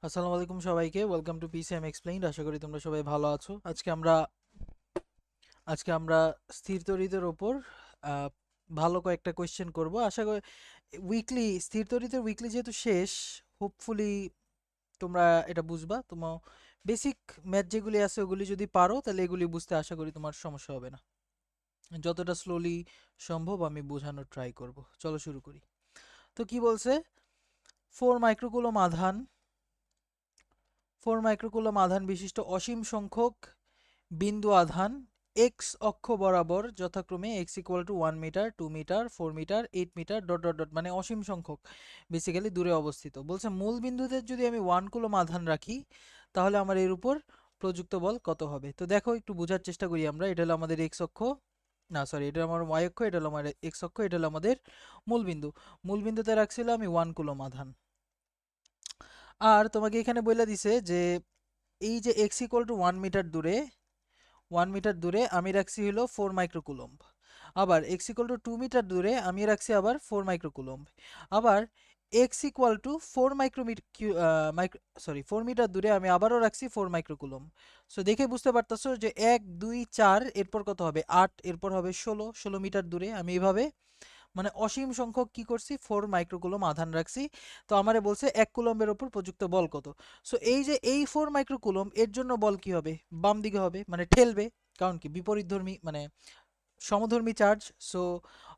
আসসালামু আলাইকুম সবাইকে, ওয়েলকাম টু পিসিএম এক্সপ্লেইনড। আশা করি তোমরা সবাই ভালো আছো। আজকে আমরা স্থির তড়িতের ওপর আহ, ভালো কয়েকটা কোয়েশ্চেন করব। আশা করি উইকলি স্থির তড়িতের উইকলি যেহেতু শেষ, হোপফুলি তোমরা এটা বুঝবা। তোমার বেসিক ম্যাথ যেগুলি আছে ওগুলি যদি পারো তাহলে এগুলি বুঝতে আশা করি তোমার সমস্যা হবে না। যতটা স্লোলি সম্ভব আমি বোঝানোর ট্রাই করব। চলো শুরু করি। তো কি বলছে? 4 মাইক্রোকুলম আধান 4 মাইক্রোকুলম আধান বিশিষ্ট অসীম সংখ্যক বিন্দু আধান এক্স অক্ষ বরাবর যথাক্রমে X equal to 1 metre, 2 metre, 4 metre, 8 metre dot dot dot মানে অসীম সংখ্যক বেসিক্যালি দূরে অবস্থিত। বলছে মূল বিন্দুতে যদি আমি 1 কুলম আধান রাখি তাহলে আমার এর উপর প্রযুক্ত বল কত হবে। তো দেখো একটু বোঝার চেষ্টা করি আমরা। এটা হলো আমাদের এক্স অক্ষ, না সরি, এটা আমার ওয়াই অক্ষ, এটা হলো আমার এক্স অক্ষ, এটা হলো আমাদের মূল বিন্দু। মূল বিন্দুতে রাখছিল আমি 1 কুলম আধান। আর তোমাকে এখানে বলে দিছে যে এই যে এক্স ইকুয়াল টু 1 মিটার দূরে আমি রাখছি হলো 4 মাইক্রোকুলম্ব। আবার এক্স ইকুয়াল টু 2 মিটার দূরে আমি রাখছি আবার 4 মাইক্রোকুলম্ব। আবার এক্স ইকুয়াল টু 4 মিটার দূরে আমি আবারও রাখছি 4 মাইক্রোকুলম্ব। সো দেখে বুঝতে পারতেছো যে 1 2 4 এরপর কত হবে 8, এরপর হবে 16 মিটার দূরে আমি এইভাবে মানে অসীম সংখ্যক কি করছি 4 মাইক্রোকুলম আধান রাখছি। তো আমারে বলছে 1 কুলম্বের উপর প্রযুক্ত বল কত। সো এই যে এই 4 মাইক্রোকুলম এর জন্য বল কি হবে, বাম দিকে হবে মানে ঠেলবে। কারণ কি বিপরীতধর্মী মানে সমধর্মী চার্জ, সো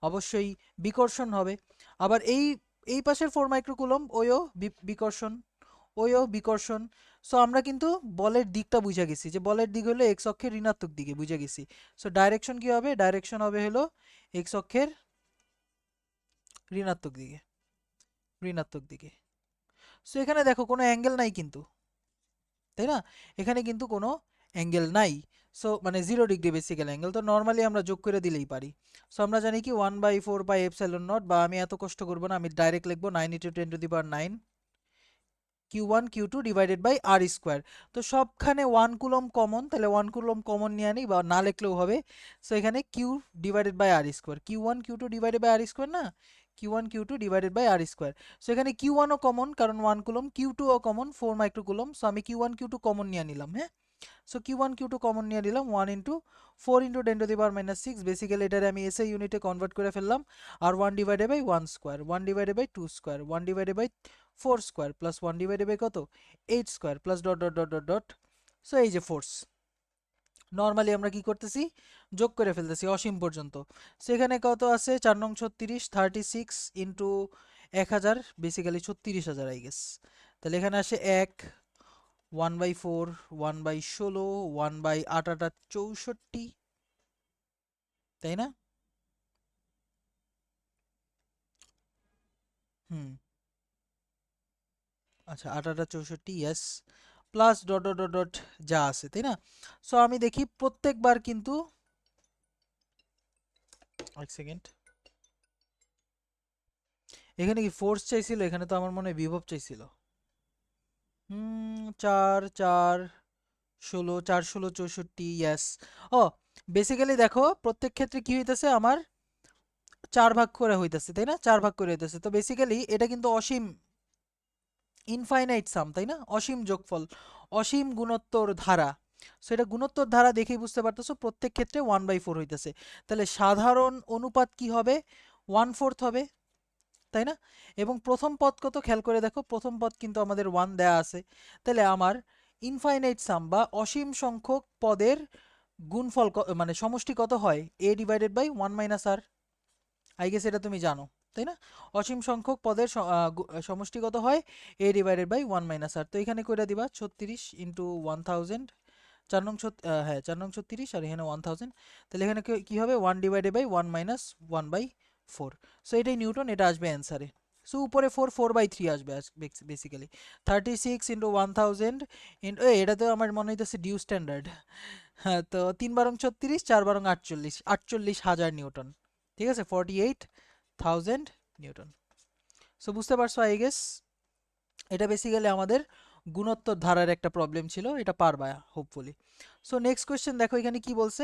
অবশ্যই বিকর্ষণ হবে। আবার এই এই পাশের 4 মাইক্রোকুলম ওইও বিকর্ষণ, ওইও বিকর্ষণ। সো আমরা কিন্তু বলের দিকটা বুঝে গেছি যে বলের দিক হলো এক্স অক্ষের ঋণাত্মক দিকে বুঝে গেছি। সো ডাইরেকশন কি হবে, ডাইরেকশন হবে হলো এক্স অক্ষের ঋণাত্মক দিকে, ঋণাত্মক দিকে। সো এখানে দেখো কোনো অ্যাঙ্গেল নাই কিন্তু, তাই না? এখানে কিন্তু কোনো অ্যাঙ্গেল নাই। সো মানে 0 ডিগ্রি বেসিক্যাল অ্যাঙ্গেল, তো নর্মালি আমরা যোগ করে দিলেই পারি। সো আমরা জানি কি 1/4 পাই এপসাইলন নট, বা আমি এত কষ্ট করবো না, আমি ডাইরেক্ট লিখবো 9 × 10⁻⁹ Q1 Q2 divided by R square. তো সবখানে 1 কুলম কমন, তাহলে 1 কুলম কমন নিয়ে আনি, বা না লিখলেও হবে। সো এখানে Q divided by R square, Q1 Q2 divided by R square না, Q1 Q2 divided by R square. So এখানে Q1ও কমন কারণ 1 কুলম, Q2ও কমন 4 মাইক্রোকুলম। সো আমি Q1 Q2 কমন নিয়ে নিলাম, হ্যাঁ। সো Q1 Q2 কমন নিয়ে নিলাম 1 × 4 × 10⁻⁶, বেসিক্যালি এটারে আমি এসআই ইউনিটে কনভার্ট করে ফেললাম। আর 1/1 স্কোয়ার, 1/2 স্কোয়ার, 1/4 স্কোয়ার প্লাস 1/, কত 8 square plus dot dot dot dot dot. So এই যে ফোর্স, নর্মালি আমরা কি করতেছি যোগ করে ফেলতেছি অসীম পর্যন্ত। সেখানে কত আছে 4 নং 36, 36 ইন্টু 1000, বেসিক্যালি 36,000 আই গেস। তাহলে এখানে আসে 1/4, 1/16, 1/8 = 64, তাই না? হুম, আচ্ছা 8 8 64, yes, plus dot dot dot dot যা আছে, তাই না? সো আমি দেখি প্রত্যেকবার কিন্তু, এক সেকেন্ড, এখানে কি ফোর্স চাইছিল? এখানে তো আমার মনে হয় বিভব চাইছিল। 4 4 16, 4 16 64, ইয়েস। ও, বেসিক্যালি দেখো প্রত্যেক ক্ষেত্রে কি হইতেছে আমার 4 ভাগ করে হইতেছে, তাই না? 4 ভাগ করে হইতেছে। তো বেসিক্যালি এটা কিন্তু অসীম, ইনফাইনাইট সাম, তাই না? অসীম যোগফল, অসীম গুণোত্তর ধারা। সো এটা গুণোত্তর ধারা দেখেই বুঝতে পারতেছো প্রত্যেক ক্ষেত্রে 1/4 হইতেছে। তাহলে সাধারণ অনুপাত কি হবে, 1/4 হবে, তাই না? এবং প্রথম পদ কত খেয়াল করে দেখো, প্রথম পদ কিন্তু আমাদের 1 দেয়া আছে। তাহলে আমার ইনফাইনাইট সাম বা অসীম সংখ্যক পদের গুণফল মানে সমষ্টি কত হয়, a/1 - r। আই গেস এটা তুমি জানো, তাই না? অসীম সংখ্যক পদের সমষ্টি কত হয়, a/1 - r। তো এখানে কইরা দিবা 36 ইন্টু 1000, 4 নং 36 আর এখানে 1000। তাহলে এখানে কি কি হবে 1/1 - 1/4। সো এটাই নিউটন, এটা আসবে অ্যান্সারে। সো উপরে 4/3 আসবে বেসিক্যালি। 36 ইন্টু 1000 ইন্টু এটা তো আমার মনে হইতেছে ডিউ স্ট্যান্ডার্ড। হ্যাঁ, তো 3 × 36, 4 × 48, 48,000 নিউটন। ঠিক আছে, 48,000 নিউটন। সো বুঝতে পারছো আই গেস, এটা বেসিক্যালি আমাদের গুণোত্তর ধারার একটা প্রবলেম ছিল, এটা পারবা হোপফুলি। সো নেক্সট কোয়েশ্চেন দেখো এখানে কি বলছে,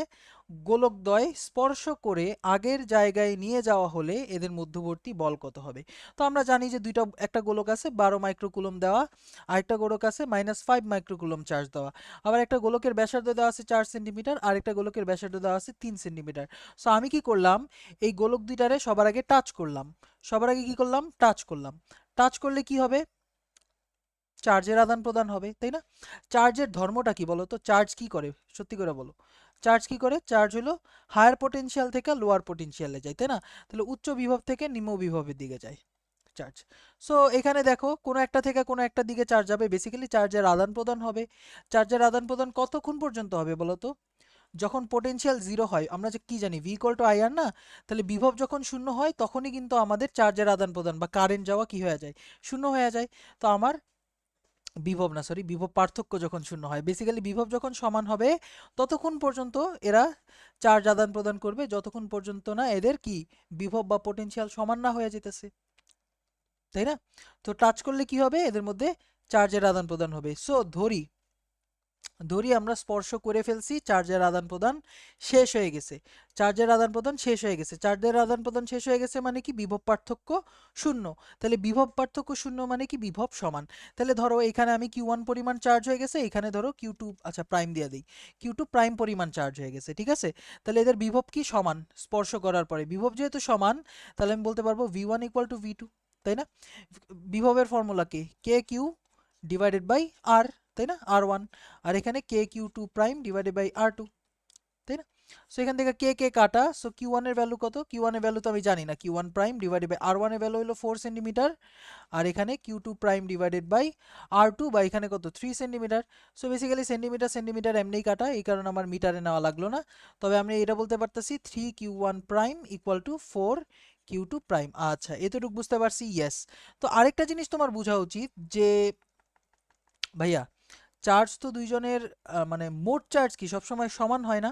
গোলকদ্বয় স্পর্শ করে আগের জায়গায় নিয়ে যাওয়া হলে এদের মধ্যবর্তী বল কত হবে। তো আমরা জানি যে একটা গোলক আছে 12 মাইক্রোকুলম দেওয়া, আরেকটা গোলক আছে -5 মাইক্রোকুলম চার্জ দেওয়া, আবার একটা গোলকের ব্যাসার্ধ দেওয়া আছে 4 সেন্টিমিটার, আর একটা গোলকের ব্যাসার্ধ দেওয়া আছে 3 সেন্টিমিটার। সো আমি কি করলাম, এই গোলক দুইটারে সবার আগে টাচ করলাম, সবার আগে কি করলাম, টাচ করলাম। টাচ করলে কি হবে, চার্জের আদান প্রদান হবে, তাই না? চার্জের ধর্মটা কি বলো তো, চার্জ কি করে, সত্যি করে বলো, চার্জ কি করে? চার্জ হলো হায়ার পটেনশিয়াল থেকে লোয়ার পটেনশিয়ালে যায়, তাই না? তাহলে উচ্চ বিভব থেকে নিম্ন বিভবের দিকে যায় চার্জ। সো এখানে দেখো কোনো একটা থেকে কোনো একটা দিকে চার্জ যাবে, বেসিক্যালি চার্জের আদান প্রদান হবে। চার্জের আদান প্রদান কতক্ষণ পর্যন্ত হবে বলো তো? যখন পোটেনশিয়াল জিরো হয়, আমরা যে কি জানি ভি ইকুয়াল টু আইআর না, তাহলে বিভব যখন শূন্য হয় তখনই কিন্তু আমাদের চার্জের আদান প্রদান বা কারেন্ট যাওয়া কি হয়ে যায়, শূন্য হয়ে যায়। তো আমার বিভব না, সরি, বিভব পার্থক্য যখন শূন্য হয়, বেসিক্যালি বিভব যখন সমান হবে ততক্ষণ পর্যন্ত এরা চার্জ আদান প্রদান করবে, যতক্ষণ পর্যন্ত না এদের কি বিভব বা পোটেনশিয়াল সমান না হয়ে যেতেছে, তাই না? তো টাচ করলে কি হবে, এদের মধ্যে চার্জের আদান প্রদান হবে। সো ধরি ধরি আমরা স্পর্শ করে ফেলছি, চার্জের আদান প্রদান শেষ হয়ে গেছে, চার্জের আদান প্রদান শেষ হয়ে গেছে, চার্জের আদান প্রদান শেষ হয়ে গেছে মানে কি, বিভব পার্থক্য শূন্য। তাহলে বিভব পার্থক্য শূন্য মানে কি, বিভব সমান। তাহলে ধরো এখানে আমি কিউ ওয়ান পরিমাণ চার্জ হয়ে গেছে, এখানে ধরো কিউ টু, আচ্ছা প্রাইম দিয়ে দিই, কিউ টু প্রাইম পরিমাণ চার্জ হয়ে গেছে, ঠিক আছে? তাহলে এদের বিভব কি সমান, স্পর্শ করার পরে বিভব যেহেতু সমান, তাহলে আমি বলতে পারবো V one equal to V two, তাই না? বিভবের ফর্মুলা কি, K Q divided by R, তাই না, আর ওয়ান। আর এখানে K Q two prime divided by R two, তাই না? সো এখান থেকে কে কে কাটা, সো কিউ ওয়ান এর ভ্যালু কত, কিউ ওয়ান এর ভ্যালু তো আমি জানি না, Q one prime divided by R one এর ভ্যালু হলো 4 সেন্টিমিটার, আর এখানে Q two prime divided by R two, বা এখানে কত 3 centimetre. So basically centimetre centimetre এমনিই কাটা, এই কারণে আমার মিটারে নেওয়া লাগলো না। তবে আমি এটা বলতে পারতেছি 3 Q one prime equal to 4 Q two prime. আচ্ছা এতটুকু বুঝতে পারছি, ইয়েস। তো আরেকটা জিনিস তোমার বোঝা উচিত যে ভাইয়া, চার্জ তো দুইজনের মানে মোট চার্জ কি সবসময় সমান হয় না।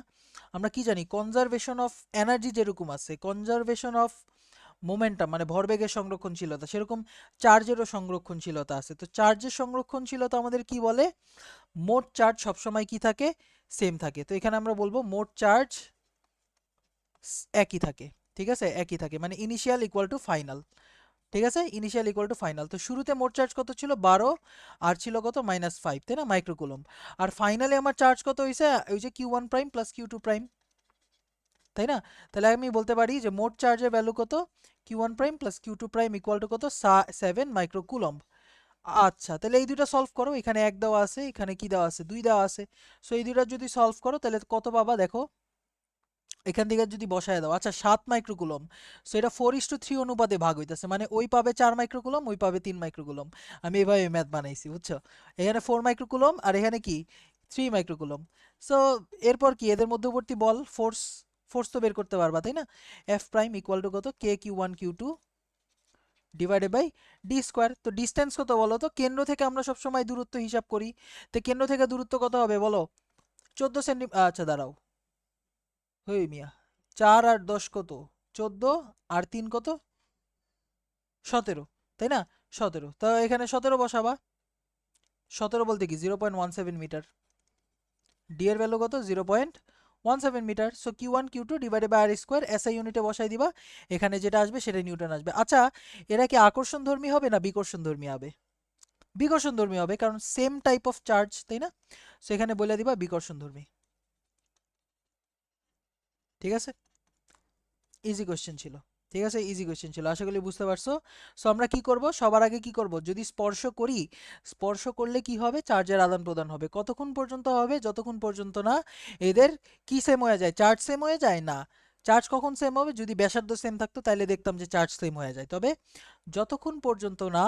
আমরা কি জানি, কনজারভেশন অফ এনার্জি যেরকম আছে, কনজারভেশন অফ মোমেন্টাম মানে ভরবেগের সংরক্ষণশীলতা, সেরকম চার্জেরও সংরক্ষণশীলতা আছে। তো চার্জের সংরক্ষণশীলতা আমাদের কি বলে, মোট চার্জ সবসময় কি থাকে, সেম থাকে। তো এখানে আমরা বলবো মোট চার্জ একই থাকে, ঠিক আছে, একই থাকে, মানে ইনিশিয়াল ইকুয়াল টু ফাইনাল, ঠিক আছে, ইনিশিয়াল ইকুয়াল টু ফাইনাল। তো শুরুতে মোট চার্জ কত ছিল, 12, আর ছিল কত -5, তাই না, মাইক্রোকুলম। আর ফাইনালে আমার চার্জ কত হয়েছে, ওই যে Q one prime plus Q two prime, তাই না? তাহলে আমি বলতে পারি যে মোট চার্জের ভ্যালু কত, Q one prime plus Q two prime equal to কত, 7 মাইক্রোকুলম। আচ্ছা তাহলে এই দুইটা সলভ করো, এখানে 1 দেওয়া আছে, এখানে কি দেওয়া আছে, 2 দেওয়া আছে। সো এই দুইটা যদি সলভ করো তাহলে কত পাবা দেখো, এখান থেকে যদি বসায় দাও, আচ্ছা 7 মাইক্রোকুলম। সো এটা 4:3 অনুপাতে ভাগ হইতেছে, মানে ওই পাবে 4 মাইক্রোকুলম, ওই পাবে 3 মাইক্রোকুলম। আমি এভাবে ম্যাথ বানাইছি, বুঝছো? এখানে 4 মাইক্রোকুলম আর এখানে কি 3 মাইক্রোকুলম। সো এরপর কি, এদের মধ্যবর্তী বল ফোর্স, ফোর্স তো বের করতে পারবা, তাই না? এফ প্রাইম ইকুয়াল টু কত, K Q one Q two divided by D square. তো ডিস্টেন্স কত বলো তো, কেন্দ্র থেকে আমরা সবসময় দূরত্ব হিসাব করি, তো কেন্দ্র থেকে দূরত্ব কত হবে বলো, 14 সেন্টি, আচ্ছা দাঁড়াও, হই মিয়া, 4 আর 10 কত, 14, আর 3 কত, 17, তাই না? 17, তো এখানে 17 বসাবা, 17 বলতে কি 0.17 মিটার, ডি এর ভ্যালু কত 0.17 metre. So Q one Q two divided by R square, SI ইউনিটে বসাই দিবা, এখানে যেটা আসবে সেটা নিউটন আসবে। আচ্ছা এরা কি আকর্ষণ ধর্মী হবে না বিকর্ষণ ধর্মী হবে? বিকর্ষণ ধর্মী হবে, কারণ সেম টাইপ অফ চার্জ, তাই না? সো এখানে বলে দিবা বিকর্ষণ ধর্মী, ঠিক আছে, ইজি কোয়েশ্চেন ছিল, ঠিক আছে, ইজি কোয়েশ্চেন ছিল, আশা করি বুঝতে পারছো। সো আমরা কি করব, সবার আগে কি করব, যদি স্পর্শ করি, স্পর্শ করলে কি হবে, চার্জের আদান প্রদান হবে, কতক্ষণ পর্যন্ত হবে, যতক্ষণ পর্যন্ত না এদের কি সেম হয়ে যায়, চার্জ সেম হয়ে যায় না। চার্জ কখন সেম হবে, যদি ব্যাসার্ধ সেম থাকতো তাহলে দেখতাম যে চার্জ সেম হয়ে যায়, তবে যতক্ষণ পর্যন্ত না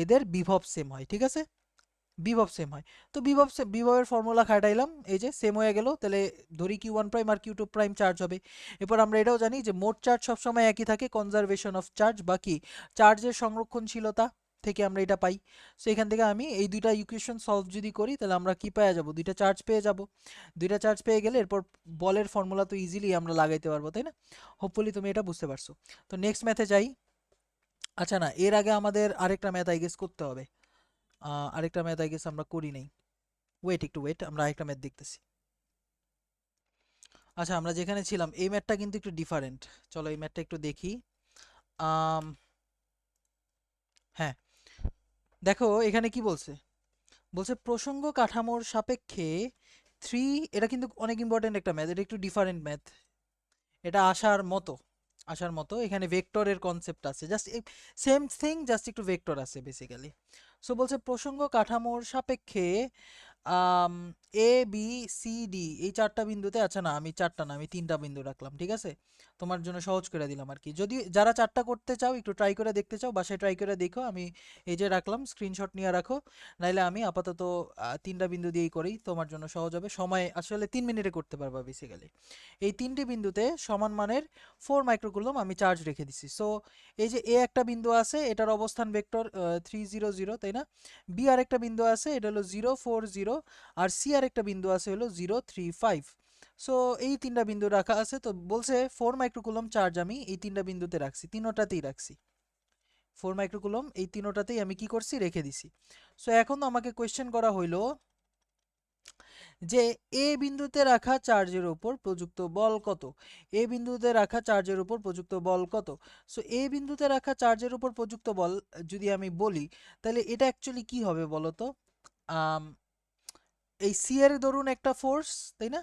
এদের বিভব সেম হয়, ঠিক আছে, বিভব সেম হয়। তো বিভবের ফর্মুলা খাটাইলাম, এই যে সেম হয়ে গেল, তাহলে ধরি কিউ ওয়ান প্রাইম আর কিউ টু প্রাইম চার্জ হবে। এরপর আমরা এটাও জানি যে মোট চার্জ সবসময় একই থাকে, কনজারভেশন অফ চার্জ বা কি চার্জের সংরক্ষণশীলতা থেকে আমরা এটা পাই। সো এখান থেকে আমি এই দুইটা ইকুয়েশন সলভ যদি করি তাহলে আমরা কি পেয়ে যাব, দুইটা চার্জ পেয়ে যাব। দুইটা চার্জ পেয়ে গেলে এরপর বলের ফর্মুলা তো ইজিলি আমরা লাগাইতে পারবো, তাই না? হোপফুলি তুমি এটা বুঝতে পারছো। তো নেক্সট ম্যাথে যাই। আচ্ছা না, এর আগে আমাদের আরেকটা ম্যাথ আই গেস করতে হবে। আরেকটা ম্যাথ আই গেস আমরা করি নাই। ওয়েট, একটু ওয়েট, আমরা আরেকটা ম্যাথ দেখতেছি। আচ্ছা, আমরা যেখানে ছিলাম এই ম্যাথটা কিন্তু একটু ডিফারেন্ট। চলো এই ম্যাথটা একটু দেখি। আম, হ্যাঁ, দেখো এখানে কি বলছে। বলছে প্রসঙ্গ কাঠামোর সাপেক্ষে থ্রি, এটা কিন্তু অনেক ইম্পর্টেন্ট একটা ম্যাথ, এটা একটু ডিফারেন্ট ম্যাথ। এটা আসার মতো এখানে ভেক্টরের কনসেপ্ট আছে, জাস্ট সেম থিং, জাস্ট একটু ভেক্টর আছে বেসিক্যালি। সো বলছে প্রসঙ্গ কাঠামোর সাপেক্ষে আম এ বি সি ডি এই চারটা বিন্দুতে, আচ্ছা না আমি চারটা না, আমি তিনটা বিন্দু রাখলাম, ঠিক আছে, তোমার জন্য সহজ করে দিলাম আর কি। যদি যারা চারটা করতে চাও, একটু ট্রাই করে দেখতে চাও, বাসায় ট্রাই করে দেখো, আমি এই যে রাখলাম, স্ক্রিনশট নিয়ে রাখো। নাইলে আমি আপাতত তিনটা বিন্দু দিয়েই করি, তোমার জন্য সহজ হবে, সময় আসলে 3 মিনিটে করতে পারবা বেসিক্যালি। এই তিনটি বিন্দুতে সমান মানের 4 মাইক্রোকুলম আমি চার্জ রেখে দিছি। সো এই যে এ একটা বিন্দু আছে, এটার অবস্থান ভেক্টর 300, তাই না? বি আর একটা বিন্দু আছে, এটা হলো 040, আর সি আর একটা বিন্দু আছে হলো 035। সো এই তিনটা বিন্দু রাখা আছে, তো বলছে 4 মাইক্রোকুলম চার্জ আমি এই তিনটা বিন্দুতে রাখছি, তিনোটাতেই রাখছি। 4 মাইক্রোকুলম এই তিনোটাতেই আমি কি করছি, রেখে দিছি। সো এখন আমাকে কোয়েশ্চেন করা হইলো যে এ বিন্দুতে রাখা চার্জের উপর প্রযুক্ত বল কত। এ বিন্দুতে রাখা চার্জের উপর প্রযুক্ত বল কত। সো এ বিন্দুতে রাখা চার্জের উপর প্রযুক্ত বল যদি আমি বলি, তাহলে এটা অ্যাকচুয়ালি কি হবে বলো তো। আম, এই সি এর দরুন একটা ফোর্স, তাই না?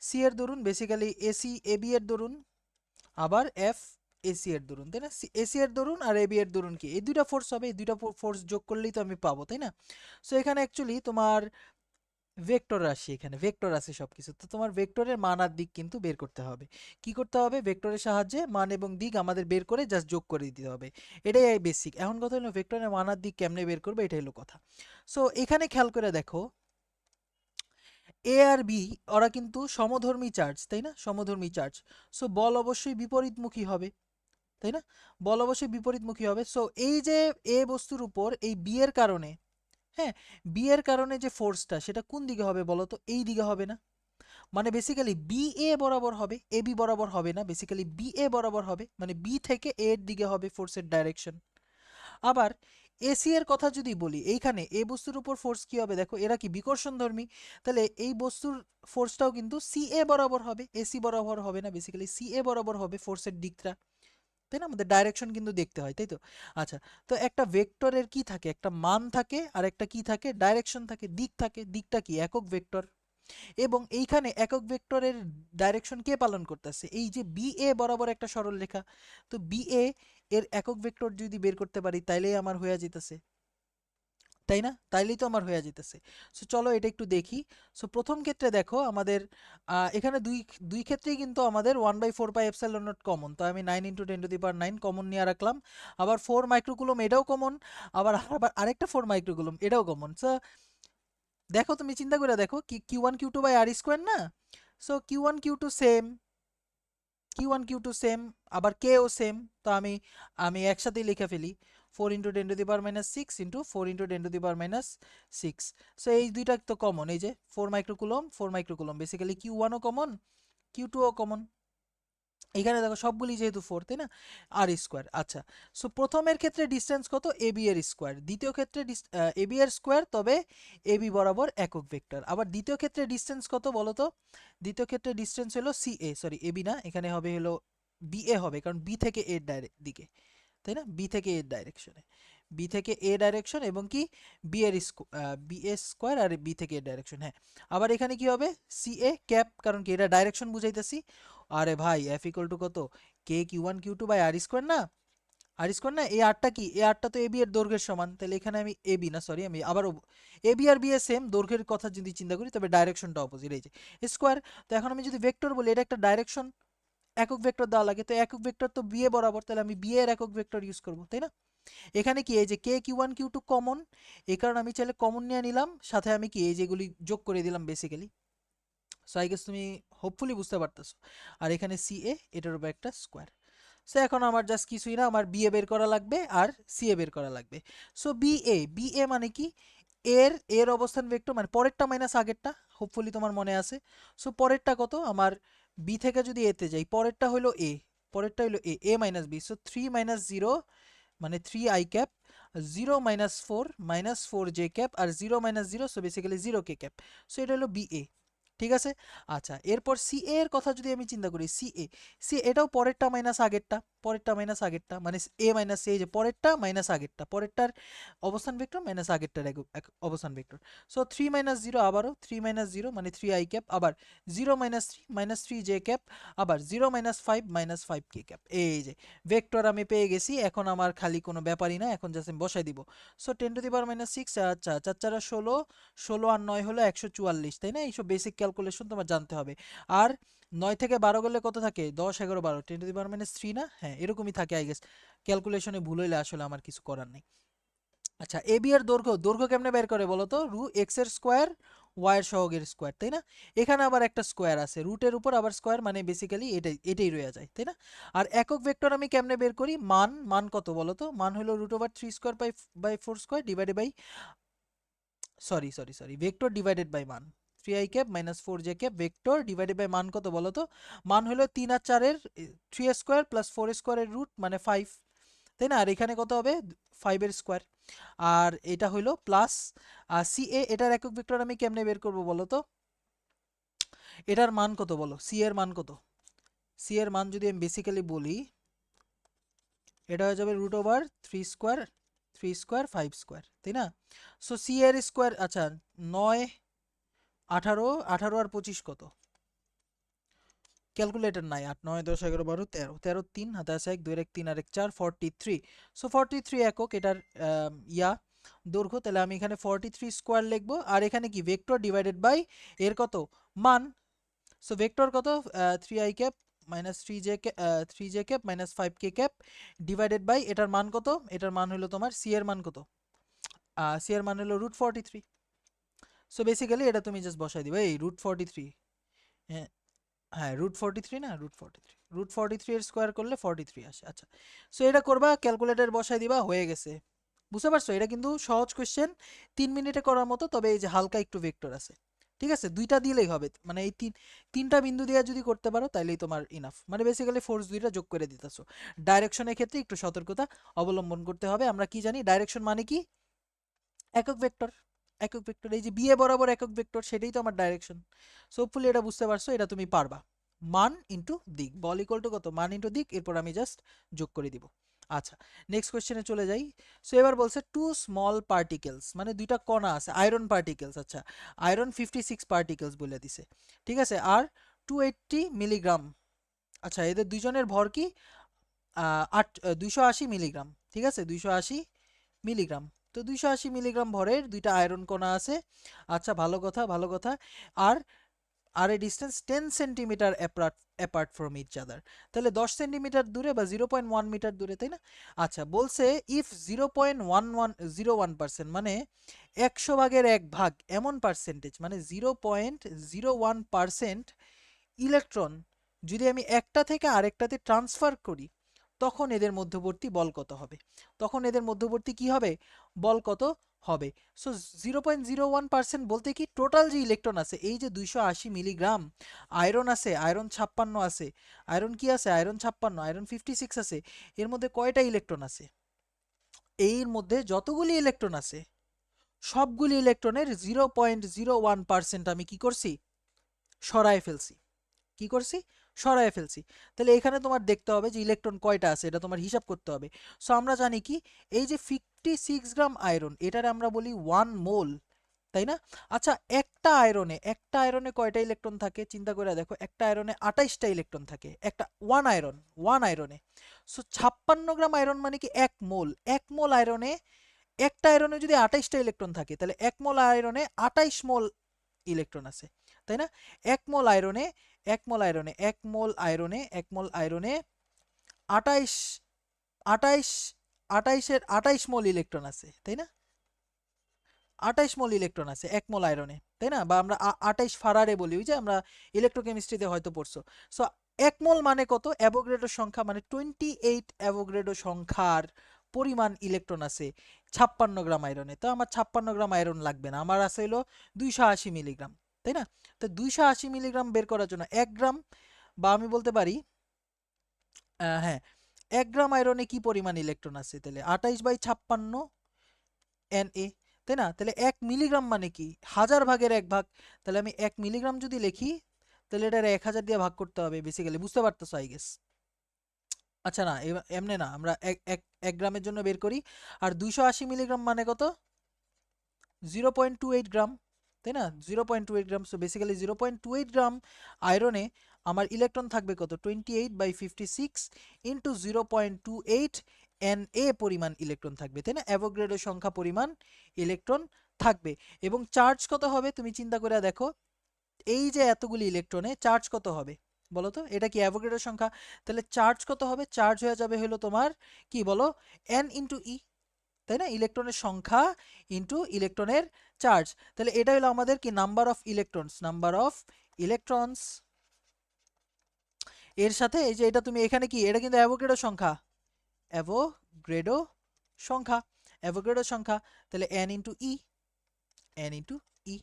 সি এর দরুন বেসিক্যালি এসি এবি এর দরুন, আবার এফ এসি এর দরুন, তাই না? এসি এর দরুন আর এবি এর দরুন কি, এই দুইটা ফোর্স হবে, এই দুইটা ফোর্স যোগ করলেই তো আমি পাবো, তাই না? সো এখানে অ্যাকচুয়ালি তোমার ভেক্টর রাশি, এখানে ভেক্টর আছে সবকিছু, তো তোমার ভেক্টরের মান আর দিক কিন্তু বের করতে হবে। কি করতে হবে, ভেক্টরের সাহায্যে মান এবং দিক আমাদের বের করে জাস্ট যোগ করে দিতে হবে। এটাই বেসিক। এখন কথা হলো ভেক্টরের মান আর দিক কেমনে বের করবে, এটাই হলো কথা। সো এখানে খেয়াল করে দেখো, এ আর বি ওরা কিন্তু সমধর্মী চার্জ, তাই না? সমধর্মী চার্জ। সো বল অবশ্যই বিপরীতমুখী হবে, তাই না? বল অবশ্যই বিপরীতমুখী হবে। সো এই যে এ বস্তুর উপর এই বি এর কারণে, হ্যাঁ, বি এর কারণে যে ফোর্সটা সেটা কোন দিকে হবে বলো তো, এই দিকে হবে না? মানে বেসিক্যালি বি এ বরাবর হবে, এ বি বরাবর হবে না, বেসিক্যালি বি এ বরাবর হবে, মানে বি থেকে এ এর দিকে হবে ফোর্সের ডাইরেকশন। আবার এসি এর কথা যদি বলি, এইখানে এই বস্তুর উপর ফোর্স কি হবে দেখো, এরা কি বিকর্ষণধর্মী, তাহলে এই বস্তুর ফোর্সটাও কিন্তু সি এ বরাবর হবে, এসি বরাবর হবে না, বেসিক্যালি সি এ বরাবর হবে ফোর্সের দিকটা, তাই না? আমাদের ডাইরেকশন কিন্তু দেখতে হয়, তাই তো? আচ্ছা, তো একটা ভেক্টরের কি থাকে, একটা মান থাকে, আর একটা কি থাকে, ডাইরেকশন থাকে, দিক থাকে। দিকটা কি, একক ভেক্টর। এবং এইখানে একক ভেক্টরের ডাইরেকশন কে পালন করতেছে, এই যে বি এ বরাবর একটা সরল রেখা। তো বি এ এর একক ভেক্টর যদি বের করতে পারি, তাইলেই আমার হয়ে যেতেছে, তাই না? তাইলেই তো আমার হয়ে যেতেছে। সো চলো এটা একটু দেখি। সো প্রথম ক্ষেত্রে দেখো আমাদের এখানে দুই দুই ক্ষেত্রেই কিন্তু আমাদের 1/4πε0 কমন, তো আমি 9 × 10⁹ কমন নিয়ে রাখলাম। আবার 4 মাইক্রোকুলম এটাও কমন, আবার আরেকটা 4 মাইক্রোকুলম এটাও কমন। সো দেখো, তুমি চিন্তা করে দেখো, কি Q1 Q2/r² না? So Q1 Q2 same, Q1 Q2 same, আবার কেও সেম। তো আমি একসাথেই লিখে ফেলি, 4 × 10⁻⁶ সো এই দুইটা তো কমন, এই যে 4 মাইক্রোকুলম 4 মাইক্রোকুলম, বেসিক্যালি Q1ও কমন, Q2ও কমন। এখানে দেখো সবগুলি যেহেতু 4, তাই না? আর²। আচ্ছা, সো প্রথমের ক্ষেত্রে ডিসটেন্স কত, এবি এর স্কোয়ার। দ্বিতীয় ক্ষেত্রে এবি এর স্কোয়ার, তবে এবি বরাবর একক ভেক্টর। আবার দ্বিতীয় ক্ষেত্রে ডিসটেন্স কত বলো তো? দ্বিতীয় ক্ষেত্রে ডিসটেন্স হলো সি এ, সরি এবি না, এখানে হবে হলো বি এ হবে, কারণ বি থেকে এর দিকে, তাই না? বি থেকে এর ডাইরেকশনে, বি থেকে এ ডাইরেকশন, এবং কি B A square R B থেকে এর ডাইরেকশন, হ্যাঁ। আবার এখানে কি হবে, সি এ ক্যাপ, কারণ কি এটা ডাইরেকশন বুঝাইতেছি। আরে ভাই এফ ইকুয়াল টু কত, কে Q1 Q2/r² না, আর² না, এই আরটা কি, এই আরটা তো এবি এর দৈর্ঘ্যের সমান, তাহলে এখানে আমি এবি না, সরি আমি আবারও, এবি আর বি এর সেম দৈর্ঘ্যের কথা যদি চিন্তা করি, তবে ডাইরেকশনটা অপোজিট, এই যে স্কোয়ার। তো এখন আমি যদি ভেক্টর বলি, এটা একটা ডাইরেকশন, একক ভেক্টর দেওয়া লাগে, তো একক ভেক্টর তো বি এ বরাবর, তাহলে আমি বি এর একক ভেক্টর ইউজ করবো, তাই না? এখানে কি, এই যে কে Q1 Q2 কমন, এই কারণে আমি চাইলে কমন নিয়ে নিলাম, সাথে আমি কি এই যেগুলি যোগ করে দিলাম বেসিক্যালি। সো আই গেস তুমি হোপফুলি বুঝতে পারতেছো। আর এখানে সি এ, এটার উপর একটা স্কোয়ার। সো এখন আমার জাস্ট কিছুই না, আমার বি এ বের করা লাগবে আর সি এ বের করা লাগবে। সো বি এ মানে কি, এর অবস্থান ভেক্টর, মানে পরেরটা মাইনাস আগেরটা, হোপফুলি তোমার মনে আছে। সো পরেরটা কত আমার, বি থেকে যদি এতে যাই, পরেরটা হলো এ, পরেরটা হলো এ মাইনাস বি, সো 3 - 0 মানে 3 i cap. 0 minus 4 J cap আর 0 minus 0, so basically 0 K cap. So এটা হলো বিএ, ঠিক আছে। আচ্ছা, এরপর সি এ এর কথা যদি আমি চিন্তা করি, সি এটাও পরেরটা মাইনাস আগেরটা, পরেরটা মাইনাস আগেরটা, মানে এ মাইনাস এ, যে পরেরটা মাইনাস আগেরটা, পরেরটার অবস্থান ভেক্টর মাইনাস আগেরটার অবস্থান ভেক্টর। সো 3 মাইনাস 0, আবারও 3 মাইনাস 0 মানে 3 আই ক্যাপ, আবার 0 মাইনাস 3 জে ক্যাপ, আবার 0 মাইনাস 5 কে ক্যাপ। এই যে ভেক্টর আমি পেয়ে গেছি। এখন আমার খালি কোনো ব্যাপারই না, এখন জাস্ট আমি বসাই দিব। So 10 to the power minus 6, আচ্ছা 4 4 16, 16 আর 9 হলো 144, তাই না? এইসব বেসিক ক্যালকুলেশন তোমার জানতে হবে। আর 9 থেকে 12 গেলে কত থাকে? 10 11 12, 10 টু দি পাওয়ার মাইনাস 3 না? হ্যাঁ, এরকমই থাকে আই গেস। ক্যালকুলেশনে ভুল হইলে আসলে আমার কিছু করার নেই। আচ্ছা, এ বি এর দৈর্ঘ্য কেমনে বের করে বলো তো? এক্স এর স্কোয়ার, ওয়াই এর সহগের স্কোয়ার, তাই না? এখানে আবার একটা স্কোয়ার আছে, রুটের উপর আবার স্কোয়ার, মানে বেসিক্যালি এটাই রয়ে যায়, তাই না? আর একক ভেক্টর আমি কেমনে বের করি? মান কত বলো তো? মান হলো √3² by 4² divided by, sorry, vector divided by মান। 3i cap minus 4j cap vector divided by মান কত বলো তো? মান হলো 3 আর 4 এর 3² প্লাস 4² এর রুট, মানে 5, তাই না? আর এখানে কত হবে? 5 এর স্কোয়ার। আর এটা হইলো প্লাস সি এ, এটার একক ভেক্টর আমি কেমনে বের করব বলো তো? এটার মান কত বলো? সি এর মান কত? সি এর মান যদি আমি বেসিক্যালি বলি, এটা হয়ে যাবে √3² 5², তাই না? সো সি এর স্কোয়ার, আচ্ছা 9 18 18 আর 25 কত? ক্যালকুলেটর নাই। 8 9 10 11 12 13, 13 3 হাতে আছে 1 2 1 3 আর 1 4, 43। সো 43 একক এটার দৈর্ঘ্য। তাহলে আমি এখানে 43 স্কোয়ার লিখবো, আর এখানে কি? ভেক্টর ডিভাইডেড বাই এর কত? মান। সো ভেক্টর কত? 3i cap minus 3j cap minus 5k cap divided by এটার মান কত? এটার মান হলো তোমার সি এর মান কত? সি এর মান হলো √43। সো বেসিক্যালি এটা তুমি জাস্ট বসাই দিবে, এই √43। হ্যাঁ, হ্যাঁ, √43 না, √43 এর স্কোয়ার করলে 43 আসে। আচ্ছা, সো এটা করবা, ক্যালকুলেটর বসাই দিবা, হয়ে গেছে। বুঝতে পারছো? এটা কিন্তু সহজ কোশ্চেন, 3 মিনিটে করার মতো। তবে এই যে হালকা একটু ভেক্টর আছে, ঠিক আছে? দুইটা দিলেই হবে, মানে এই তিনটা বিন্দু দিয়ে যদি করতে পারো তাইলেই তোমার ইনাফ। মানে বেসিক্যালি ফোর্স দুইটা যোগ করে দিতেছো। ডাইরেকশনের ক্ষেত্রে একটু সতর্কতা অবলম্বন করতে হবে। আমরা কি জানি ডাইরেকশন মানে কি? একক ভেক্টর। একক ভেক্টর, এই যে বিয়ে বরাবর একক ভেক্টর, সেটাই তো আমার ডাইরেকশন। সো হোপফুলি এটা বুঝতে পারছো, এটা তুমি পারবা। মান ইনটু দিক, বল ইকুয়াল টু কত? মান ইনটু দিক, এরপর আমি জাস্ট যোগ করে দিব। আচ্ছা, নেক্সট কোশ্চেনে চলে যাই। সো এবার বলছে টু স্মল পার্টিকেলস, মানে দুইটা কণা আছে, আয়রন পার্টিকেলস। আচ্ছা, আয়রন 56 পার্টিকেলস বলে দিছে, ঠিক আছে? আর 280 মিলিগ্রাম। আচ্ছা, এদের দুইজনের ভর কি? 280 মিলিগ্রাম, ঠিক আছে? 280 মিলিগ্রাম। তো 280 মিলিগ্রাম ভরের দুইটা আয়রন কণা আছে। আচ্ছা, ভালো কথা, ভালো কথা। আর আর a distance 10 centimetre apart from each other. তাহলে 10 সেন্টিমিটার দূরে বা 0.1 মিটার দূরে, তাই না? আচ্ছা, বলছে ইফ 0.1101%, মানে 100 ভাগের 1 ভাগ এমন পার্সেন্টেজ, মানে 0.01% ইলেকট্রন যদি আমি একটা থেকে আরেকটাতে ট্রান্সফার করি, তখন এদের মধ্যবর্তী বল কত হবে? তখন এদের মধ্যবর্তী কি হবে? বল কত হবে? সো 0.01% বলতে কি, টোটাল যে ইলেকট্রন আছে, এই যে 280 মিলিগ্রাম আয়রন আছে, আয়রন 56 আছে, আয়রন কি আছে? আয়রন 56, আয়রন 56 আছে। এর মধ্যে কয়টা ইলেকট্রন আছে? এর মধ্যে যতগুলি ইলেকট্রন আছে, সবগুলি ইলেকট্রনের 0.01% আমি কি করছি? সরায় ফেলছি। কি করছি? সরায় ফেলছি। তাহলে এখানে তোমার দেখতে হবে যে ইলেকট্রন কয়টা আছে, এটা তোমার হিসাব করতে হবে। সো আমরা জানি কি, এই যে 56 গ্রাম আয়রন, এটার আমরা বলি 1 মোল, তাই না? আচ্ছা, একটা আয়রনে কয়টা ইলেকট্রন থাকে? চিন্তা করে দেখো, একটা আয়রনে 28টা ইলেকট্রন থাকে, একটা ওয়ান আয়রনে। সো 56 গ্রাম আয়রন মানে কি 1 মোল। 1 মোল আয়রনে, একটা আয়রনে যদি 28টা ইলেকট্রন থাকে, তাহলে 1 মোল আয়রনে 28 মোল ইলেকট্রন আছে, তাই না? 1 মোল আয়রনে 1 মোল আয়রনে 1 মোল আয়রনে 1 মোল আয়রনে 28 28 28 এর 28 মোল ইলেকট্রন আছে, তাই না? 28 মোল ইলেকট্রন আছে 1 মোল আয়রনে, তাই না? বা আমরা 28 ফারাডে বলি, ওই যে আমরা ইলেকট্রোকেমিস্ট্রিতে হয়তো পড়ছো। সো 1 মোল মানে কত? অ্যাভোগাড্রো সংখ্যা, মানে 28 অ্যাভোগাড্রো সংখ্যার পরিমাণ ইলেকট্রন আছে 56 গ্রাম আয়রনে। তো আমার 56 গ্রাম আয়রন লাগবে না, আমার আছে হলো 280 মিলিগ্রাম, তাই না? তো 280 মিলিগ্রাম বের করার জন্য 1 গ্রাম, বা আমি বলতে পারি, হ্যাঁ, 1 গ্রাম আয়রনে কি পরিমাণ ইলেকট্রন আছে? তাহলে 28/56 এন এ, তাই না? তাহলে 1 মিলিগ্রাম মানে কি? 1000 ভাগের 1 ভাগ। তাহলে আমি 1 মিলিগ্রাম যদি লিখি, তাহলে এটার 1000 দিয়ে ভাগ করতে হবে বেসিক্যালি। বুঝতে পারতেছো আই গেস? আচ্ছা না, এমনে না, আমরা 1 গ্রামের জন্য বের করি। আর 280 মিলিগ্রাম মানে কত? 0.28 গ্রাম, তাই না? 0.28 গ্রাম। সো বেসিক্যালি 0.28 গ্রাম আয়রনে আমার ইলেকট্রন থাকবে কত? 28/56 ইন্টু 0.28 এন এ পরিমাণ ইলেকট্রন থাকবে, তাই না? অ্যাভোগাড্রো সংখ্যা পরিমাণ ইলেকট্রন থাকবে। এবং চার্জ কত হবে তুমি চিন্তা করে দেখো, এই যে এতগুলি ইলেকট্রনে চার্জ কত হবে বলো তো? এটা কি অ্যাভোগাড্রো সংখ্যা? তাহলে চার্জ কত হবে? চার্জ হয়ে যাবে হলো তোমার কি বলো, এন ইন্টু ই, তাই না? ইলেকট্রনের সংখ্যা ইন্টু ইলেকট্রনের চার্জ। তাহলে এটা হলো আমাদের কি number of electrons, number of electrons. এর সাথে এই যে এটা তুমি এখানে কি, এটা কিন্তু অ্যাভোগাড্রো সংখ্যা, অ্যাভোগাড্রো সংখ্যা, অ্যাভোগাড্রো সংখ্যা। তাহলে এন ইন্টু ই, এন ইন্টু ই।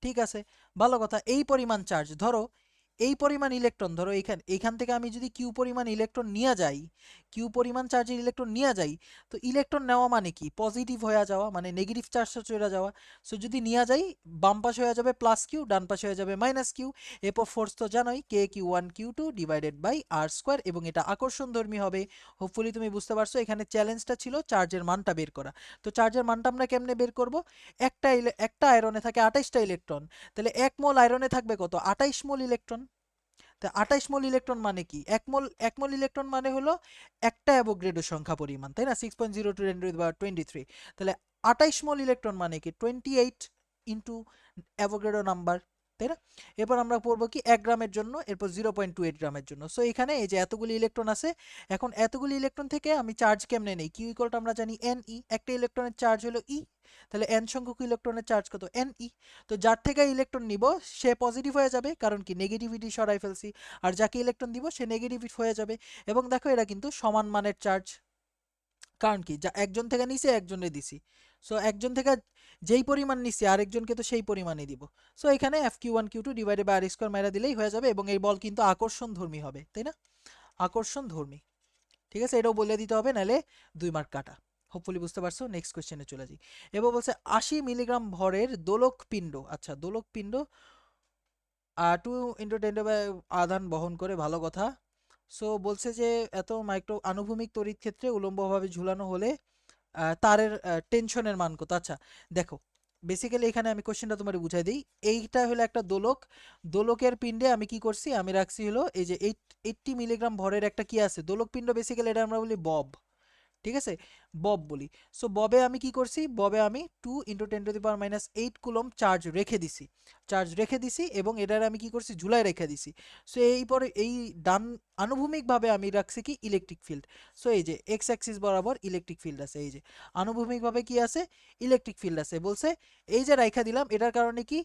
ঠিক আছে, ভালো কথা। এই পরিমাণ চার্জ ধরো, এই পরিমাণ ইলেকট্রন ধরো, এইখান থেকে আমি যদি কিউ পরিমাণ ইলেকট্রন নিয়ে যাই, কিউ পরিমাণ চার্জের ইলেকট্রন নিয়ে যাই, তো ইলেকট্রন নেওয়া মানে কি? পজিটিভ হয়ে যাওয়া, মানে নেগেটিভ চার্জটা চলে যাওয়া। সো যদি নিয়ে যাই, বাম পাশে হয়ে যাবে প্লাস কিউ, ডান পাশে হয়ে যাবে মাইনাস কিউ। এরপর ফোর্স তো জানোই, K Q one Q two divided by R square, এবং এটা আকর্ষণধর্মী হবে। হোপফুলি তুমি বুঝতে পারছো। এখানে চ্যালেঞ্জটা ছিল চার্জের মানটা বের করা। তো চার্জের মানটা আমরা কেমনে বের করব? একটা আয়রনে থাকে 28টা ইলেকট্রন, তাহলে 1 মোল আয়রনে থাকবে কত? 28 মোল ইলেকট্রন। তা 28 মোল ইলেকট্রন মানে কি? 1 মোল ইলেকট্রন মানে হলো একটা অ্যাভোগাড্রো সংখ্যা পরিমাণ, তাই না? 6.02 × 10⁻23। তাহলে 28 মোল ইলেকট্রন মানে কি? 28 ইন্টু অ্যাভোগাড্রো নাম্বার, তাই না? এরপর আমরা পড়বো কি 1 গ্রামের জন্য, এরপর 0.28 গ্রামের জন্য। সো এখানে এই যে এতগুলি ইলেকট্রন আছে, এখন এতগুলি ইলেকট্রন থেকে আমি চার্জ কেমনে নেই? কিউ ইকুয়াল টু আমরা জানি এন ই, একটা ইলেকট্রনের চার্জ হলো ই, তাহলে এন সংখ্যক ইলেকট্রনের চার্জ কত? N E. তো যার থেকে ইলেকট্রন নিব সে পজিটিভ হয়ে যাবে, কারণ কি নেগেটিভিটি সরাই ফেলছি। আর যাকে ইলেকট্রন দিব সে নেগেটিভ হয়ে যাবে। এবং দেখো এরা কিন্তু সমান মানের চার্জ, কারণ কি যা একজন থেকে নিছি একজনে দিছি। সো একজন থেকে যেই পরিমাণ নিছি আরেকজনকে তো সেই পরিমাণই দিব। সো এখানে F Q one Q two divided by R square মাইরা দিলেই হয়ে যাবে, এবং এই বল কিন্তু আকর্ষণ ধর্মী হবে, তাই না? আকর্ষণ ধর্মী। ঠিক আছে, এটাও বলে দিতে হবে, নাহলে 2 মার্ক কাটা। হোপফুলি বুঝতে পারছো। নেক্সট কোশ্চেনে চলে যাই। এবার বলছে 80 মিলিগ্রাম ভরের দোলক পিণ্ড, আচ্ছা দোলক পিণ্ড 2 × 10⁻, আধান বহন করে, ভালো কথা। সো বলছে যে এত মাইক্রো আনুভূমিক তড়িৎ ক্ষেত্রে উলম্বভাবে ঝুলানো হলে তারের টেনশনের মান কত? আচ্ছা দেখো, বেসিক্যালি এখানে আমি কোশ্চেনটা তোমার বুঝাই দিই। এইটা হলো একটা দোলক, দোলকের পিণ্ডে আমি কি করছি, আমি রাখছি হলো এই যে 80 মিলিগ্রাম ভরের একটা কি আছে দোলক পিণ্ড, বেসিক্যালি এটা আমরা বলি বব, ঠিক আছে? বব বলি। সো ববে আমি কি করছি, ববে আমি 2 × 10⁻⁸ কুলম চার্জ রেখে দিছি, চার্জ রেখে দিছি, এবং এটার আমি কি করছি, ঝুলায় রেখে দিছি। সো এই পরে এই ডান আনুভূমিকভাবে আমি রাখছি কি ইলেকট্রিক ফিল্ড। সো এই যে এক্স অ্যাক্সিস বরাবর ইলেকট্রিক ফিল্ড আছে, এই যে আনুভূমিকভাবে কি আছে, ইলেকট্রিক ফিল্ড আছে। বলছে এই যে রাইখা দিলাম, এটার কারণে কি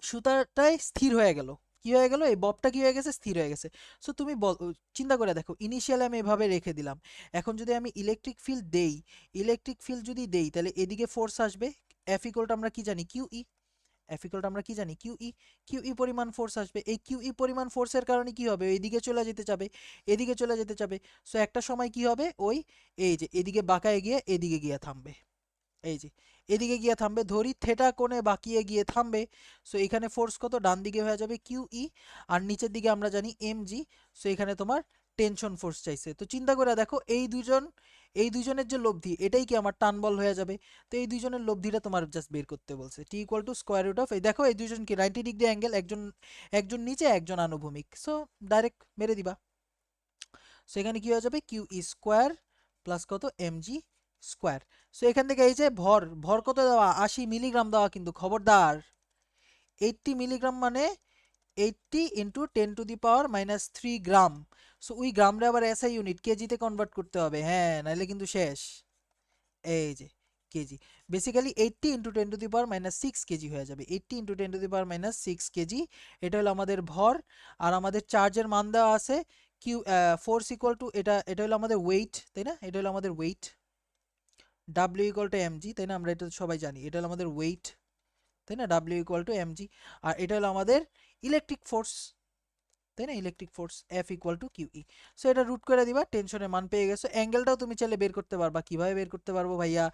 সুতাটাই স্থির হয়ে গেল। কি হয়ে গেল? এই ববটা কি হয়ে গেছে, স্থির হয়ে গেছে। সো তুমি চিন্তা করে দেখো, ইনিশিয়ালি আমি এভাবে রেখে দিলাম, এখন যদি আমি ইলেকট্রিক ফিল্ড দেই, ইলেকট্রিক ফিল্ড যদি দেই, তাহলে এদিকে ফোর্স আসবে, এফ ইকুয়াল টু আমরা কি জানি, Q E. F equal to আমরা কি জানি, কিউ ই। কিউ ই পরিমাণ ফোর্স আসবে, এই কিউ ই পরিমাণ ফোর্সের কারণে কি হবে, এইদিকে চলে যেতে যাবে, এদিকে চলে যেতে যাবে। সো একটা সময় কি হবে, ওই এই যে এদিকে বাঁকায় গিয়ে এদিকে গিয়ে থামবে, এই যে এদিকে গিয়ে থামবে, ধরি থেটা কোণে বাঁকিয়ে গিয়ে থামবে। সো এখানে ফোর্স কত, ডান দিকে হয়ে যাবে কিউ ই, আর নিচের দিকে আমরা জানি এম জি। সো এখানে তোমার টেনশন ফোর্স চাইছে। তো চিন্তা করে দেখো, এই দুজনের যে লব্ধি, এটাই কি আমার টান বল হয়ে যাবে। তো এই দুজনের লব্ধিটা তোমার জাস্ট বের করতে বলছে, T equal to square root of, এই দেখো এই দুজন কি 90 ডিগ্রি অ্যাঙ্গেল, একজন একজন নিচে একজন আনুভূমিক। সো ডাইরেক্ট মেরে দিবা। সো এখানে কি হয়ে যাবে, কিউ ই স্কোয়ার প্লাস কত, এম জি স্কোয়ার। সো এখান থেকে এই যে ভর, ভর কত দেওয়া, 80 মিলিগ্রাম দেওয়া, কিন্তু খবরদার 80 মিলিগ্রাম মানে 80 ইন্টু 10⁻³ গ্রাম। সো ওই গ্রামরে আবার এসআই ইউনিট কেজিতে কনভার্ট করতে হবে, হ্যাঁ, নাহলে কিন্তু শেষ। এই যে কেজি, বেসিক্যালি 80 ইন্টু 10⁻⁶ কেজি হয়ে যাবে, 80 ইন্টু 10⁻⁶ কেজি। এটা হলো আমাদের ভর। আর আমাদের চার্জের মান দেওয়া আছে কিউ, ফোর্স ইকুয়াল টু, এটা এটা হলো আমাদের ওয়েট, তাই না? এটা হলো আমাদের weight, W equal to MG, তাই না? আমরা এটা সবাই জানি, এটা হলো আমাদের ওয়েট, তাই না? W equal to MG. আর এটা হলো আমাদের ইলেকট্রিক ফোর্স, তাই না, electric force F equal to QE. So এটা রুট করে দিবা, টেনশনের মান পেয়ে গেছো। অ্যাঙ্গেলটাও তুমি চাইলে বের করতে পারবা। কিভাবে বের করতে পারবো ভাইয়া,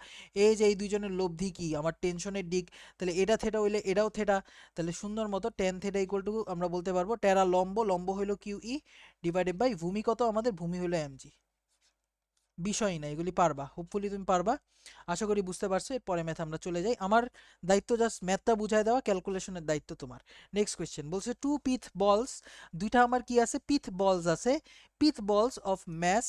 এই যে এই দুইজনের লব্ধি কি, আমার টেনশনের দিক, তাহলে এটা থেটা হইলে এটাও থেটা, তাহলে সুন্দর মতো টেন থেটা ইকুয়াল টু আমরা বলতে পারবো টেরা লম্ব, লম্ব হইলো কিউই ডিভাইডেড বাই ভূমি কত আমাদের, ভূমি হইলো এমজি। বিষয় না, এগুলি পারবা, হোপফুলি তুমি পারবা, আশা করি বুঝতে পারছো। এরপরে ম্যাথ আমরা চলে যাই, আমার দায়িত্ব জাস্ট ম্যাথটা বুঝাই দেওয়া, ক্যালকুলেশনের দায়িত্ব তোমার। নেক্সট কোয়েশ্চেন বলছে টু পিথ বলস, দুইটা আমার কি আছে, পিথ বলস আছে, পিথ বলস অফ ম্যাস,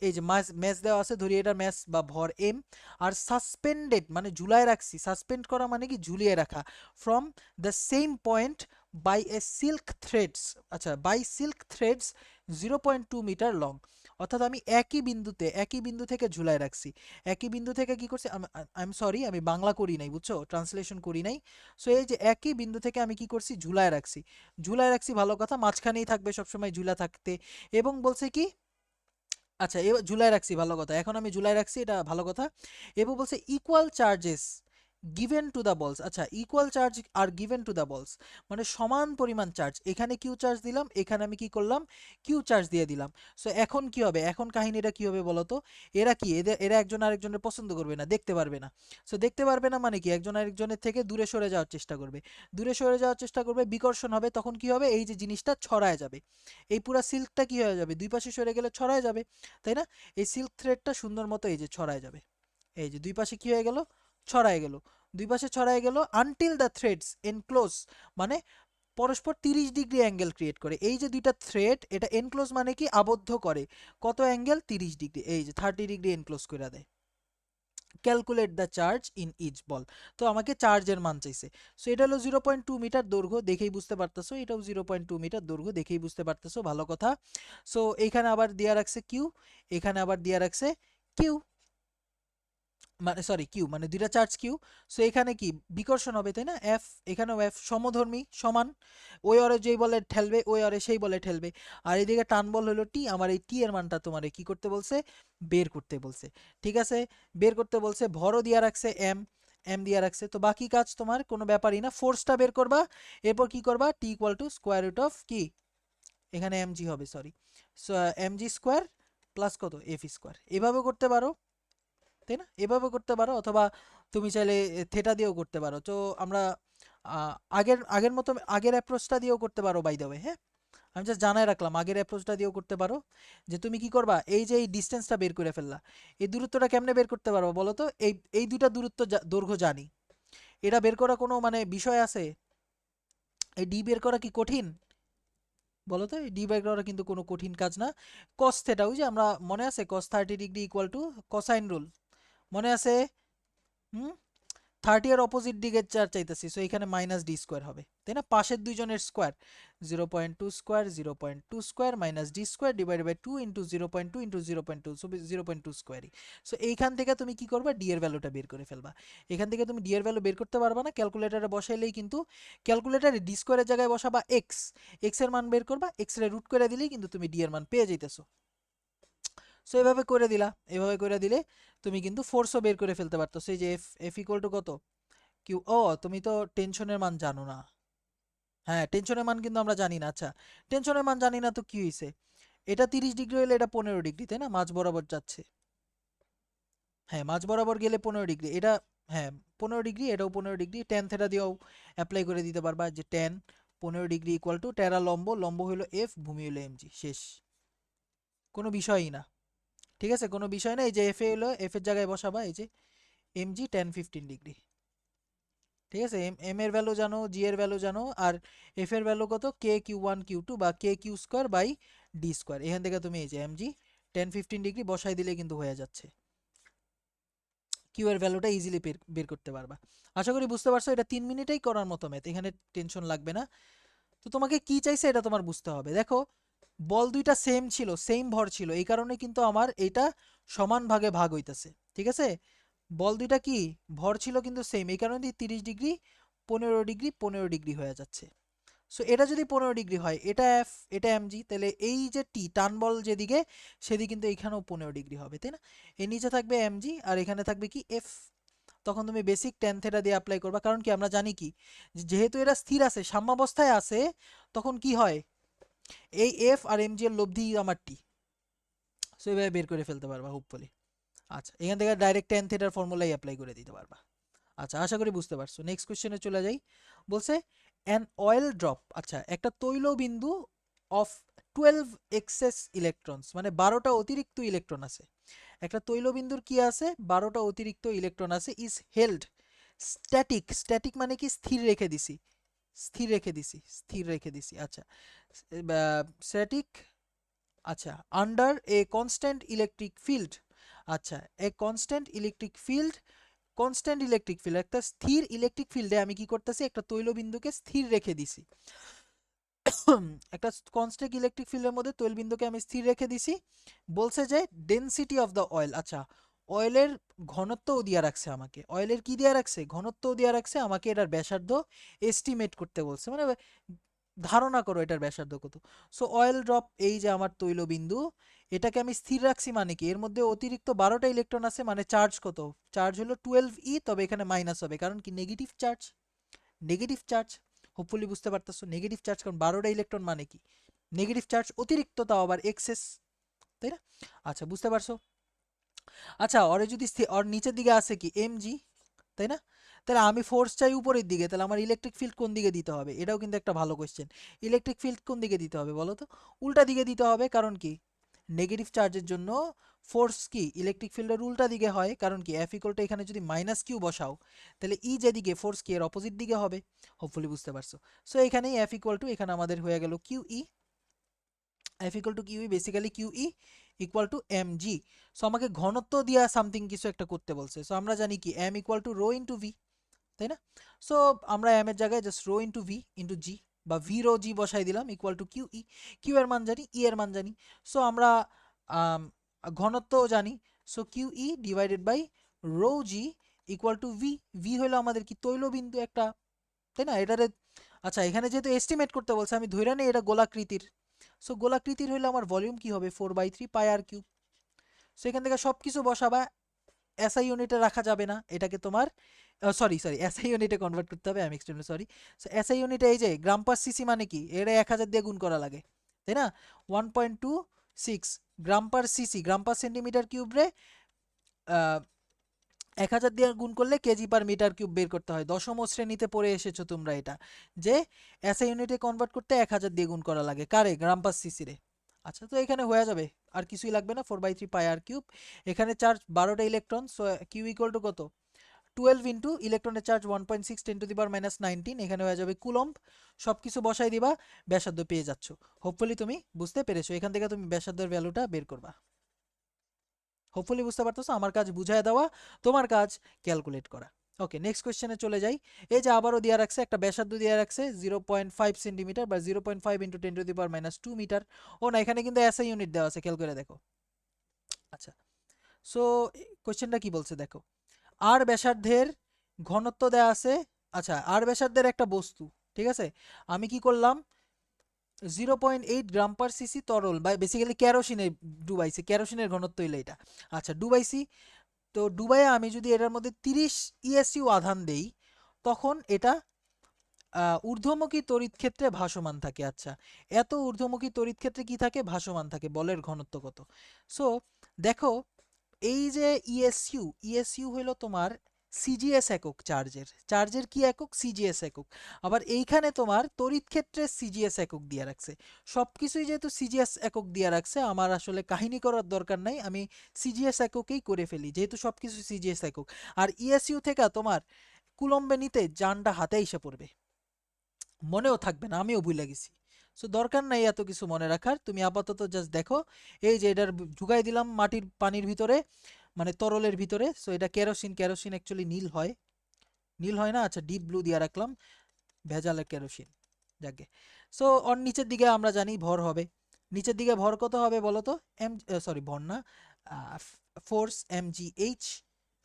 এই যে মাস ম্যাচ দেওয়া আছে, ধরি এটা ম্যাচ বা ভর এম, আর সাসপেন্ডেড মানে ঝুলায় রাখছি, সাসপেন্ড করা মানে কি ঝুলিয়ে রাখা, from the same point by a silk threads, আচ্ছা by silk threads 0.2 metre long, অর্থাৎ আমি একই বিন্দু থেকে ঝুলায় রাখছি, একই বিন্দু থেকে কি করছি, আই এম সরি আমি বাংলা করি নাই বুঝছো, ট্রান্সলেশন করি নাই। সো এই যে একই বিন্দু থেকে আমি কি করছি, ঝুলায় রাখছি, ঝুলায় রাখছি ভালো কথা, মাঝখানেই থাকবে সবসময় ঝুলা থাকতে, এবং বলছে কি, আচ্ছা এবার জুলাই রাখছি ভালো কথা, এখন আমি জুলাই রাখছি এটা ভালো কথা। এবার বলছে equal charges given to the বলস, আচ্ছা equal charge are given to the বলস মানে সমান পরিমাণ চার্জ, এখানে কিউ চার্জ দিলাম, এখানে আমি কি করলাম, কিউ চার্জ দিয়ে দিলাম। সো এখন কি হবে, এখন কাহিনীটা কি হবে বলো তো, এরা কি এরা একজন আরেকজনের পছন্দ করবে না, দেখতে পারবে না। সো দেখতে পারবে না মানে কি, একজন আরেকজনের থেকে দূরে সরে যাওয়ার চেষ্টা করবে, দূরে সরে যাওয়ার চেষ্টা করবে, বিকর্ষণ হবে, তখন কি হবে, এই যে জিনিসটা ছড়ায় যাবে, এই পুরা সিল্কটা কি হয়ে যাবে, দুই পাশে সরে গেলে ছড়ায় যাবে, তাই না, এই সিল্ক থ্রেডটা সুন্দর মতো এই যে ছড়ায় যাবে, এই যে দুই পাশে কি হয়ে গেল, ছড়ায় গেল, দুই পাশে ছড়ায় গেল, আনটিল দ্য থ্রেডস এনক্লোজ মানে পরস্পর 30 ডিগ্রি অ্যাঙ্গেল ক্রিয়েট করে, এই যে দুইটা থ্রেড এটা এনক্লোজ মানে কি আবদ্ধ করে, কত অ্যাঙ্গেল 30 ডিগ্রি, এই যে 30 ডিগ্রি এনক্লোজ করে দেয়। Calculate the charge in each ball, তো আমাকে চার্জের মান চাইছে। সো এটা হলো 0.2 মিটার দৈর্ঘ্য, দেখেই বুঝতে পারতেছো, এটাও 0.2 মিটার দৈর্ঘ্য, দেখেই বুঝতে পারতেছো, ভালো কথা। সো এইখানে আবার দেয়া রাখছে কিউ, এখানে আবার দেয়া রাখছে কিউ, মানে সরি কিউ মানে দুইটা চার্জ কিউ। সো এখানে কি বিকর্ষণ হবে তাই না, এফ, এখানেও এফ, সমধর্মী সমান, ওই অরে যেই বলে ঠেলবে ওই অরে সেই বলে ঠেলবে, আর এইদিকে টান বল হলো টি, আমার এই টি এর মানটা তোমারে কি করতে বলছে, বের করতে বলছে। ঠিক আছে, বের করতে বলছে, ভরও দিয়া রাখছে এম, এম দিয়া রাখছে, তো বাকি কাজ তোমার কোনো ব্যাপারই না, ফোর্সটা বের করবা, এরপর কি করবা, T equal to square root of কি, এখানে এম জি হবে sorry, M G square plus কত এফ স্কোয়ার, এভাবে করতে পারো, তাই না, এভাবে করতে পারো, অথবা তুমি চাইলে থেটা দিয়েও করতে পারো। তো আমরা আগের আগের মতো আগের অ্যাপ্রোচটা দিয়েও করতে পারো বাই দ্য ওয়ে, হ্যাঁ আমি জাস্ট জানাই রাখলাম, আগের অ্যাপ্রোচটা দিয়েও করতে পারো, যে তুমি কি করবা, এই যে এই ডিস্টেন্সটা বের করে ফেললা, এই দূরত্বটা কেমনে বের করতে পারবো বলো তো, এই এই দুইটা দূরত্ব দৈর্ঘ্য জানি, এটা বের করা কোনো মানে বিষয় আছে, এই ডি বের করা কি কঠিন বলো তো, এই ডি বের করা কিন্তু কোনো কঠিন কাজ না। কস থেটা, ওই যে আমরা মনে আছে কস 30 degree equal to cosine rule, মনে আছে, হুম 30 এর অপোজিট দিকের চার চাইতেছি, সো এখানে মাইনাস ডি স্কোয়ার হবে, তাই না, পাশের দুইজনের square, 0.2 square 0.2 square minus D square divide by 2 into 0.2 into 0.2, so 0.2 স্কোয়ারই। সো এইখান থেকে তুমি কি করবা, ডি এর ভ্যালুটা বের করে ফেলবা, এখান থেকে তুমি ডি এর ভ্যালু বের করতে পারবা না, ক্যালকুলেটারে বসাইলেই কিন্তু, ক্যালকুলেটারে ডি স্কোয়ারের জায়গায় বসাবা এক্স, এক্স এর মান বের করবা, এক্স এর রুট করে দিলেই কিন্তু তুমি ডি এর মান পেয়ে যাইতেছো। সো এভাবে করে দিলা, এভাবে করে দিলে তুমি কিন্তু ফোর্সও বের করে ফেলতে পারতো, সেই যে এফ, এফ ইকুয়াল টু কত কিউ, ও তুমি তো টেনশনের মান জানো না, হ্যাঁ টেনশনের মান কিন্তু আমরা জানি না, আচ্ছা টেনশনের মান জানি না তো কি হয়েছে, এটা 30 ডিগ্রি হলে এটা 15 ডিগ্রি, তাই না, মাঝ বরাবর যাচ্ছে, হ্যাঁ মাঝ বরাবর গেলে 15 ডিগ্রি, এটা হ্যাঁ 15 ডিগ্রি, এটাও 15 ডিগ্রি, ট্যান থেটা দিয়েও অ্যাপ্লাই করে দিতে পারবা, যে ট্যান 15 ডিগ্রি ইকুয়াল টু টেরা লম্ব, লম্ব হলো এফ, ভূমি হলো এমজি, শেষ, কোনো বিষয়ই না, ঠিক আছে কোনো বিষয় না, এই যে এফ এ হলো, এফ এর জায়গায় বসাবা এই যে এমজি 10-15 ডিগ্রি, ঠিক আছে, এম এম এর ভ্যালু জানো, জি এর ভ্যালু জানো, আর এফ এর ভ্যালু কত, K Q one Q two বা K Q square by D square, এখান থেকে তুমি এই যে এম জি 10-15 ডিগ্রি বসাই দিলে কিন্তু হয়ে যাচ্ছে, কিউ এর ভ্যালুটা ইজিলি বের করতে পারবা। আশা করি বুঝতে পারছো, এটা 3 মিনিটেই করার মতো ম্যাথ, এখানে টেনশন লাগবে না। তো তোমাকে কি চাইছে এটা তোমার বুঝতে হবে, দেখো বল দুইটা সেম ছিল, সেম ভর ছিল, এই কারণে কিন্তু আমার এটা সমান ভাগে ভাগ হইতেছে, ঠিক আছে, বল দুইটা কি ভর ছিল কিন্তু সেম, এই কারণে 30 ডিগ্রি 15 ডিগ্রি 15 ডিগ্রি হয়ে যাচ্ছে। সো এটা যদি 15 ডিগ্রি হয়, এটা এফ, এটা এমজি, তাহলে এই যে টি টান বল যেদিকে, সেদিকে কিন্তু এখানেও 15 ডিগ্রি হবে, তাই না, এর নিচে থাকবে এমজি আর এখানে থাকবে কি এফ, তখন তুমি বেসিক ট্যান থেটা দিয়ে অ্যাপ্লাই করবা, কারণ কি আমরা জানি কি, যেহেতু এরা স্থির আছে সাম্যাবস্থায় আছে, তখন কি হয় এই এফ আর এম জি এর লব্ধি আমার টি। সো এভাবে বের করে ফেলতে পারবা হোপফুলি। আচ্ছা, এখান থেকে ডাইরেক্ট ট্যান থিটার ফর্মুলাই অ্যাপ্লাই করে দিতে পারবা। আচ্ছা, আশা করি বুঝতে পারছো। নেক্সট কোশ্চেনে চলে যাই। বলছে অ্যান অয়েল ড্রপ, আচ্ছা একটা তৈল বিন্দু অফ 12 এক্সেস ইলেকট্রনস, মানে 12টা অতিরিক্ত ইলেকট্রন আছে। একটা তৈলবিন্দুর কি আছে, 12টা অতিরিক্ত ইলেকট্রন আছে, ইজ হেল্ড স্ট্যাটিক, স্ট্যাটিক মানে কি স্থির রেখে দিছি, স্থির রেখে দিছি, স্থির রেখে দিছি। আচ্ছা, স্ট্যাটিক, আচ্ছা under a constant electric field. আচ্ছা, a constant electric field, constant electric field, একটা স্থির ইলেকট্রিক ফিল্ডে আমি কি করতেছি, একটা তৈলবিন্দুকে স্থির রেখে দিছি। একটা কনস্ট্যান্ট ইলেকট্রিক ফিল্ডের মধ্যে তৈলবিন্দুকে আমি স্থির রেখে দিছি। বলছে যে ডেনসিটি অফ দ্য অয়েল, আচ্ছা অয়েলের ঘনত্বও দিয়া রাখছে আমাকে, অয়েলের কি দিয়া রাখছে, ঘনত্বও দিয়া রাখছে আমাকে, এটার ব্যাসার্ধ এস্টিমেট করতে বলছে, মানে ধারণা করো এটার ব্যাসার্ধ কত। সো অয়েল ড্রপ, এই যে আমার তৈলবিন্দু, এটাকে আমি স্থির রাখছি মানে কি, এর মধ্যে অতিরিক্ত 12টা ইলেকট্রন আছে, মানে চার্জ কত, চার্জ হলো 12 ই, তবে এখানে মাইনাস হবে কারণ কি negative charge, negative charge. Hopefully বুঝতে পারতেছো নেগেটিভ চার্জ, কারণ 12টা ইলেকট্রন মানে কি নেগেটিভ চার্জ, অতিরিক্ত, তাও আবার এক্সেস, তাই না? আচ্ছা, বুঝতে পারছো। আচ্ছা, ওরে যদি ওর নিচের দিকে আছে কি এমজি, তাই না? তাহলে আমি ফোর্স চাই উপরের দিকে, তাহলে আমার ইলেকট্রিক ফিল্ড কোন দিকে দিতে হবে, এটাও কিন্তু একটা ভালো কোয়েশ্চেন। ইলেকট্রিক ফিল্ড কোন দিকে দিতে হবে বলো তো? উল্টা দিকে দিতে হবে, কারণ কি নেগেটিভ চার্জের জন্য ফোর্স কি ইলেকট্রিক ফিল্ডের উল্টা দিকে হয়, কারণ কি এফ ইকুয়াল টু এখানে যদি মাইনাস কিউ বসাও, তাহলে ই যেদিকে ফোর্স কি এর অপোজিট দিকে হবে। হোপফুলি বুঝতে পারছো। সো এখানেই এফ ইকুয়াল টু, এখানে আমাদের হয়ে গেল Q E, F equal to Q E, basically Q E equal to M G. So আমাকে ঘনত্ব দিয়া সামথিং কিছু একটা করতে বলছে। সো আমরা জানি কি M equal to rho into V, তাই না? সো আমরা এম এর জায়গায় just rho into V into G, বা ভি রো জি বসাই দিলাম, equal to Q E. Q এর মান জানি, ই এর মান জানি। সো আমরা আম, ঘনত্বও জানি। So Q E divided by rho G equal to V. V হলো আমাদের কি তৈলবিন্দু একটা, তাই না? এটারে, আচ্ছা এখানে যেহেতু এস্টিমেট করতে বলছে, আমি ধরে নেই এটা গোলাকৃতির। সো গোলাকৃতির হইলে আমার ভলিউম কি হবে, 4/3 পাই আর কিউব। সো এখান থেকে সব কিছু বসাবা, এসআই ইউনিটে রাখা যাবে না, এটাকে তোমার সরি সরি এসআই ইউনিটে কনভার্ট করতে হবে, আমি এক্সট্রিমলি সরি। সো এসআই ইউনিটে এই যে গ্রাম পার সিসি মানে কি, এর 1000 দিয়ে গুণ করা লাগে, তাই না? 1.26 গ্রাম পার সিসি, গ্রাম পার সেন্টিমিটার কিউব রে 1000 দিয়ে গুণ করলে কেজি পার মিটার কিউব বের করতে হয়। দশম শ্রেণীতে পড়ে এসেছো তোমরা এটা, যে এসআই ইউনিটে কনভার্ট করতে 1000 দিয়ে গুণ করা লাগে, কারে, গ্রাম পার সিসি রে। আচ্ছা, তো এখানে হয়ে যাবে, আর কিছুই লাগবে না, 4/3 পাই আর কিউব। এখানে চার্জ 12টা electron, so Q equal to কত, 12 ইন্টু ইলেকট্রনের charge 1.6 10 to the power minus 19, এখানে হয়ে যাবে কুলম্ব। সব কিছু বসাই দিবা, ব্যাসার্ধ পেয়ে যাচ্ছ। হোপফুলি তুমি বুঝতে পেরেছো, এখান থেকে তুমি ব্যাসার্ধের ভ্যালুটা বের করবা। হোপফুলি বুঝতে পারতেছো, আমার কাজ বুঝায় দেওয়া, তোমার কাজ ক্যালকুলেট করা। ওকে, নেক্সট কোয়েশ্চেনে চলে যাই। এই যে আবারও দেওয়া রাখছে, একটা ব্যাসার্ধ দেওয়া রাখছে 0.5 সেন্টিমিটার বা 0.5 into 10 to the power minus 2 metre. ও না, এখানে কিন্তু এসআই ইউনিট দেওয়া আছে, খেয়াল করে দেখো। আচ্ছা, সো কোয়েশ্চেনটা কি বলছে দেখো, আর ব্যাসার্ধের ঘনত্ব দেয়া আছে। আচ্ছা, আর ব্যাসার্ধের একটা বস্তু, ঠিক আছে, আমি কি করলাম, 0.8 গ্রাম পার সিসি তরল বা বেসিক্যালি ক্যারোসিনে ডুবাইছি, ক্যারোসিনের ঘনত্ব হইলে এটা। আচ্ছা, ডুবাইছি, তো ডুবাইয়ে আমি যদি এটার মধ্যে 30 ইএসইউ আধান দেই, তখন এটা ঊর্ধ্বমুখী তড়িৎ ক্ষেত্রে ভাসমান থাকে। আচ্ছা, এত ঊর্ধ্বমুখী তড়িৎ ক্ষেত্রে কি থাকে, ভাসমান থাকে, বলের ঘনত্ব কত। সো দেখো, এই যে ইএসইউ, ইএসইউ হলো তোমার সিজিএস একক, চার্জের, চার্জের কি একক, সিজিএস একক। আবার এইখানে তোমার তড়িৎ ক্ষেত্রে সিজিএস একক দিয়ে রাখছে। সবকিছুই যেহেতু সিজিএস একক দিয়ে রাখছে, আমার আসলে কাহিনী করার দরকার নাই, আমি সিজিএস এককেই করে ফেলি, যেহেতু সবকিছু সিজিএস একক। আর ইএসইউ থেকে তোমার কুলম্বে নিতে জানটা হাতে এসে পড়বে, মনেও থাকবে না, আমিও ভুলে গেছি। সো দরকার নাই এত কিছু মনে রাখার, তুমি আপাতত জাস্ট দেখো, এই যে এটার ঢুকাই দিলাম মাটির পানির ভিতরে, মানে তরলের ভিতরে। সো এটা কেরোসিন, কেরোসিন অ্যাকচুয়ালি নীল হয়, নীল হয় না, আচ্ছা ডিপ ব্লু দিয়ে রাখলাম, ভেজালে কেরোসিন, যাকে। সো ওর নিচের দিকে আমরা জানি ভর হবে, নিচের দিকে ভর কত হবে বলো তো, এম, সরি ভর না, ফোর্স এম জি এইচ,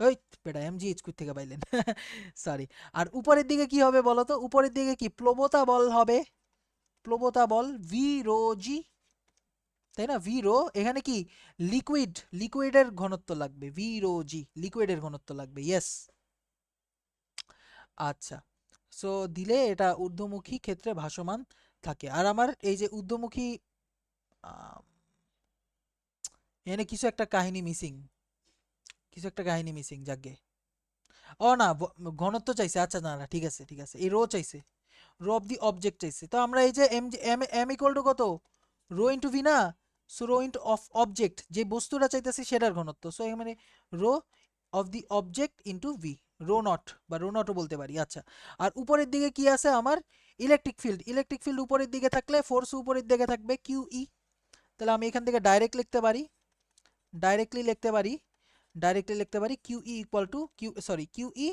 ওই বেটা এম জি এইচ কই থেকে পাইলেন, সরি। আর উপরের দিকে কি হবে বলো তো, উপরের দিকে কি প্লবতা বল হবে, প্লবতা বল ভি রো জি, তাই না? ভি রো, এখানে কি লিকুইড, লিকুইডের ঘনত্ব লাগবে, ভি রো জি লিকুইডের ঘনত্ব লাগবে, ইয়েস। আচ্ছা, সো দিলে এটা ঊর্ধ্বমুখী ক্ষেত্রে ভাসমান থাকে। আর আমার এই যে ঊর্ধ্বমুখী আহ, এখানে কিছু একটা কাহিনী মিসিং যাকে ও না ঘনত্ব চাইছে, আচ্ছা না না ঠিক আছে ঠিক আছে, এই রো চাইছে, রো অফ দি অবজেক্ট চাইছে। তো আমরা এই যে M M M equal to কত, রো ইন্টু ভি না, so rho into of object যে বস্তুটা চাইতেছি সেটার ঘনত্ব, সো মানে rho of the object into V, rho not বা রো নটও বলতে পারি। আচ্ছা, আর উপরের দিকে কি আছে আমার, ইলেকট্রিক ফিল্ড উপরের দিকে থাকলে ফোর্স উপরের দিকে থাকবে কিউ ই। তাহলে আমি এখান থেকে ডাইরেক্টলি লিখতে পারি Q E equal to Q E,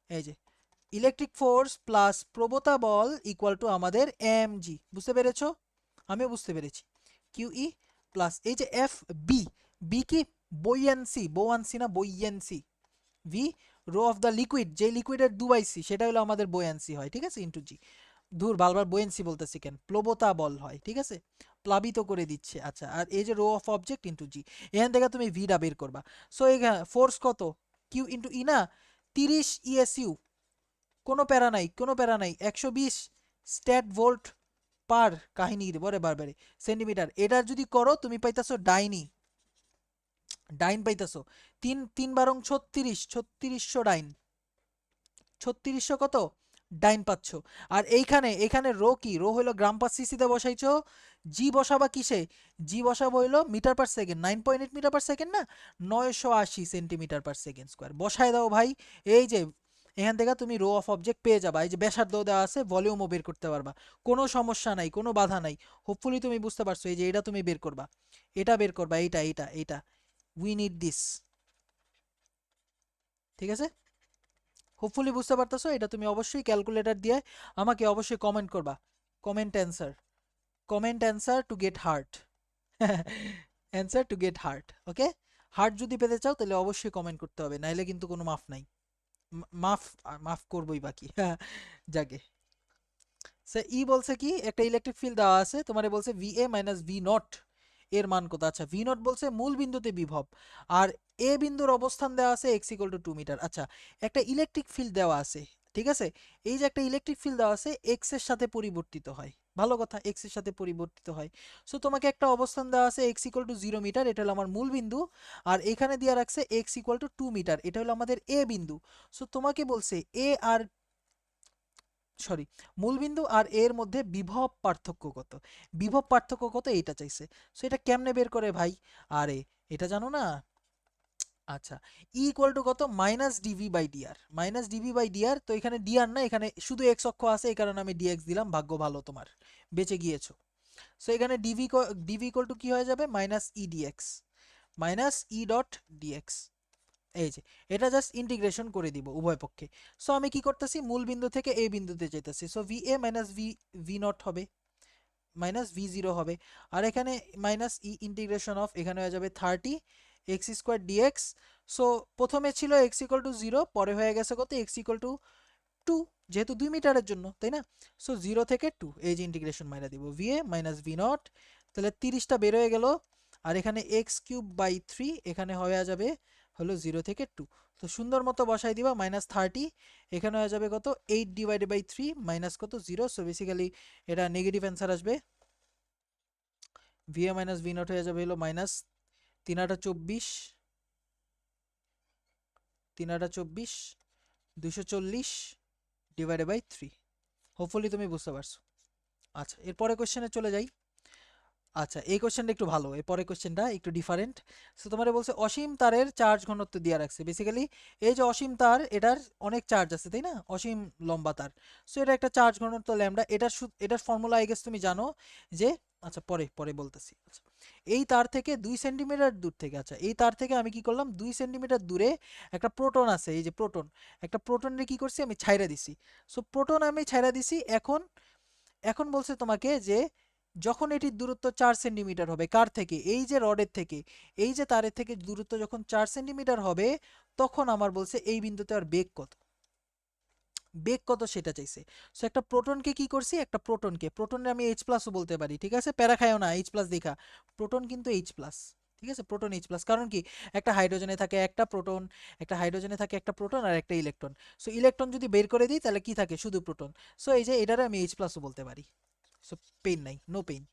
এই যে ইলেকট্রিক ফোর্স প্লাস প্রবতা বল ইকুয়াল টু আমাদের এম জি। বুঝতে পেরেছো? আমিও বুঝতে পেরেছি। কিউ ই প্লাস এই যে এফ বি, বি কি বোয়ান্সি না buoyancy, V rho of the liquid, যে লিকুইডের ডুবাইছি সেটা হলো আমাদের বোয়ান্সি হয়, ঠিক আছে, ইন্টু জি। ধুর বারবার বোয়েন্সি বলতেছি কেন, প্লবতা বল হয়, ঠিক আছে, প্লাবিত করে দিচ্ছে। আচ্ছা, আর এই যে রো অফ অবজেক্ট ইন্টু জি, এখান থেকে তুমি ভিটা বের করবা। সো এখানে ফোর্স কত, কিউ ইন্টু ই না, 30 ইএসইউ, কোনো প্যারা নাই 120 স্ট্যাট ভোল্ট পার কাহিনী বরে বারবারে সেন্টিমিটার। এটার যদি করো তুমি পাইতাছো ডাইন পাইতাছো, 3 3 বারং 36, 3600 ডাইন, 3600 কত ডাইন পাচ্ছ। আর এইখানে রো কি, রো হইলো গ্রাম পার সিসিতে বসাইছো, জি বসাবা কিসে, জি বসাবো হইলো metre per second, 9.8 metre per second না, 980 সেন্টিমিটার পার সেকেন্ড স্কোয়ার বসায় দাও ভাই। এই যে এখান থেকে তুমি রো অফ অবজেক্ট পেয়ে যাবা, এই যে ব্যাসার্ধ দেওয়া আছে, ভলিউমও বের করতে পারবা, কোনো সমস্যা নাই, কোনো বাধা নাই। হোপফুলি তুমি বুঝতে পারছো, এই যে এটা তুমি বের করবা, এইটা উই নিড দিস, ঠিক আছে। হোপফুলি বুঝতে পারতেছো, এটা তুমি অবশ্যই ক্যালকুলেটর দিয়ে আমাকে অবশ্যই কমেন্ট করবা, comment answer, to get heart, answer to get heart, okay. Heart যদি পেতে চাও তাহলে অবশ্যই কমেন্ট করতে হবে, নাইলে কিন্তু কোনো মাফ নাই। মাফ মাফ করবোই বাকি, যাকে সে ই বলছে কি, একটা ইলেকট্রিক ফিল্ড দেওয়া আছে, তোমারে বলছে V A minus V naught এর মান কত। আচ্ছা, ভি নট বলছে মূল বিন্দুতে বিভব, আর এ বিন্দুর অবস্থান দেওয়া আছে এক্স ইকুয়াল টু 2 মিটার। আচ্ছা, একটা ইলেকট্রিক ফিল্ড দেওয়া আছে, ঠিক আছে, এই যে একটা ইলেকট্রিক ফিল্ড দেওয়া আছে এক্স এর সাথে পরিবর্তিত হয়, ভালো কথা, এক্স এর সাথে পরিবর্তিত হয়। সো তোমাকে একটা অবস্থান দেওয়া আছে এক্স ইকুয়াল টু 0 মিটার, এটা হলো আমার মূল বিন্দু, আর এখানে দিয়ে রাখছে এক্স ইকুয়াল টু 2 মিটার, এটা হলো আমাদের এ বিন্দু। সো তোমাকে বলছে এ আর সরি মূলবিন্দু আর এর মধ্যে বিভব পার্থক্য কত এইটা চাইছে। সো এটা কেমনে বের করে ভাই, আরে এটা জানো না। আচ্ছা, ই ইকুয়াল টু কত, মাইনাস ডিভি বাই ডিআর, তো এখানে ডিআর না, এখানে শুধু এক্স অক্ষ আছে, এই কারণে আমি ডিএক্স দিলাম, ভাগ্য ভালো তোমার, বেঁচে গিয়েছো। সো এখানে ডিভি ইকুয়াল টু কি হয়ে যাবে, minus E DX, minus E dot DX, এই যে এটা জাস্ট ইন্টিগ্রেশন করে দিব উভয় পক্ষে। সো আমি কি করতেছি, মূল বিন্দু থেকে এই বিন্দুতে যেতেছি, so V A minus V V naught হবে, মাইনাস ভি জিরো হবে। আর এখানে মাইনাস ই ইন্টিগ্রেশন অফ, এখানে হয়ে যাবে 30 এক্স স্কোয়ার ডিএক্স। সো প্রথমে ছিল এক্স ইকুয়াল টু 0, পরে হয়ে গেছে কত, এক্স ইকুয়াল টু 2, যেহেতু 2 মিটারের জন্য, তাই না। সো 0 থেকে 2, এই যে ইন্টিগ্রেশন মাইরা দিব, V A minus V naught, তাহলে 30টা বের হয়ে গেল। আর এখানে x³ বাই 3, এখানে হয়ে যাবে হলো 0 থেকে 2, তো সুন্দর মতো বসাই দিবা, -30, এখানে হয়ে যাবে কত, 8/3 মাইনাস কত 0, সো বেসিক্যালি এটা নেগেটিভ অ্যান্সার আসবে, V A minus V naught হয়ে যাবে হলো মাইনাস 3 × 8 = 24, 3 × 8 = 24, 240/3। হোপফুলি তুমি বুঝতে পারছো। আচ্ছা, এরপরে কোশ্চেনে চলে যাই। আচ্ছা, এই কোশ্চেনটা একটু ভালো, এর পরের কোশ্চেনটা একটু ডিফারেন্ট। সো তোমারে বলছে অসীম তারের চার্জ ঘনত্ব দিয়ে রাখছে, বেসিক্যালি এই যে অসীম তার, এটার অনেক চার্জ আছে তাই না, অসীম লম্বা তার। সো এটা একটা চার্জ ঘনত্ব ল্যামডা, এটার ফর্মুলা আই গেস তুমি জানো যে, আচ্ছা পরে পরে বলতেছি। আচ্ছা, এই তার থেকে 2 সেন্টিমিটার দূর থেকে, আচ্ছা এই তার থেকে আমি কি করলাম, 2 সেন্টিমিটার দূরে একটা প্রোটন আছে, এই যে প্রোটন, একটা প্রোটনের কি করছি আমি ছাইরা দিছি। সো প্রোটন আমি ছাইরা দিছি, এখন এখন বলছে তোমাকে যে যখন এটির দূরত্ব 4 সেন্টিমিটার হবে, কার থেকে, এই যে রডের থেকে, এই যে তারের থেকে দূরত্ব যখন 4 সেন্টিমিটার হবে, তখন আমার বলছে এই বিন্দুতে আর বেগ কত সেটা চাইছে। সো একটা প্রোটনকে কি করছি, একটা প্রোটনের আমি এইচ প্লাসও বলতে পারি, ঠিক আছে, প্যারা খায়ও না এইচ প্লাস দেখা, প্রোটন কিন্তু এইচ প্লাস, ঠিক আছে, প্রোটন এইচ প্লাস, কারণ কি, একটা হাইড্রোজেনে থাকে একটা প্রোটন, একটা হাইড্রোজেনে থাকে একটা প্রোটন আর একটা ইলেকট্রন। সো ইলেকট্রন যদি বের করে দিই তাহলে কি থাকে, শুধু প্রোটন। সো এই যে এটারে আমি এইচ প্লাসও বলতে পারি, সো পেইন নাই, নো পেইন।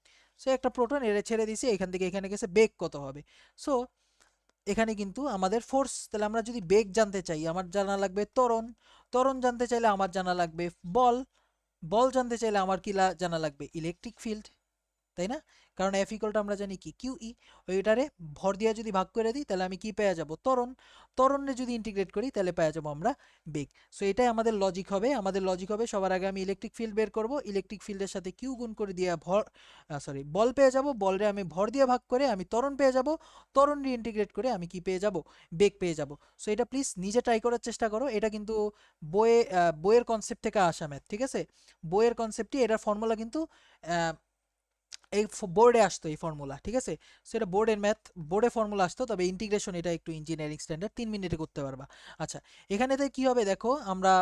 সো একটা প্রোটন এর ছেড়ে দিছি, এখান থেকে এখানে গেছে, বেগ কত হবে? সো এখানে কিন্তু আমাদের ফোর্স, তাহলে আমরা যদি বেগ জানতে চাই আমার জানা লাগবে ত্বরণ, ত্বরণ জানতে চাইলে আমার জানা লাগবে বল, বল জানতে চাইলে আমার কি জানা লাগবে ইলেকট্রিক ফিল্ড, তাই না? কারণ এফ ইকুয়াল টু আমরা জানি কি কিউ ই, ওইটারে ভর দিয়ে যদি ভাগ করে দিই তাহলে আমি কি পেয়ে যাব ত্বরণ, ত্বরণে যদি ইন্টিগ্রেট করি তাহলে পেয়ে যাব আমরা বেগ। সো এটাই আমাদের লজিক হবে, আমাদের লজিক হবে সবার আগে আমি ইলেকট্রিক ফিল্ড বের করব, ইলেকট্রিক ফিল্ডের সাথে কিউ গুণ করে দিয়ে ভর, সরি বল পেয়ে যাব, বলরে আমি ভর দিয়ে ভাগ করে আমি ত্বরণ পেয়ে যাব, ত্বরণ দিয়ে ইন্টিগ্রেট করে আমি কি পেয়ে যাব, বেগ পেয়ে যাব। সো এটা প্লিজ নিজে ট্রাই করার চেষ্টা করো, এটা কিন্তু বইয়ে বইয়ের কনসেপ্ট থেকে আসা ম্যাথ, ঠিক আছে? বইয়ের কনসেপ্টই, এটার ফর্মুলা কিন্তু এই বোর্ডে আসতো এই ফর্মুলা, ঠিক আছে? সো এটা বোর্ডের ম্যাথ, বোর্ডে ফর্মুলা আসতো, তবে ইন্টিগ্রেশন এটা একটু ইঞ্জিনিয়ারিং স্ট্যান্ডার্ড, 3 মিনিটে করতে পারবা। আচ্ছা, এখানেতে কি হবে দেখো, আমরা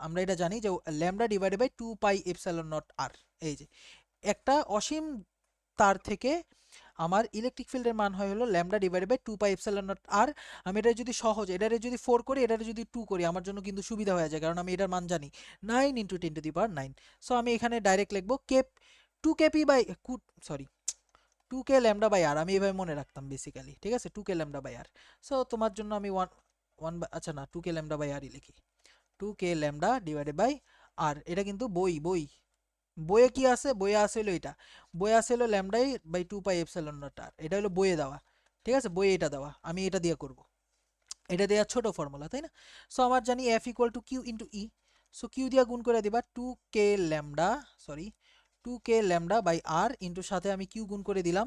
আমরা এটা জানি যে lambda divided by 2 pi epsilon naught R, এই যে একটা অসীম তার থেকে আমার ইলেকট্রিক ফিল্ডের মান হয় হলো lambda divided by 2 pi epsilon naught R. আমি এটা যদি সহজ, এটারে যদি 4 করি, এটারে যদি 2 করি, আমার জন্য কিন্তু সুবিধা হয়ে যায়, কারণ আমি এটার মান জানি 9 × 10⁻⁹। সো আমি এখানে ডাইরেক্ট লিখবো কেপ 2 কেপি by, sorry 2 K lambda by R, আমি এভাবে মনে রাখতাম বেসিক্যালি, ঠিক আছে? 2 K lambda by R. So তোমার জন্য আমি ওয়ান ওয়ান আচ্ছা না, 2 কে ল্যামডা বাই আরই লিখি, 2 কে ল্যামডা ডিভাইডেড বাই আর। এটা কিন্তু বইয়ে কি আছে, বইয়ে আছে হলো এটা, বইয়ে আছে হলো ল্যামডাই বাই 2 পাই এপসাইলন নট আর, এটা হলো বইয়ে দেওয়া, ঠিক আছে? বইয়ে এটা দেওয়া, আমি এটা দিয়ে করব, এটা দেওয়া ছোট ফর্মুলা, তাই না? সো আমার জানি F equal to Q into E, so Q দিয়া গুণ করে দিবা 2 K lambda, sorry 2 K lambda by R into সাথে আমি কিউ গুণ করে দিলাম,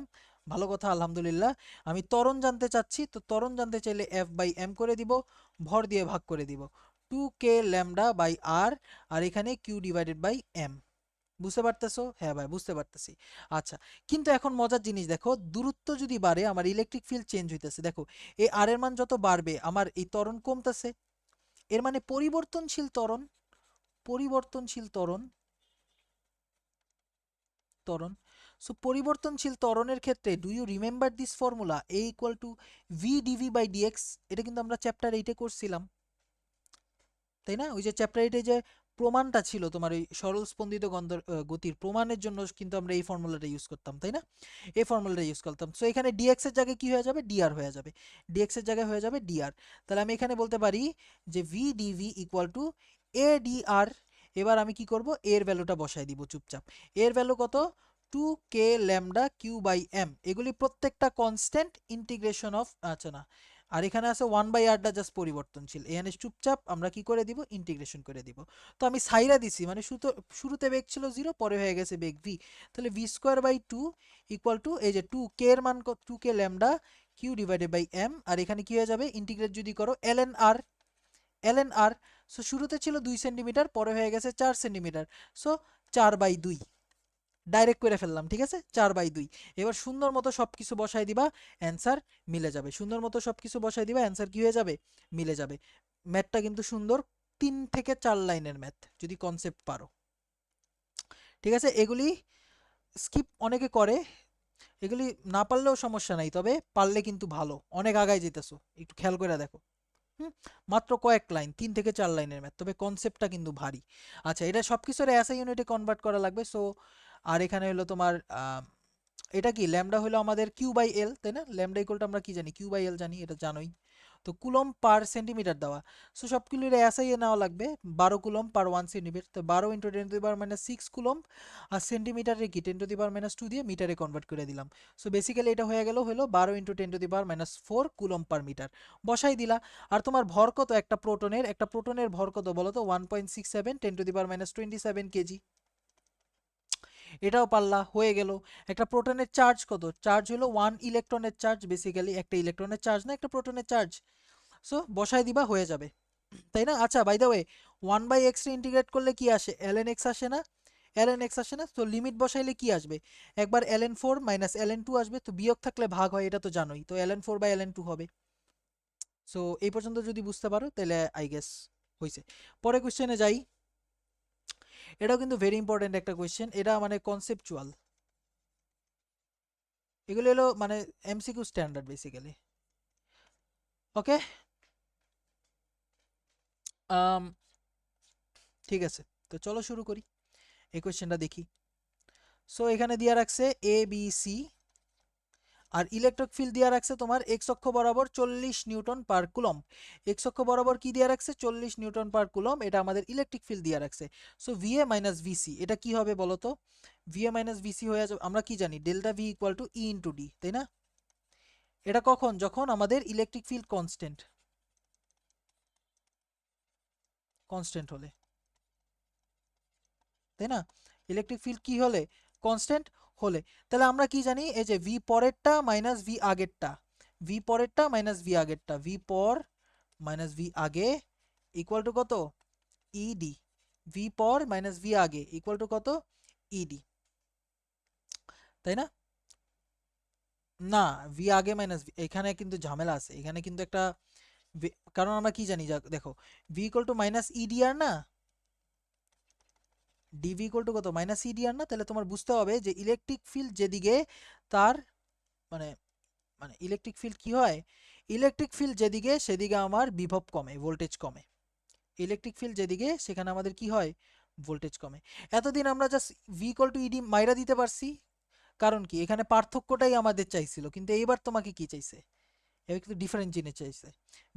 ভালো কথা আলহামদুলিল্লাহ। আমি ত্বরণ জানতে চাচ্ছি, তো ত্বরণ জানতে চাইলে এফ বাই এম করে দিব, ভর দিয়ে ভাগ করে দিব, 2 কে ল্যামডা বাই আর, আর এখানে কিউ ডিভাইডেড বাই এম। বুঝতে পারতেছো? হ্যাঁ ভাই বুঝতে পারতেছি। আচ্ছা, কিন্তু এখন মজার জিনিস দেখো, দূরত্ব যদি বাড়ে আমার ইলেকট্রিক ফিল্ড চেঞ্জ হইতেছে, দেখো এই আর এর মান যত বাড়বে আমার এই ত্বরণ কমতেছে, এর মানে পরিবর্তনশীল ত্বরণ, পরিবর্তনশীল ত্বরণ, ত্বরণ। সো পরিবর্তনশীল ত্বরণের ক্ষেত্রে do you remember this formula, A equal to V DV by DX, এটা কিন্তু আমরা চ্যাপ্টার 8-এ করছিলাম, তাই না? ওই যে চ্যাপ্টার 8-এ যে প্রমাণটা ছিল তোমার ওই সরল স্পন্দিত গতির প্রমাণের জন্য কিন্তু আমরা এই ফর্মুলাটা ইউজ করতাম, তাই না? এই ফর্মুলাটা ইউজ করতাম। সো এখানে ডিএক্স এর জায়গায় কি হয়ে যাবে, ডিআর হয়ে যাবে, ডিএক্স এর জায়গায় হয়ে যাবে ডিআর। তাহলে আমি এখানে বলতে পারি যে V DV equal to A DR. এবার আমি কি করব, এর ভ্যালুটা বসাই দিব চুপচাপ, এর ভ্যালু কত, 2 K lambda Q by M, এগুলি প্রত্যেকটা কনস্ট্যান্ট, ইন্টিগ্রেশন অফ, আচ্ছা না, আর এখানে আছে 1/r টা জাস্ট পরিবর্তনশীল, এখানে চুপচাপ আমরা কি করে দিব, ইন্টিগ্রেশন করে দিব। তো আমি সাইরা দিছি, মানে শুরুতে বেগ ছিল 0, পরে হয়ে গেছে বেগ v, তাহলে v² বাই 2 ইকুয়াল টু এই যে 2 কে এর মান 2 K lambda Q divided by M, আর এখানে কি হয়ে যাবে, ইন্টিগ্রেট যদি করো ln r, সো শুরুতে ছিল 2 সেন্টিমিটার, পরে হয়ে গেছে 4 সেন্টিমিটার, সো 4/2 ডাইরেক্ট করে ফেললাম, ঠিক আছে? 4/2। এবার সুন্দর মতো সবকিছু বসাই দিবা, অ্যান্সার মিলে যাবে, সুন্দর মতো সবকিছু বসাই দিবা, অ্যান্সার কি হয়ে যাবে, মিলে যাবে। ম্যাথটা কিন্তু সুন্দর, 3 থেকে 4 লাইনের ম্যাথ যদি কনসেপ্ট পারো, ঠিক আছে? এগুলি স্কিপ অনেকে করে, এগুলি না পারলেও সমস্যা নাই, তবে পারলে কিন্তু ভালো, অনেক আগায় যেতেছো, একটু খেয়াল করে দেখো। হুম, মাত্র কয়েক লাইন, 3 থেকে 4 লাইনের ম্যাথ, তবে কনসেপ্টটা কিন্তু ভারী। আচ্ছা, এটা সবকিছুর এসআই ইউনিটে কনভার্ট করা লাগবে। সো আর এখানে হলো তোমার এটা কি ল্যামডা হলো আমাদের কিউ বাই এল, তাই না? ল্যামডা ইকুয়ালটা আমরা কি জানি, কিউ বাই এল জানি, এটা জানোই। তো কুলম পার সেন্টিমিটার দেওয়া, সো সবগুলোর এসআই এ নেওয়া লাগবে, 12 কুলম পার 1 সেন্টিমিটার, তো 12 × 10⁻⁻6 কুলম, আর সেন্টিমিটারে কি 10⁻²2 দিয়ে মিটারে কনভার্ট করে দিলাম। সো বেসিক্যালি এটা হয়ে গেল হলো 12 × 10⁻⁴ কুলম পার মিটার, বসাই দিলা। আর তোমার ভর কত একটা প্রোটনের ভর কত বলো তো, 1.67 10⁻27 কেজি, এটাও পারলা, হয়ে গেল। একটা প্রোটনের চার্জ কত, চার্জ হলো 1 ইলেকট্রনের চার্জ, বেসিক্যালি একটা ইলেকট্রনের চার্জ না, একটা প্রোটনের চার্জ। সো বসাই দিবা, হয়ে যাবে, তাই না? আচ্ছা, by the way 1/x integrate করলে কি আসে, ln x আসে না, ln x আসে না? তো লিমিট বসাইলে কি আসবে, একবার ln4 মাইনাস ln2 আসবে, তো বিয়োগ থাকলে ভাগ হয়, এটা তো জানোই, তো ln4/ln2 হবে। সো এই পর্যন্ত যদি বুঝতে পারো তাহলে আই গেস হয়েছে। পরে কোশ্চেনে যাই, এটাও কিন্তু ভেরি ইম্পর্টেন্ট একটা কোয়েশ্চেন, এটা মানে কনসেপচুয়াল, এগুলো হলো মানে এমসিকিউ স্ট্যান্ডার্ড বেসিক্যালি। ওকে, ঠিক আছে, তো চলো শুরু করি, এই কোয়েশ্চেনটা দেখি। সো এখানে দিয়ে রাখছে A B C, R electric field দিয়ে রাখছে তোমার এক্স অক্ষ বরাবর 40 নিউটন পার কুলম। এক্স অক্ষ বরাবর কি দিয়ে রাখছে? 40 নিউটন পার কুলম, এটা আমাদের ইলেকট্রিক ফিল্ড দিয়ে রাখছে। সো ভিএ মাইনাস ভিসি এটা কি হবে বলো তো? ভিএ মাইনাস ভিসি হয়ে যাবে, আমরা কি জানি delta V equal to E into D, তাই না? এটা কখন? যখন আমাদের ইলেকট্রিক ফিল্ড কনস্ট্যান্ট কনস্ট্যান্ট হলে, তাই না? ইলেকট্রিক ফিল্ড কি হলে? কনস্ট্যান্ট হলে। তাহলে আমরা কি জানি? এই যে ভি পরেরটা মাইনাস ভি আগেরটা, ভি পরেরটা মাইনাস ভি আগেরটা, ভি পর মাইনাস ভি আগে ইকুয়াল টু কত? ইডি। ভি পর মাইনাস ভি আগে ইকুয়াল টু কত? ইডি, তাই না? না, ভি আগে মাইনাস এখানে কিন্তু ঝামেলা আছে, এখানে কিন্তু একটা কারণ আমরা কি জানি, দেখো V equal two minus EDR না, ডিভি ইকুয়াল টু কত? মাইনাস ইডিআর না? তাহলে তোমার বুঝতে হবে যে ইলেকট্রিক ফিল্ড যেদিকে তার মানে মানে ইলেকট্রিক ফিল্ড কি হয়? ইলেকট্রিক ফিল্ড যেদিকে সেদিকে আমার বিভব কমে, ভোল্টেজ কমে। ইলেকট্রিক ফিল্ড যেদিকে সেখানে আমাদের কি হয়? ভোল্টেজ কমে। এতদিন আমরা just V equal to ED মাইরা দিতে পারছি, কারণ কি এখানে পার্থক্যটাই আমাদের চাইছিল, কিন্তু এইবার তোমাকে কি চাইছে? এবার কিন্তু ডিফারেন্ট জিনিস চাইছে,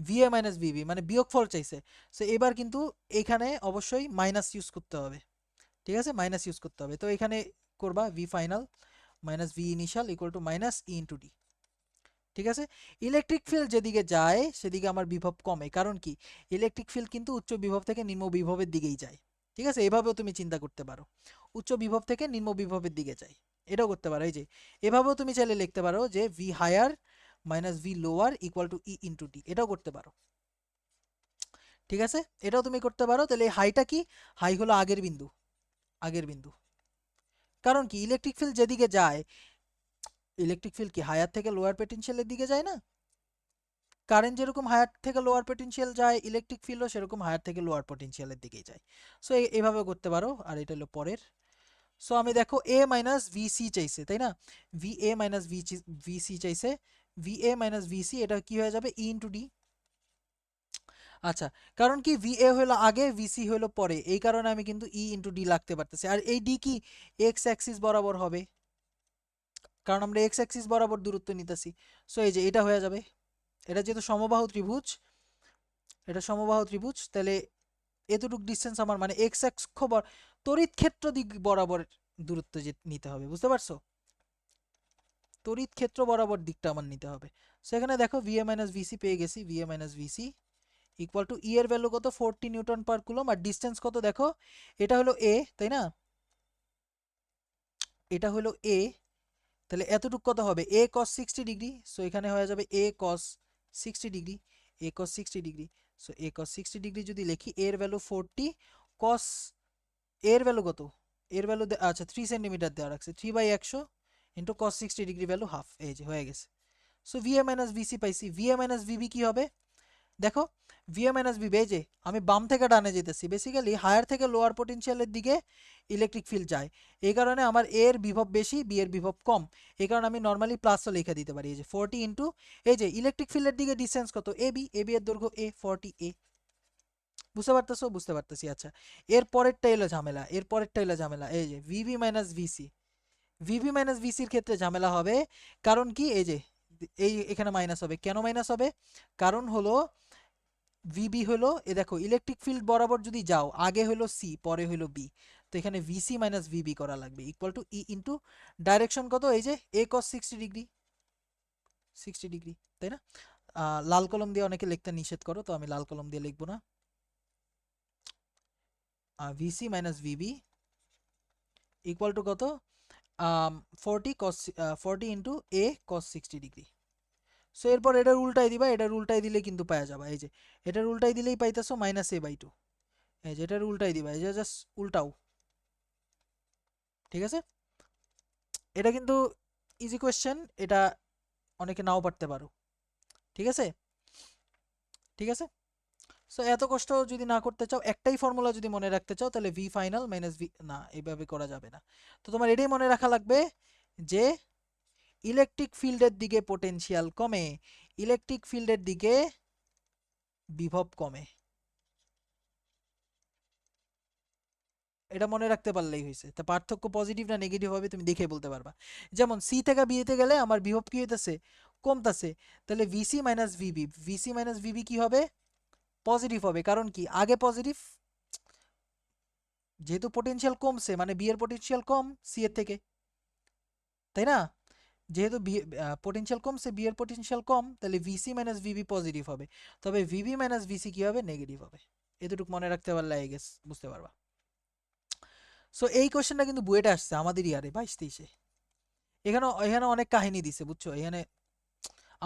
ভিএ মাইনাস ভিবি মানে বিয়োগফল চাইছে। সো এবার কিন্তু এখানে অবশ্যই মাইনাস ইউজ করতে হবে, ঠিক আছে? মাইনাস ইউজ করতে হবে, তো এখানে করবা V final minus V initial equal two minus E into D, ঠিক আছে? ইলেকট্রিক ফিল্ড যেদিকে যায় সেদিকে আমার বিভব কমে, কারণ কি ইলেকট্রিক ফিল্ড কিন্তু উচ্চ বিভব থেকে নিম্ন বিভবের দিকেই যায়, ঠিক আছে? এভাবেও তুমি চিন্তা করতে পারো, উচ্চ বিভব থেকে নিম্ন বিভবের দিকে যায়, এটাও করতে পারো। এই যে এভাবেও তুমি চাইলে লিখতে পারো যে V higher minus V lower equal to E into D, এটাও করতে পারো, ঠিক আছে? এটাও তুমি করতে পারো। তাহলে এই হাইটা কি? হাই হলো আগের বিন্দু, আগের বিন্দু। কারণ কি ইলেকট্রিক ফিল্ড যেদিকে যায়, ইলেকট্রিক ফিল্ড কি হায়ার থেকে লোয়ার পটেনশিয়ালের দিকে যায় না? কারেন্ট যেরকম হায়ার থেকে লোয়ার পটেনশিয়াল যায়, ইলেকট্রিক ফিল্ডও সেরকম হায়ার থেকে লোয়ার পটেনশিয়ালের দিকেই যায়। সো এইভাবে করতে পারো। আর এটা হলো পরের। সো আমি দেখো এ মাইনাস ভিসি চাইছে, তাই না? ভি এ মাইনাস ভিসি চাইছে, ভি এ মাইনাস ভিসি এটা কি হয়ে যাবে? ই ইন্টু ডি। আচ্ছা, কারণ কি ভি এ হলো আগে, ভিসি হলো পরে, এই কারণে আমি কিন্তু ই ইন্টু ডি লাগতে পারতেছি। আর এই ডি কি এক্স অ্যাক্সিস বরাবর হবে, কারণ আমরা এক্স অ্যাক্সিস বরাবর দূরত্ব নিতেছি। সো এই যে এটা হয়ে যাবে, এটা যেহেতু সমবাহু ত্রিভুজ, এটা সমবাহু ত্রিভুজ, তাহলে এতটুক ডিসটেন্স আমার মানে এক্স অক্ষ তড়িৎ ক্ষেত্র দিক বরাবর দূরত্ব যে নিতে হবে, বুঝতে পারছো? তড়িৎ ক্ষেত্র বরাবর দিকটা আমার নিতে হবে। সেখানে দেখো ভিএ মাইনাস ভিসি পেয়ে গেছি, VA minus VC equal to E এর ভ্যালু কত? 40 নিউটন পার কুলম, আর ডিসটেন্স কত দেখো? এটা হলো এ, তাই না? এটা হলো এ, তাহলে এতটুক কত হবে? এ কস 60 ডিগ্রি। সো এখানে হয়ে যাবে এ কস 60 ডিগ্রি, এ কস 60 ডিগ্রি। সো এ কস 60 ডিগ্রি যদি লিখি, এর ভ্যালু 40, কস এর ভ্যালু কত? এর ভ্যালু আচ্ছা 3 সেন্টিমিটার দেওয়া রাখছে, 3/100 into cos 60 degree value half, এই যে হয়ে গেছে। সো ভিএ মাইনাস ভিসি পাইছি। ভিএ মাইনাস ভিবি কি হবে দেখো? ভিএ মাইনাস ভিবি, এই যে আমি বাম থেকে ডানে যেতেছি, বেসিক্যালি হায়ার থেকে লোয়ার পটেনশিয়ালের দিকে ইলেকট্রিক ফিল্ড যায়, এই কারণে আমার এ এর বিভব বেশি, বি এর বিভব কম। এই কারণে আমি নর্মালি প্লাসও লিখে দিতে পারি, এই যে 40 ইন্টু এই যে ইলেকট্রিক ফিল্ডের দিকে ডিসটেন্স কত? এ বি, এ বি এর দৈর্ঘ্য এ, 40 এ। বুঝতে পারতেছো? বুঝতে পারতেছি। আচ্ছা, এর পরেরটা এলো ঝামেলা, এর পরেরটা এলো ঝামেলা, এই যে VB minus VC. VB minus ভিসির ক্ষেত্রে ঝামেলা হবে, কারণ কি এই যে এই এখানে মাইনাস হবে, কেন মাইনাস হবে? কারণ হলো ভিবি হলো এ দেখো ইলেকট্রিক ফিল্ড বরাবর যদি যাও, আগে হলো সি পরে হলো বি, তো এখানে ভিসি মাইনাস ভিবি করা লাগবে equal to E into direction কত? এই যে এ কস 60 ডিগ্রি, 60 ডিগ্রি, তাই না? লাল কলম দিয়ে অনেকে লিখতে নিষেধ করো, তো আমি লাল কলম দিয়ে লিখবো না। VC minus VB equal to কত? 40 cos 40 ইন্টু এ কস 60 ডিগ্রি। সো এরপর এটার উল্টাই দিবা, এটার উল্টাই দিলে কিন্তু পাওয়া যাবে, এই যে এটার উল্টাই দিলেই পাইতেছো মাইনাস এ বাই টু। এই যে এটার উল্টাই দিবা, এই যে জাস্ট উল্টাও, ঠিক আছে? এটা কিন্তু ইজি কোয়েশ্চেন, এটা অনেকে নাও পারতে পারো, ঠিক আছে? ঠিক আছে। সো এত কষ্ট যদি না করতে চাও, একটাই ফর্মুলা যদি মনে রাখতে চাও, তাহলে ভি ফাইনাল মাইনাস ভি, না এইভাবে করা যাবে না। তো তোমার এটাই মনে রাখা লাগবে যে ইলেকট্রিক ফিল্ডের দিকে পোটেনশিয়াল কমে, ইলেকট্রিক ফিল্ডের দিকে বিভব কমে। এটা মনে রাখতে পারলেই হয়েছে। তা পার্থক্য পজিটিভ না নেগেটিভ হবে তুমি দেখে বলতে পারবা। যেমন সি থেকে বিয়েতে গেলে আমার বিভব কি হইতেছে, কমতাছে, তাহলে VC minus VB, VC minus VB কি হবে, পজিটিভ হবে। কারণ কি আগে পজিটিভ, যেহেতু পোটেনশিয়াল কমছে মানে বি এর পোটেনশিয়াল কম সি এর থেকে, তাই না? যেহেতু বি পোটেনশিয়াল কমছে, বি এর পোটেনশিয়াল কম, তাহলে ভিসি মাইনাস ভিবি পজিটিভ হবে, তবে ভিবি মাইনাস ভিসি কি হবে, নেগেটিভ হবে। এতটুকু মনে রাখতে পারলে আই গেস বুঝতে পারবা। সো এই কোশ্চেনটা কিন্তু বুয়েটে আসছে আমাদের ইয়ারে 22-23-এ। এখানে এখানে অনেক কাহিনী দিছে বুঝছো, এখানে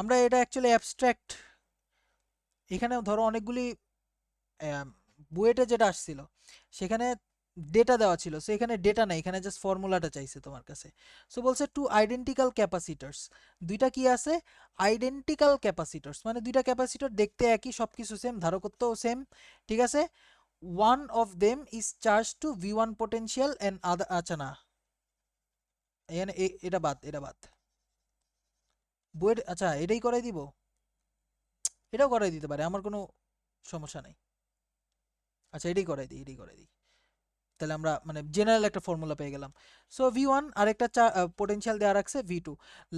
আমরা এটা অ্যাকচুয়ালি অ্যাবস্ট্রাক্ট, এখানে ধরো অনেকগুলি বুয়েটে যেটা আসছিল সেখানে ডেটা দেওয়া ছিল, সো এখানে ডেটা নাই, এখানে জাস্ট ফর্মুলাটা চাইছে তোমার কাছে। সো বলছে টু আইডেন্টিক্যাল ক্যাপাসিটরস, দুইটা কি আছে, আইডেন্টিক্যাল ক্যাপাসিটরস মানে দুইটা ক্যাপাসিটর দেখতে একই, সবকিছু সেম, ধারকত্বও সেম, ঠিক আছে। One of them is charge to V one potential and other, আচ্ছা না এখানে এটা বাদ, এটা বাদ, বুয়েট, আচ্ছা এটাই করাই দিব, এটাও করাই দিতে পারে, আমার কোনো সমস্যা নাই। আচ্ছা এটাই করাই দিই, এটাই করাই দিই, তাহলে আমরা মানে জেনারেল একটা ফর্মুলা পেয়ে গেলাম। সো ভি ওয়ান আরেকটা পোটেনশিয়াল দেওয়া রাখছে V two,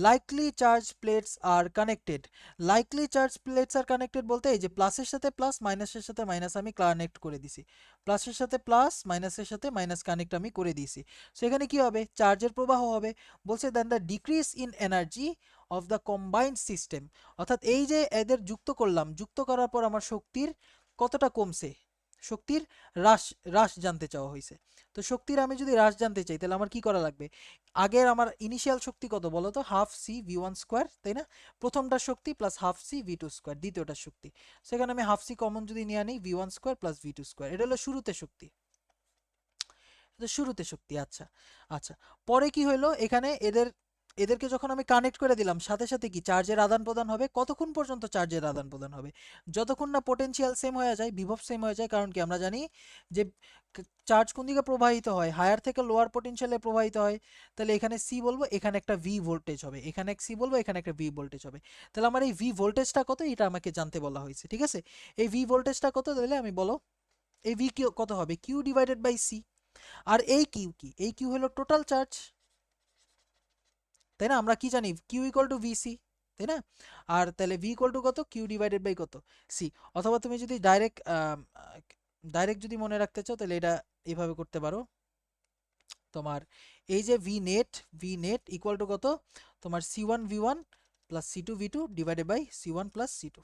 likely charge plates are connected. Likely charge plates are connected বলতে এই যে প্লাসের সাথে প্লাস, মাইনাসের সাথে মাইনাস আমি কানেক্ট করে দিছি, প্লাসের সাথে প্লাস, মাইনাসের সাথে মাইনাস কানেক্ট আমি করে দিয়েছি। সো এখানে কি হবে, চার্জের প্রবাহ হবে। বলছে then the decrease in energy of the combined system, অর্থাৎ এই যে এদের যুক্ত করলাম, যুক্ত করার পর আমার শক্তির কতটা কমছে, শক্তির হ্রাস, হ্রাস জানতে চাওয়া হয়েছে। তো শক্তির আমি যদি হ্রাস জানতে চাই তাহলে আমার কি করা লাগবে, আগের আমার ইনিশিয়াল শক্তি কত বলো তো, half C V one square, তাই না? প্রথমটার শক্তি plus half C V two square, দ্বিতীয়টার শক্তি, সেখানে আমি হাফ সি কমন যদি নিয়ে নিই, V one square plus V two square, এটা হলো শুরুতে শক্তি, এটা শুরুতে শক্তি। আচ্ছা, আচ্ছা, পরে কি হলো, এখানে এদেরকে যখন আমি কানেক্ট করে দিলাম, সাথে সাথে কি চার্জের আদান প্রদান হবে, কতক্ষণ পর্যন্ত চার্জের আদান প্রদান হবে, যতক্ষণ না পোটেনশিয়াল সেম হয়ে যায়, বিভব সেম হয়ে যায়। কারণ কি আমরা জানি যে চার্জ কোন দিকে প্রবাহিত হয়, হায়ার থেকে লোয়ার পোটেনশিয়ালে প্রবাহিত হয়। তাহলে এখানে সি বলবো, এখানে একটা ভি ভোল্টেজ হবে, এখানে সি বলবো, এখানে একটা ভি ভোল্টেজ হবে। তাহলে আমার এই ভি ভোল্টেজটা কত, এটা আমাকে জানতে বলা হয়েছে, ঠিক আছে। এই ভি ভোল্টেজটা কত তাহলে আমি বলো, এই ভি কত হবে, কিউ ডিভাইডেড বাই সি। আর এই কিউ কি, এই কিউ হলো টোটাল চার্জ, তাই না? আমরা কি জানি, কিউ ইকুয়াল টু ভিসি, তাই না? আর তাহলে ভি ইকুয়াল টু কত, কিউ ডিভাইডেড বাই কত, সি। অথবা তুমি যদি ডাইরেক্ট ডাইরেক্ট যদি মনে রাখতে চাও তাহলে এটা এইভাবে করতে পারো, তোমার এই যে ভি নেট ইকুয়াল টু কত, তোমার C one V one plus C two V two divided by C one plus C two,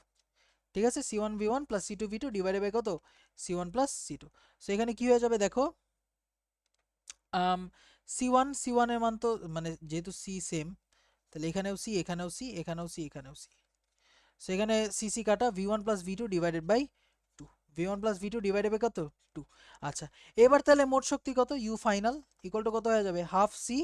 ঠিক আছে। C one V one plus C two V two divided by কত, C one plus C two. So এখানে কি হয়ে যাবে দেখো, C one এর মান তো মানে যেহেতু সি সেম, তাহলে এখানেও সি, এখানেও সি, এখানেও সি, এখানেও সি, সো এখানে সি সি কাটা, V one plus V two divided by two, V one plus V two divided by কত, টু। আচ্ছা, এবার তাহলে মোট শক্তি কত, ইউ ফাইনাল ইকুয়াল টু কত হয়ে যাবে, half C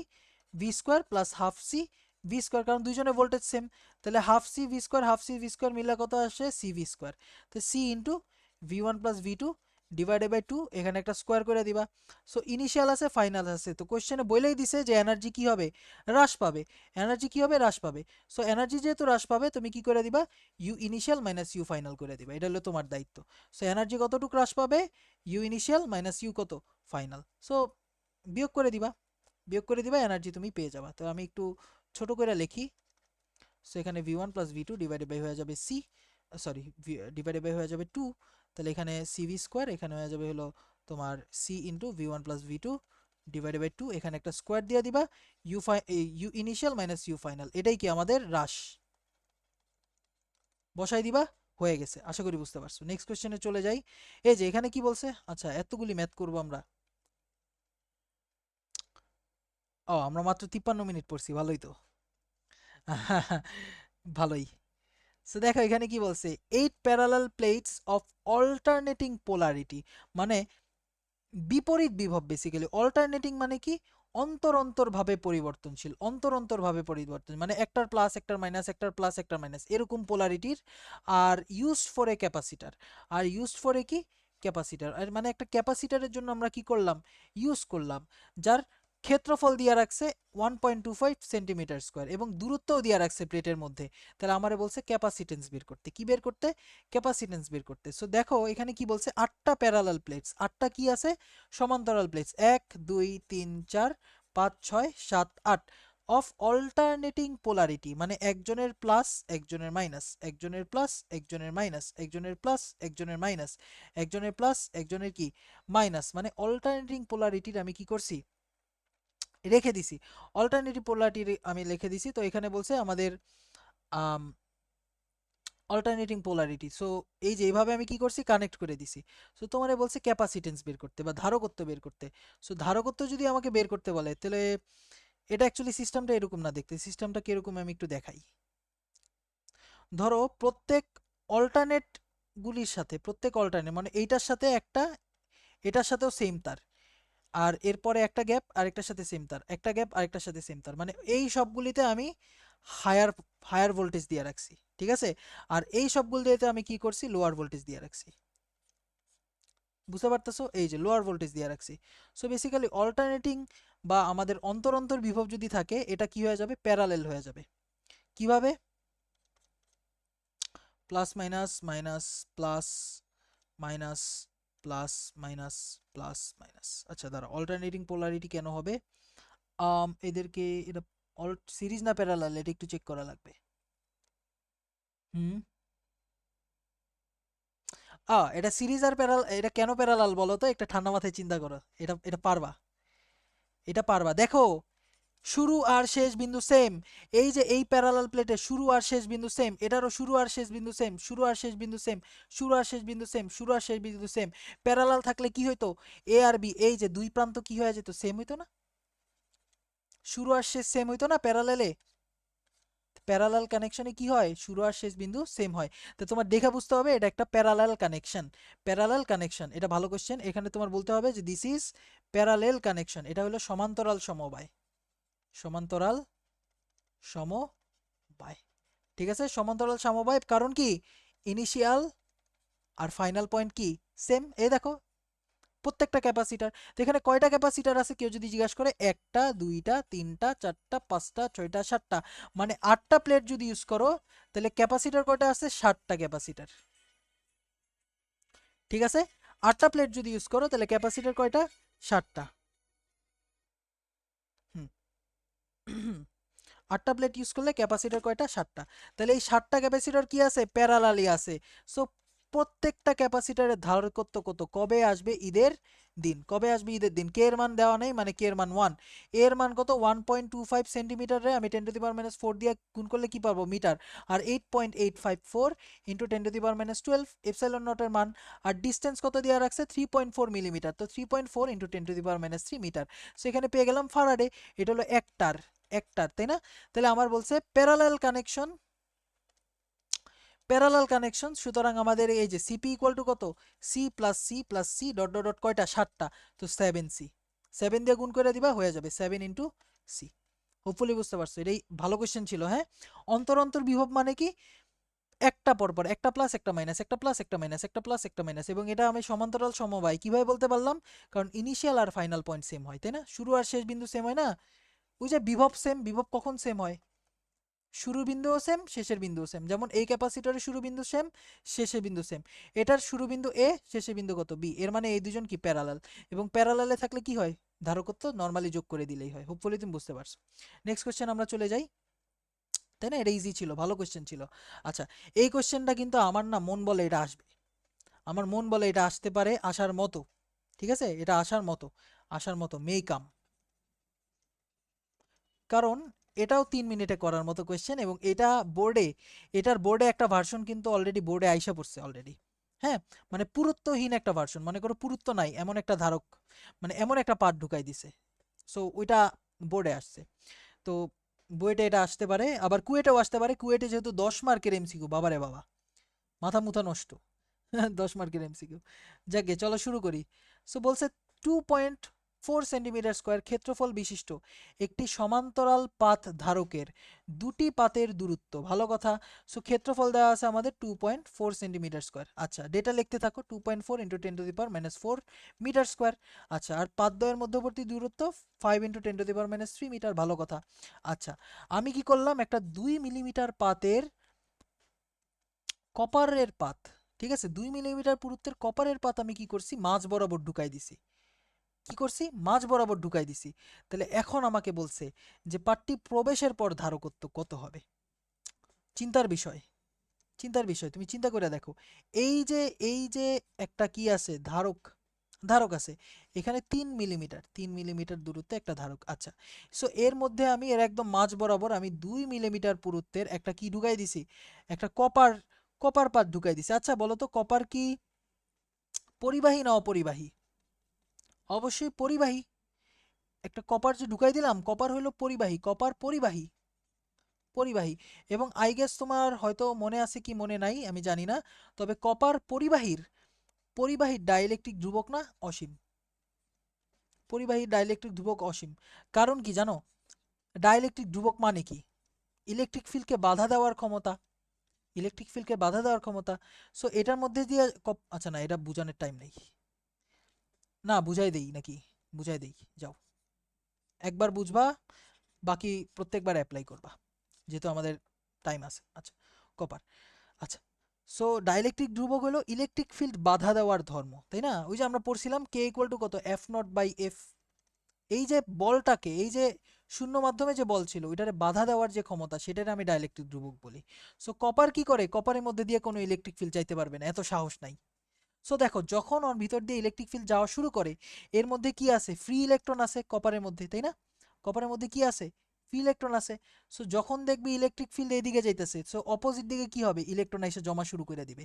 V square plus half C V square, কারণ দুইজনের ভোল্টেজ সেম, তাহলে half C V square, half C V square মিলে কত আসে, সি ভি স্কোয়ার। তো C into V one plus V two divided by two, এখানে একটা square করে দিবা। সো ইনিশিয়াল আছে, ফাইনাল আছে, তো কোশ্চেনে বলেই দিছে যে এনার্জি কি হবে, হ্রাস পাবে, এনার্জি কি হবে, হ্রাস পাবে। সো এনার্জি যেহেতু হ্রাস পাবে, তুমি কি করে দিবা, U initial minus U final করে দিবা, এটা হলো তোমার দায়িত্ব। সো এনার্জি কতটুকু হ্রাস পাবে, ইউ ইনিশিয়াল মাইনাস ইউ কত, ফাইনাল। সো বিয়োগ করে দিবা, বিয়োগ করে দিবা, এনার্জি তুমি পেয়ে যাবা। তো আমি একটু ছোট করে লিখি। সো এখানে V one plus V two divided by হয়ে যাবে সি, সরি ডিভাইডেড বাই হয়ে যাবে টু, তাহলে এখানে সি ভি স্কোয়ার, এখানে হয়ে যাবে হলো তোমার C into V one plus V two divided by two, এখানে একটা স্কোয়ার দিয়ে দিবা, U initial minus U final, এটাই কি আমাদের হ্রাস, বসাই দিবা, হয়ে গেছে। আশা করি বুঝতে পারছো। নেক্সট কোশ্চেনে চলে যাই। এই যে এখানে কি বলছে, আচ্ছা এতগুলি ম্যাথ করবো আমরা, ও আমরা মাত্র 53 মিনিট পড়ছি, ভালোই তো। ভালোই। সো দেখো এখানে কি বলছে, 8 parallel plates of alternating polarity, মানে বিপরীত বিভব, বেসিক্যালি অল্টারনেটিং মানে কি, অন্তর অন্তর ভাবে পরিবর্তনশীল, অন্তর অন্তর ভাবে পরিবর্তন মানে একটার প্লাস একটার মাইনাস, একটার প্লাস একটার মাইনাস, এরকম পোলারিটির। আর ইউজড ফর এ ক্যাপাসিটার, আর ইউজড ফর এ কি, ক্যাপাসিটার, আর মানে একটা ক্যাপাসিটারের জন্য আমরা কি করলাম, ইউজ করলাম, যার ক্ষেত্রফল দিয়ে রাখছে 1.25 সেন্টিমিটার স্কোয়ার এবং দূরত্বও দিয়ে রাখছে প্লেটের মধ্যে। তাহলে আমারে বলছে ক্যাপাসিটেন্স বের করতে। কি বের করতে? ক্যাপাসিটেন্স বের করতে। সো দেখো এখানে কি বলছে, 8টা প্যারালাল প্লেটস, 8টা কি আছে? সমান্তরাল প্লেটস, 1 2 3 4 5 6 7 8 অফ অল্টারনেটিং পোলারিটি, মানে একজনের প্লাস একজনের মাইনাস, একজনের প্লাস একজনের মাইনাস, একজনের প্লাস একজনের মাইনাস, একজনের প্লাস একজনের কি মাইনাস, মানে অল্টারনেটিং পোলারিটির আমি কি করছি, রেখে দিছি। অল্টারনেটিভ পোলারিটি আমি লিখে দিছি। তো এখানে বলছে আমাদের অল্টারনেটিং পোলারিটি। সো এই যে এইভাবে আমি কি করছি, কানেক্ট করে দিছি। সো তোমারে বলছে ক্যাপাসিটেন্স বের করতে বা ধারকত্ব বের করতে। সো ধারকত্ব যদি আমাকে বের করতে বলে, তাহলে এটা অ্যাকচুয়ালি সিস্টেমটা এরকম না, দেখতে সিস্টেমটা কিরকম আমি একটু দেখাই। ধরো প্রত্যেক অল্টারনেট গুলির সাথে, প্রত্যেক অল্টারনেট মানে এইটার সাথে একটা, এটার সাথেও সেম তার, আর এরপরে একটা গ্যাপ আরেকটার সাথে সেম তার, একটা গ্যাপ আরেকটার সাথে সেম তার, মানে এই সবগুলিতে আমি হায়ার হায়ার ভোল্টেজ দিয়ে রাখছি, ঠিক আছে। আর এই সবগুলিতে আমি কি করছি, লোয়ার ভোল্টেজ দিয়ে রাখছি। বুঝতে পারতেছো, এই যে লোয়ার ভোল্টেজ দিয়ে রাখছি। সো বেসিক্যালি অল্টারনেটিং বা আমাদের অন্তর অন্তর বিভব যদি থাকে, এটা কি হয়ে যাবে, প্যারালেল হয়ে যাবে। কিভাবে? Plus minus minus plus minus plus minus plus minus. আচ্ছা দাঁড়া, অল্টারনেটিং পোলারিটি কেন হবে? এদেরকে এটা সিরিজ না প্যারালাল, এটা একটু চেক করা লাগবে। হুম, এটা সিরিজ আর প্যারাল, এটা কেন প্যারালাল বলো তো, একটা ঠান্ডা মাথায় চিন্তা করো, এটা এটা পারবা, এটা পারবা। দেখো শুরু আর শেষ বিন্দু সেম, এই যে এই প্যারালাল প্লেটে শুরু আর শেষ বিন্দু সেম, এটারও শুরু আর শেষ বিন্দু সেম, শুরু আর শেষ বিন্দু সেম, শুরু আর শেষ বিন্দু সেম, শুরু আর শেষ বিন্দু সেম। প্যারালাল থাকলে কি হইতো, এ আর বি এই যে দুই প্রান্ত কি হয়ে যেত, সেম হইতো না? শুরু আর শেষ সেম হইতো না প্যারালালে? প্যারালাল কানেকশনে কি হয়, শুরু আর শেষ বিন্দু সেম হয়। তো তোমার দেখে বুঝতে হবে এটা একটা প্যারালাল কানেকশন। প্যারালাল কানেকশন, এটা ভালো কোশ্চেন। এখানে তোমার বলতে হবে যে দিস ইজ প্যারালেল কানেকশন, এটা হলো সমান্তরাল সমবায়, সমান্তরাল সমবায়, ঠিক আছে। সমান্তরাল সমবায়, কারণ কি, ইনিশিয়াল আর ফাইনাল পয়েন্ট কি সেম। এই দেখো প্রত্যেকটা ক্যাপাসিটার, তো এখানে কয়টা ক্যাপাসিটার আছে কেউ যদি জিজ্ঞাসা করে, একটা দুইটা তিনটা চারটা পাঁচটা ছয়টা সাতটা, মানে 8টা প্লেট যদি ইউজ করো, তাহলে ক্যাপাসিটার কয়টা আছে, 60টা ক্যাপাসিটার, ঠিক আছে। 8টা প্লেট যদি ইউজ করো তাহলে ক্যাপাসিটার কয়টা, 60টা। হুম 8টা প্লেট ইউজ করলে ক্যাপাসিটর কয়টা, 60টা। তাহলে এই 60টা ক্যাপাসিটর কি আছে, প্যারালালি আছে। সো প্রত্যেকটা ক্যাপাসিটরের ধারকত্ব কত, কবে আসবে ঈদের দিন, কবে আসবে ঈদের দিন। কে এর মান দেওয়া নেই, মানে কে এর মান 1, এর মান কত 1.25 সেন্টিমিটারে আমি 10⁻⁴ দিয়ে গুণ করলে কি পাবো, মিটার। আর 8.854 ইন্টু 10⁻12 এপসাইলন নটের মান। আর ডিস্টেন্স কত দেওয়া রাখছে, 3.4 মিলিমিটার, তো 3.4 ইন্টু 10⁻³ মিটার। সো এখানে পেয়ে গেলাম ফারাডে, এটা হলো একটার, একটার, তাই না? তাহলে আমার বলছে প্যারালাল কানেকশন, প্যারালাল কানেকশন, সুতরাং আমাদের এই যে সিপি ইকুয়াল টু কত, C plus C plus C dot dot dot কয়টা, 7টা, তো 7 সি, 7 দিয়ে গুণ করে দিবা, হয়ে যাবে 7 ইন্টু সি। হোপফুলি বুঝতে পারছো, এটাই ভালো কোয়েশ্চেন ছিল। হ্যাঁ, অন্তর অন্তর বিভব মানে কি, একটা পরপর একটা প্লাস একটা মাইনাস, একটা প্লাস একটা মাইনাস, একটা প্লাস একটা মাইনাস, এবং এটা আমি সমান্তরাল সমবায় কিভাবে বলতে পারলাম, কারণ ইনিশিয়াল আর ফাইনাল পয়েন্ট সেম হয়, তাই না? শুরু আর শেষ বিন্দু সেম হয় না? ওই যে বিভব সেম, বিভব কখন সেম হয়, শুরুর বিন্দুও সেম শেষের বিন্দুও সেম। যেমন এই ক্যাপাসিটরের শুরু বিন্দু সেম, শেষের বিন্দু সেম। এটার শুরু বিন্দু এ, শেষের বিন্দু কত, বি, এর মানে এই দুজন কি প্যারালাল। এবং প্যারালালে থাকলে কি হয়, ধারকত্ব নর্মালি যোগ করে দিলেই হয়। হোপফুলি তুমি বুঝতে পারছো। নেক্সট কোশ্চেন আমরা চলে যাই, তাই না? এটা ইজি ছিল, ভালো কোশ্চেন ছিল। আচ্ছা, এই কোশ্চেনটা কিন্তু আমার না মন বলে এটা আসবে, আমার মন বলে এটা আসতে পারে, আসার মতো, ঠিক আছে, এটা আসার মতো, আসার মতো মেই কাম। কারণ এটাও 3 মিনিটে করার মতো কোয়েশ্চেন, এবং এটা বোর্ডে, এটার বোর্ডে একটা ভার্সন কিন্তু অলরেডি বোর্ডে আইসা পড়ছে অলরেডি। হ্যাঁ, মানে পুরুত্বহীন একটা ভার্সন, মনে করো পুরুত্ব নাই এমন একটা ধারক, মানে এমন একটা পার্ট ঢুকাই দিছে। সো ওইটা বোর্ডে আসছে। তো বুয়েটে এটা আসতে পারে, আবার কুয়েটেও আসতে পারে। কুয়েটে যেহেতু 10 মার্কের এমসিকিউ, বাবারে বাবা, মাথা মুথা নষ্ট। 10 মার্কের এমসিকিউ। যাকে চলো শুরু করি। সো বলছে 2 পয়েন্ট সেন্টিমিটার স্কোয়ার ক্ষেত্রফল বিশিষ্ট একটি সমান্তরাল পাত ধারকের দুটি পাতের দূরত্ব। ভালো কথা। সো ক্ষেত্রফল দেওয়া আছে আমাদের 2.4 সেন্টিমিটার স্কোয়ার। আচ্ছা, ডেটা লিখতে থাকো। 2.4 ইন্টু 10⁻⁻4 মিটার স্কোয়ার। আচ্ছা, আর পাতদ্বয়ের মধ্যবর্তী দূরত্ব 5 ইন্টু 10⁻³ মিটার। ভালো কথা। আচ্ছা, আমি কি করলাম, একটা 2 মিলিমিটার পাতের কপারের পাত, ঠিক আছে, 2 মিলিমিটার পুরুত্বের কপারের পাত আমি কি করছি, মাঝ বরাবর ঢুকাই দিছি। কি করছি, মাঝ বরাবর ঢুকাই দিছি। তাহলে এখন আমাকে বলছে যে পাতটি প্রবেশের পর ধারকত্ব কত হবে। চিন্তার বিষয়, চিন্তার বিষয়, তুমি চিন্তা করে দেখো। এই যে একটা কি আছে, ধারক, ধারক আছে এখানে 3 মিলিমিটার দূরত্বে একটা ধারক। আচ্ছা, সো এর মধ্যে আমি এর একদম মাঝ বরাবর আমি 2 মিলিমিটার পুরুত্বের একটা কি ঢুকাই দিছি, একটা কপার, কপার পাত ঢুকাই দিছি। আচ্ছা বলো তো, কপার কি পরিবাহী না অপরিবাহী? অবশ্যই পরিবাহী। একটা কপার যে ঢুকাই দিলাম, কপার হলো পরিবাহী, কপার পরিবাহী, পরিবাহী। এবং আই গেস তোমার হয়তো মনে আছে কি মনে নাই আমি জানি না, তবে কপার পরিবাহীর, পরিবাহীর ডাইইলেকট্রিক ধ্রুবক না অসীম। পরিবাহীর ডাইইলেকট্রিক ধ্রুবক অসীম। কারণ কি জানো, ডাইইলেকট্রিক ধ্রুবক মানে কি, ইলেকট্রিক ফিল্ডকে বাধা দেওয়ার ক্ষমতা, ইলেকট্রিক ফিল্ডকে বাধা দেওয়ার ক্ষমতা। সো এটার মধ্যে দিয়ে আচ্ছা না, এটা বুঝানোর টাইম নেই, না বুঝাই দেই নাকি, বুঝাই দেই, যাও একবার বুঝবা, বাকি প্রত্যেকবার অ্যাপ্লাই করবা, যেহেতু আমাদের টাইম আছে। আচ্ছা, কপার। আচ্ছা, সো ডাইইলেকট্রিক ধ্রুবক হলো ইলেকট্রিক ফিল্ড বাধা দেওয়ার ধর্ম, তাই না? ওই যে আমরা পড়ছিলাম কে ইকুয়াল টু কত, এফ নট বাই এফ। এই যে বলটাকে, এই যে শূন্য মাধ্যমে যে বল ছিল ওইটারে বাধা দেওয়ার যে ক্ষমতা, সেটারে আমি ডাইইলেকট্রিক ধ্রুবক বলি। সো কপার কি করে, কপারের মধ্যে দিয়ে কোনো ইলেকট্রিক ফিল্ড চাইতে পারবে না, এত সাহস নাই। সো দেখো, যখন ওর ভিতর দিয়ে ইলেকট্রিক ফিল্ড যাওয়া শুরু করে, এর মধ্যে কি আছে, ফ্রি ইলেকট্রন আছে কপারের মধ্যে, তাই না? কপারের মধ্যে কি আছে, ফ্রি ইলেকট্রন আছে। সো যখন দেখবি ইলেকট্রিক ফিল্ড এইদিকে যাইতেছে, সো অপোজিট দিকে কি হবে, ইলেকট্রন এসে জমা শুরু করে দিবে।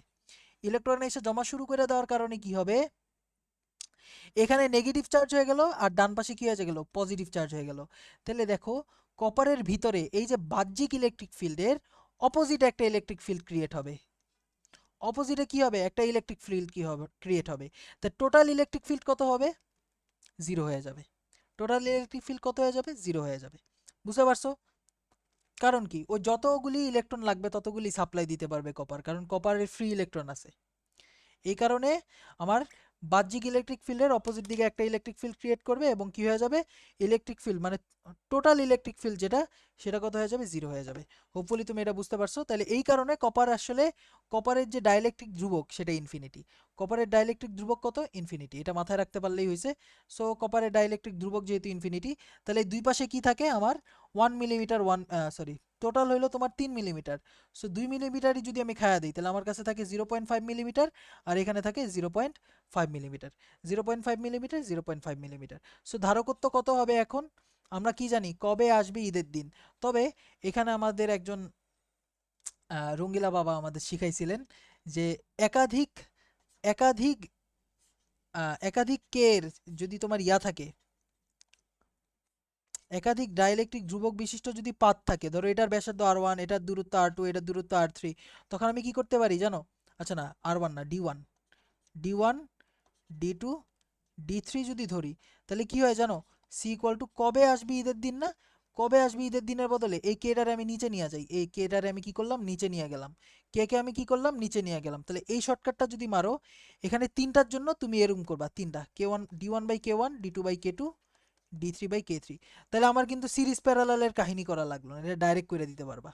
ইলেকট্রন এসে জমা শুরু করে দেওয়ার কারণে কি হবে, এখানে নেগেটিভ চার্জ হয়ে গেল, আর ডান পাশে কি হয়ে গেল, পজিটিভ চার্জ হয়ে গেল। তাহলে দেখো, কপারের ভিতরে এই যে বাহ্যিক ইলেকট্রিক ফিল্ডের অপোজিট একটা ইলেকট্রিক ফিল্ড ক্রিয়েট হবে। অপোজিটে কি হবে, একটা ইলেকট্রিক ফিল্ড কি হবে, ক্রিয়েট হবে। তা টোটাল ইলেকট্রিক ফিল্ড কত হবে, জিরো হয়ে যাবে। টোটাল ইলেকট্রিক ফিল্ড কত হয়ে যাবে, জিরো হয়ে যাবে। বুঝতে পারছো? কারণ কি, ওই যতগুলি ইলেকট্রন লাগবে ততগুলি সাপ্লাই দিতে পারবে কপার, কারণ কপারের ফ্রি ইলেকট্রন আছে। এই কারণে আমার বাহ্যিক ইলেকট্রিক ফিল্ডের অপোজিট দিকে একটা ইলেকট্রিক ফিল্ড ক্রিয়েট করবে, এবং কি হয়ে যাবে, ইলেকট্রিক ফিল্ড মানে টোটাল ইলেকট্রিক ফিল্ড যেটা, সেটা কত হয়ে যাবে, জিরো হয়ে যাবে। হোপফুলি তুমি এটা বুঝতে পারছো। তাহলে এই কারণে কপার আসলে, কপারের যে ডাইইলেকট্রিক ধ্রুবক সেটা ইনফিনিটি। কপারের ডাইইলেকট্রিক ধ্রুবক কত, ইনফিনিটি, এটা মাথায় রাখতে পারলেই হয়েছে। সো কপারের ডাইইলেকট্রিক ধ্রুবক যেহেতু ইনফিনিটি, তাহলে এই দুই পাশে কি থাকে আমার, 1 মিলিমিটার, সরি, টোটাল হইলো তোমার 3 মিলিমিটার। সো 2 মিলিমিটারই যদি আমি খায়া দিই, তাহলে আমার কাছে থাকে 0.5 মিলিমিটার, আর এখানে থাকে 0.5 মিলিমিটার, 0.5 মিলিমিটার, 0.5 মিলিমিটার। সো ধারকত্ব কত হবে এখন, আমরা কি জানি, কবে আসবে ঈদের দিন। তবে এখানে আমাদের একজন রঙ্গিলা বাবা আমাদের শিখাইছিলেন যে একাধিক, একাধিক একাধিক কের যদি তোমার ইয়া থাকে, একাধিক ডাইইলেকট্রিক ধ্রুবক বিশিষ্ট যদি পাত থাকে, ধরো এটার ব্যাসার্ধ R1, এটার দূরত্ব R2, এটার দূরত্ব R3, তখন আমি কি করতে পারি জানো, আচ্ছা না, R1 না, D1, D1, D2, D3 যদি ধরি, তাহলে কি হয় জানো, সি ইকুয়াল টু কবে আসবে ঈদের দিন না, কবে আসবে ঈদের দিনের বদলে এই কেটারে আমি নিচে নিয়ে যাই, এই কেটারে আমি কি করলাম, নিচে নিয়ে গেলাম, কে কে আমি কি করলাম, নিচে নিয়ে গেলাম। তাহলে এই শর্টকাটটা যদি মারো, এখানে তিনটার জন্য তুমি এরকম করবা, তিনটা K1, D1/K1, D2/K2, D3/K3। তাহলে আমার কিন্তু সিরিজ প্যারালালের কাহিনী করা লাগলো না, এটা ডাইরেক্ট করে দিতে পারবা।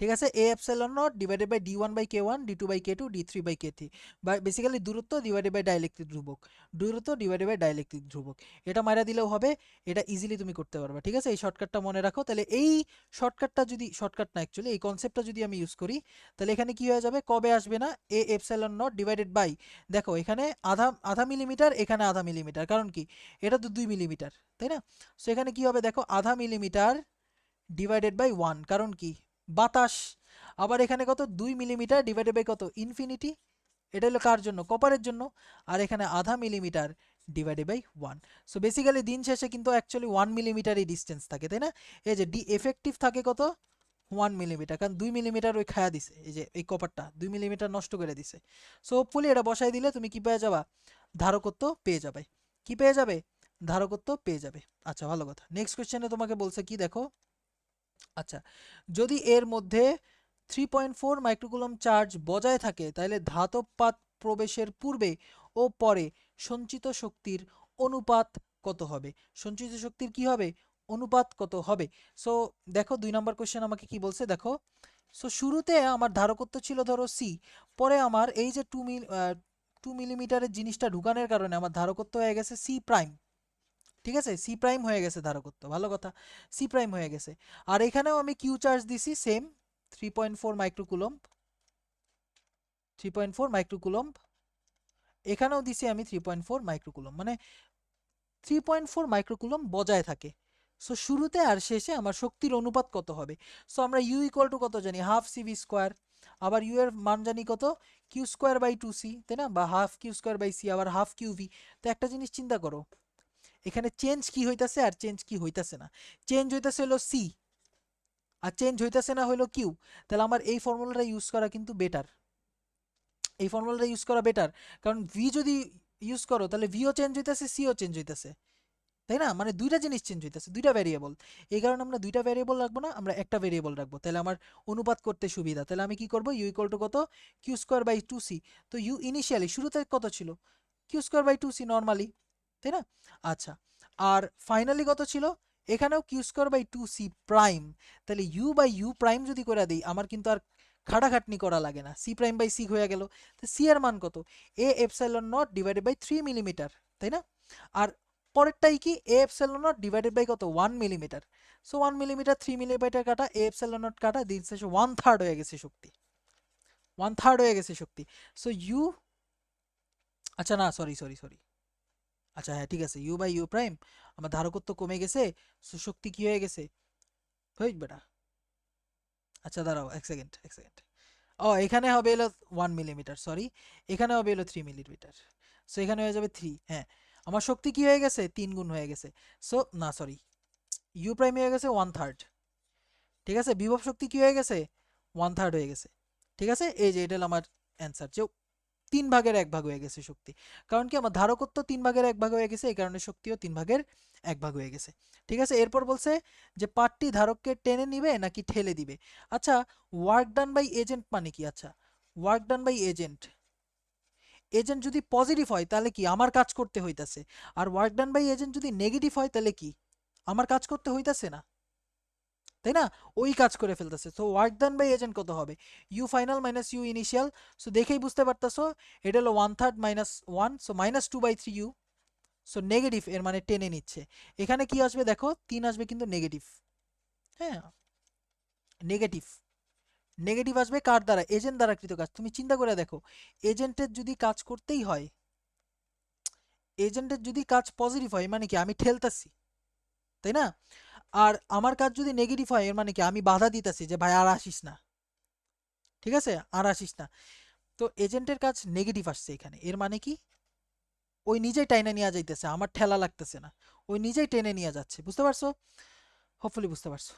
ঠিক আছে, A epsilon not divided by D1/K1, D2/K2, D3/K3, বা বেসিক্যালি দূরত্ব ডিভাইডেড বাই ডাইইলেকট্রিক ধ্রুবক, দূরত্ব ডিভাইডেড বাই ডাইইলেকট্রিক ধ্রুবক। এটা মাইরা দিলেও হবে, এটা ইজিলি তুমি করতে পারবা। ঠিক আছে, এই শর্টকাটটা মনে রাখো। তাহলে এই শর্টকাটটা যদি, শর্টকাট না অ্যাকচুয়ালি, এই কনসেপ্টটা যদি আমি ইউজ করি, তাহলে এখানে কি হয়ে যাবে, কবে আসবে না, A epsilon not divided by, দেখো এখানে আধা আধা মিলিমিটার, এখানে আধা মিলিমিটার, কারণ কি, এটা তো 2 মিলিমিটার, তাই না? সো এখানে কি হবে দেখো, আধা মিলিমিটার ডিভাইডেড বাই 1, কারণ কি, বাতাস। আবার এখানে কত, 2 মিলিমিটার ডিভাইডেড বাই কত, ইনফিনিটি, এটা হলো কার জন্য, কপারের জন্য। আর এখানে আধা millimetre divided by 1। So basically দিন শেষে কিন্তু অ্যাকচুয়ালি 1 মিলিমিটারই ডিস্টেন্স থাকে, তাই না? এই যে ডি এফেক্টিভ থাকে কত, 1 মিলিমিটার, কারণ 2 মিলিমিটার ওই খায়া দিছে, এই যে এই কপারটা 2 মিলিমিটার নষ্ট করে দিছে। সো হোপফুলি এটা বসাই দিলে তুমি কি পেয়ে যাবা, ধারকত্ব পেয়ে যাবে। কি পেয়ে যাবে? ধারকত্ব পেয়ে যাবে। আচ্ছা ভালো কথা। নেক্সট কোশ্চেনে তোমাকে বলছে কি দেখো, আচ্ছা যদি এর মধ্যে 3.4 মাইক্রোকুলম চার্জ বজায় থাকে তাহলে ধাতব পাত প্রবেশের পূর্বে ও পরে সঞ্চিত শক্তির অনুপাত কত হবে? সঞ্চিত শক্তির কি হবে? অনুপাত কত হবে? সো দেখো 2 নম্বর কোশ্চেন আমাকে কি বলছে দেখো। সো শুরুতে আমার ধারকত্ব ছিল ধরো সি, পরে আমার এই যে 2 মিলিমিটারের জিনিসটা ঢুকানোর কারণে আমার ধারকত্ব হয়ে গেছে সি প্রাইম। ঠিক আছে, সি প্রাইম হয়ে গেছে ধারকত্ব, ভালো কথা, সি প্রাইম হয়ে গেছে। আর এখানেও আমি কিউ চার্জ দিছি সেম 3.4 মাইক্রোকুলম, 3.4 মাইক্রোকুলম, এখানেও দিছি আমি 3.4 মাইক্রোকুলম, মানে 3.4 মাইক্রোকুলম বজায় থাকে। সো শুরুতে আর শেষে আমার শক্তির অনুপাত কত হবে? সো আমরা ইউ ইকুয়াল টু কত জানি? হাফ সিভি স্কোয়ার, আবার ইউ এর মান জানি কত? কিউ স্কোয়ার বাই 2 সি, তাই না? বা half Q square by C, আবার হাফ কিউ ভি। তো একটা জিনিস চিন্তা করো, এখানে চেঞ্জ কি হইতাছে আর চেঞ্জ কি হইতাছে না? চেঞ্জ হইতাছে হলো সি, আর চেঞ্জ হইতাছে না হলো কিউ। তাহলে আমার এই ফর্মুলাটা ইউজ করা কিন্তু বেটার, এই ফর্মুলাটা ইউজ করা বেটার। কারণ ভি যদি ইউজ করো তাহলে ভিও চেঞ্জ হইতাছে, সিও চেঞ্জ হইতাছে, তাই না? মানে দুইটা জিনিস চেঞ্জ হইতাছে, দুইটা ভ্যারিয়েবল। এই কারণে আমরা দুইটা ভ্যারিয়েবল রাখবো না, আমরা একটা ভ্যারিয়েবল রাখবো, তাহলে আমার অনুপাত করতে সুবিধা। তাহলে আমি কি করব? ইউ ইকুয়াল টু কত? Q square by 2 C. তো ইউ ইনিশিয়ালি শুরুতে কত ছিল? Q square by 2 C normally, তাই না? আচ্ছা, আর ফাইনালি কত ছিল? এখানেও Q square by 2 C prime. তাহলে ইউ বাই ইউ প্রাইম যদি করে দিই, আমার কিন্তু আর খাটাখাটনি করা লাগে না, সি প্রাইম বাই সি হয়ে গেল। তো সি এর মান কত? A epsilon not divided by 3 millimetre, তাই না? আর পরেরটাই কি? A epsilon not divided by কত? 1 মিলিমিটার। সো 1 মিলিমিটার 3 মিলিমিটার কাটা, এ এপসাইলন নট কাটা, দিন শেষে 1/3 হয়ে গেছে শক্তি, 1/3 হয়ে গেছে শক্তি। সো ইউ, আচ্ছা না, সরি সরি সরি, আচ্ছা হ্যাঁ ঠিক আছে, ইউ বাই ইউ প্রাইম, আমার ধারকত্ব কমে গেছে, সো শক্তি কি হয়ে গেছে? হই বেটা, আচ্ছা দাঁড়াও এক সেকেন্ড, এক সেকেন্ড। ও এখানে হবে এলো 1 মিলিমিটার, সরি, এখানে হবে এলো 3 মিলিমিটার। সো এখানে হয়ে যাবে 3, হ্যাঁ। আমার শক্তি কি হয়ে গেছে? 3 গুণ হয়ে গেছে। সো না সরি, ইউ প্রাইম হয়ে গেছে 1/3, ঠিক আছে? বিভব শক্তি কি হয়ে গেছে? 1/3 হয়ে গেছে, ঠিক আছে? এই যে এটা হলো আমার অ্যান্সার, যে 3/1 হয়ে গেছে শক্তি। কারণ কি আমার ধারকত্ব 3/1 হয়ে গেছে, এই কারণে শক্তিও 3/1 হয়ে গেছে। ঠিক আছে, এরপর বলছে যে পার্টটি ধারককে টেনে নিবে নাকি ঠেলে দিবে। আচ্ছা, ওয়ার্ক ডান বাই এজেন্ট মানে কি? আচ্ছা, work done by agent, agent যদি পজিটিভ হয় তাহলে কি আমার কাজ করতে হইতাছে, আর ওয়ার্ক ডান বাই এজেন্ট যদি নেগেটিভ হয় তাহলে কি আমার কাজ করতে হইতাছে না, তাই না? ওই কাজ করে ফেলতেছে। তো ওয়ার্ক ডান বাই এজেন্ট কত হবে? U final minus U initial. So দেখেই বুঝতে পারতেছো এটা হলো 1/3 minus 1, so -2/3 U. So negative এর মানে টেনে নিচ্ছে। এখানে কি আসবে দেখো? 3 আসবে কিন্তু নেগেটিভ, হ্যাঁ, নেগেটিভ। নেগেটিভ আসবে কার দ্বারা? এজেন্ট দ্বারা কৃত কাজ। তুমি চিন্তা করে দেখো, এজেন্টের যদি কাজ করতেই হয়, এজেন্টের যদি কাজ পজিটিভ হয় মানে কি আমি ঠেলতাছি, তাই না? আর আমার কাজ যদি নেগেটিভ হয় এর মানে কি আমি বাধা দিতেছি যে ভাই আর আসিস না, ঠিক আছে, আর আসিস না। তো এজেন্টের কাজ নেগেটিভ আসছে এখানে, এর মানে কি ওই নিজেই টাইনে নিয়ে যাইতেছে, আমার ঠেলা লাগতেছে না, ওই নিজেই টেনে নিয়ে যাচ্ছে। বুঝতে পারছো? হোপফুলি বুঝতে পারছো।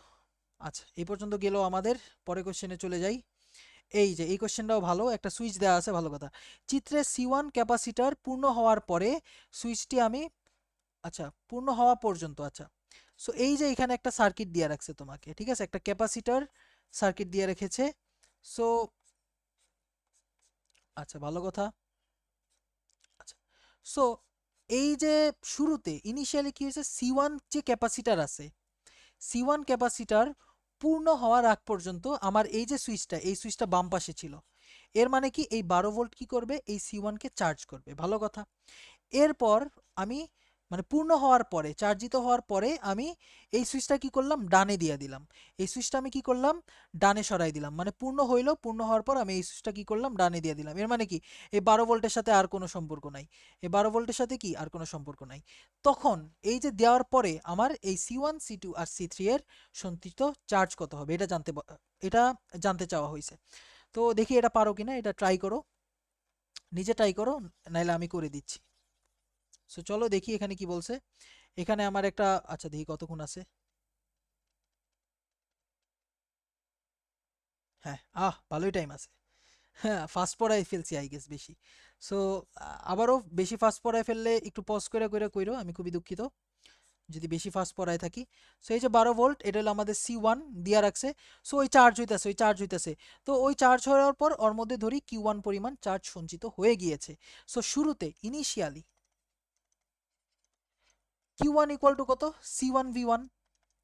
আচ্ছা এই পর্যন্ত গেল আমাদের, পরে কোশ্চেনে চলে যাই। এই যে এই কোশ্চেনটাও ভালো, একটা সুইচ দেওয়া আছে, ভালো কথা। চিত্রে সি1 ক্যাপাসিটার পূর্ণ হওয়ার পরে সুইচটি আমি, আচ্ছা পূর্ণ হওয়া পর্যন্ত, আচ্ছা। সো এই যে এখানে একটা সার্কিট দিয়ে রাখছে তোমাকে, ঠিক আছে, একটা ক্যাপাসিটার সার্কিট দিয়ে রেখেছে। সো আচ্ছা ভালো কথা, আচ্ছা। সো এই যে শুরুতে ইনিশিয়ালি কি হয়েছে, সি1 যে ক্যাপাসিটার আছে, সি1 ক্যাপাসিটার পূর্ণ হওয়ার আগ পর্যন্ত আমার এই যে সুইচটা, এই সুইচটা বাম পাশে ছিল। এর মানে কি এই 12 ভোল্ট কি করবে? এই সি1 কে চার্জ করবে, ভালো কথা। এরপর আমি, মানে পূর্ণ হওয়ার পরে, চার্জিত হওয়ার পরে আমি এই সুইচটা কি করলাম? ডানে দিয়ে দিলাম। এই সুইচটা আমি কি করলাম? ডানে সরাই দিলাম, মানে পূর্ণ হইলো, পূর্ণ হওয়ার পর আমি এই সুইচটা কি করলাম? ডানে দিয়ে দিলাম। এর মানে কি এই 12 ভোল্টের সাথে আর কোনো সম্পর্ক নাই, এই 12 ভোল্টের সাথে কি আর কোনো সম্পর্ক নাই। তখন এই যে দেওয়ার পরে আমার এই সি1 সি2 আর সি3 এর সঞ্চিত চার্জ কত হবে এটা এটা জানতে চাওয়া হয়েছে। তো দেখি এটা পারো কিনা, এটা ট্রাই করো, নিজে ট্রাই করো, নাইলে আমি করে দিচ্ছি। সো চলো দেখি এখানে কি বলছে। এখানে আমার একটা, আচ্ছা দেখি কতক্ষণ আছে। হ্যাঁ, ভালোই টাইম আছে। হ্যাঁ, ফাস্ট পড়ায় ফেলছি আই গেস বেশি। সো আবারও বেশি ফাস্ট পড়ায় ফেললে একটু পজ করে করে কইরো, আমি খুবই দুঃখিত যদি বেশি ফাস্ট পড়ায় থাকি। সো এই যে 12 ভোল্ট, এটা হলো আমাদের C1 দিয়া রাখছে। সো ওই চার্জ হইতাছে, ওই চার্জ হইতাছে। তো ওই চার্জ হওয়ার পর ওর মধ্যে ধরি Q1 পরিমাণ চার্জ সঞ্চিত হয়ে গিয়েছে। সো শুরুতে ইনিশিয়ালি Q1 ইকুয়াল টু কত? C1V1,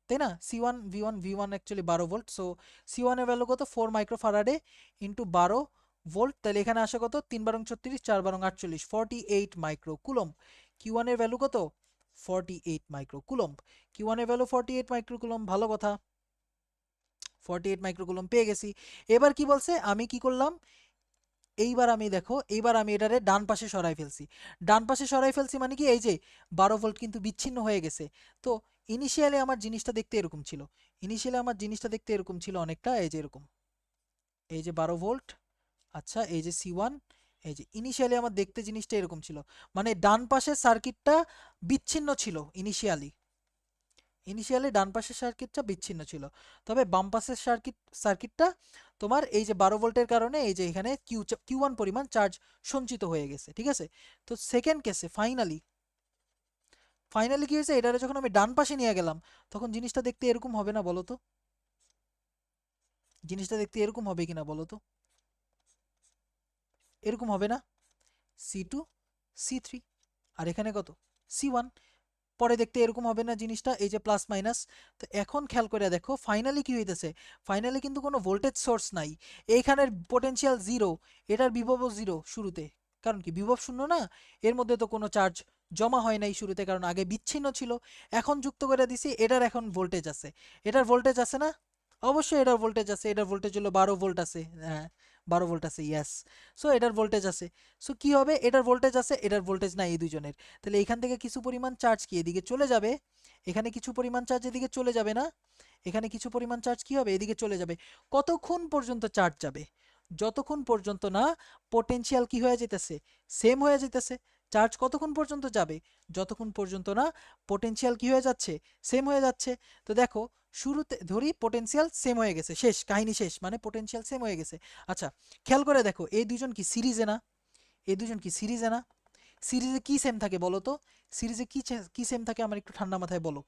তাই না? C1V1 actually 12 volt. So C1 এর ভ্যালু কত? 4 মাইক্রোফারাডে ইন্টু 12 ভোল্ট। তাহলে এখানে আসে কত? 3 বারং 36, 4 বারং 48, 48 মাইক্রো কুলম্ব। Q1 এর ভ্যালু কত? 48 মাইক্রোকুলম্ব। Q1 এর ভ্যালু 48 মাইক্রোকুলম্ব, ভালো কথা। 48 মাইক্রোকুলম্ব পেয়ে গেছি। এবার কি বলছে, আমি কি করলাম, এইবার আমি দেখো, এইবার আমি এটারে ডান পাশে সরাই ফেলছি। ডান পাশে সরাই ফেলছি মানে কি, এই যে 12 ভোল্ট কিন্তু বিচ্ছিন্ন হয়ে গেছে। তো ইনিশিয়ালি আমার জিনিসটা দেখতে এরকম ছিল। ইনিশিয়ালি আমার জিনিসটা দেখতে এরকম ছিল অনেকটা, এই যে এরকম। এই যে 12 ভোল্ট, আচ্ছা এই যে C1, এই যে ইনিশিয়ালি আমার দেখতে জিনিসটা এরকম ছিল। মানে ডান পাশের সার্কিটটা বিচ্ছিন্ন ছিল ইনিশিয়ালি। ইনিশিয়ালি ডান পাশের সার্কিটটা বিচ্ছিন্ন ছিল। তবে বাম পাশের সার্কিটটা তোমার এই যে 12 ভোল্টের কারণে এই যে এখানে Q1 পরিমাণ চার্জ সঞ্চিত হয়ে গেছে, ঠিক আছে? তো সেকেন্ড কেসে ফাইনালি ফাইনালি কি হয়েছে, এটারে যখন আমি ডান পাশে নিয়ে গেলাম, তখন জিনিসটা দেখতে এরকম হবে না বলো তো? জিনিসটা দেখতে এরকম হবে কিনা বলো তো? এরকম হবে না? C2, C3, আর এখানে কত? C1। পরে দেখতে এরকম হবে না জিনিসটা, এই যে প্লাস মাইনাস। তো এখন খেয়াল করে দেখো ফাইনালি কি হইতেছে। ফাইনালি কিন্তু কোনো ভোল্টেজ সোর্স নাই, এইখানের পোটেনশিয়াল জিরো, এটার বিভবও জিরো শুরুতে। কারণ কি, বিভব শূন্য না, এর মধ্যে তো কোনো চার্জ জমা হয় নাই শুরুতে, কারণ আগে বিচ্ছিন্ন ছিল। এখন যুক্ত করে দিছি, এটার এখন ভোল্টেজ আছে। এটার ভোল্টেজ আছে না? অবশ্যই এটার ভোল্টেজ আছে। এটার ভোল্টেজ হলো 12 ভোল্ট আছে, হ্যাঁ 12 ভোল্ট আছে, ইয়াস। সো এটার ভোল্টেজ আছে। সো কি হবে, এটার ভোল্টেজ আছে, এটার ভোল্টেজ নাই, এই দুজনের। তাহলে এখান থেকে কিছু পরিমাণ চার্জ কি এদিকে চলে যাবে, এখানে কিছু পরিমাণ চার্জ এদিকে চলে যাবে না? এখানে কিছু পরিমাণ চার্জ কি হবে, এদিকে চলে যাবে। কতক্ষণ পর্যন্ত চার্জ যাবে? যতক্ষণ পর্যন্ত না পোটেনশিয়াল কি হয়ে যেতেছে, সেম হয়ে যেতেছে। চার্জ কতক্ষণ পর্যন্ত যাবে? যতক্ষণ পর্যন্ত না পোটেনশিয়াল কি হয়ে যাচ্ছে, সেম হয়ে যাচ্ছে। তো দেখো, শুরুতে ধরি পোটেনশিয়াল সেম হয়ে গেছে, শেষ কাহিনী শেষ, মানে পোটেনশিয়াল সেম হয়ে গেছে। আচ্ছা, খেয়াল করে দেখো, এই দুজন কি সিরিজে না? এই দুজন কি সিরিজে না? সিরিজে কি সেম থাকে বলো তো? সিরিজে কি সেম থাকে, আমার একটু ঠান্ডা মাথায় বলো।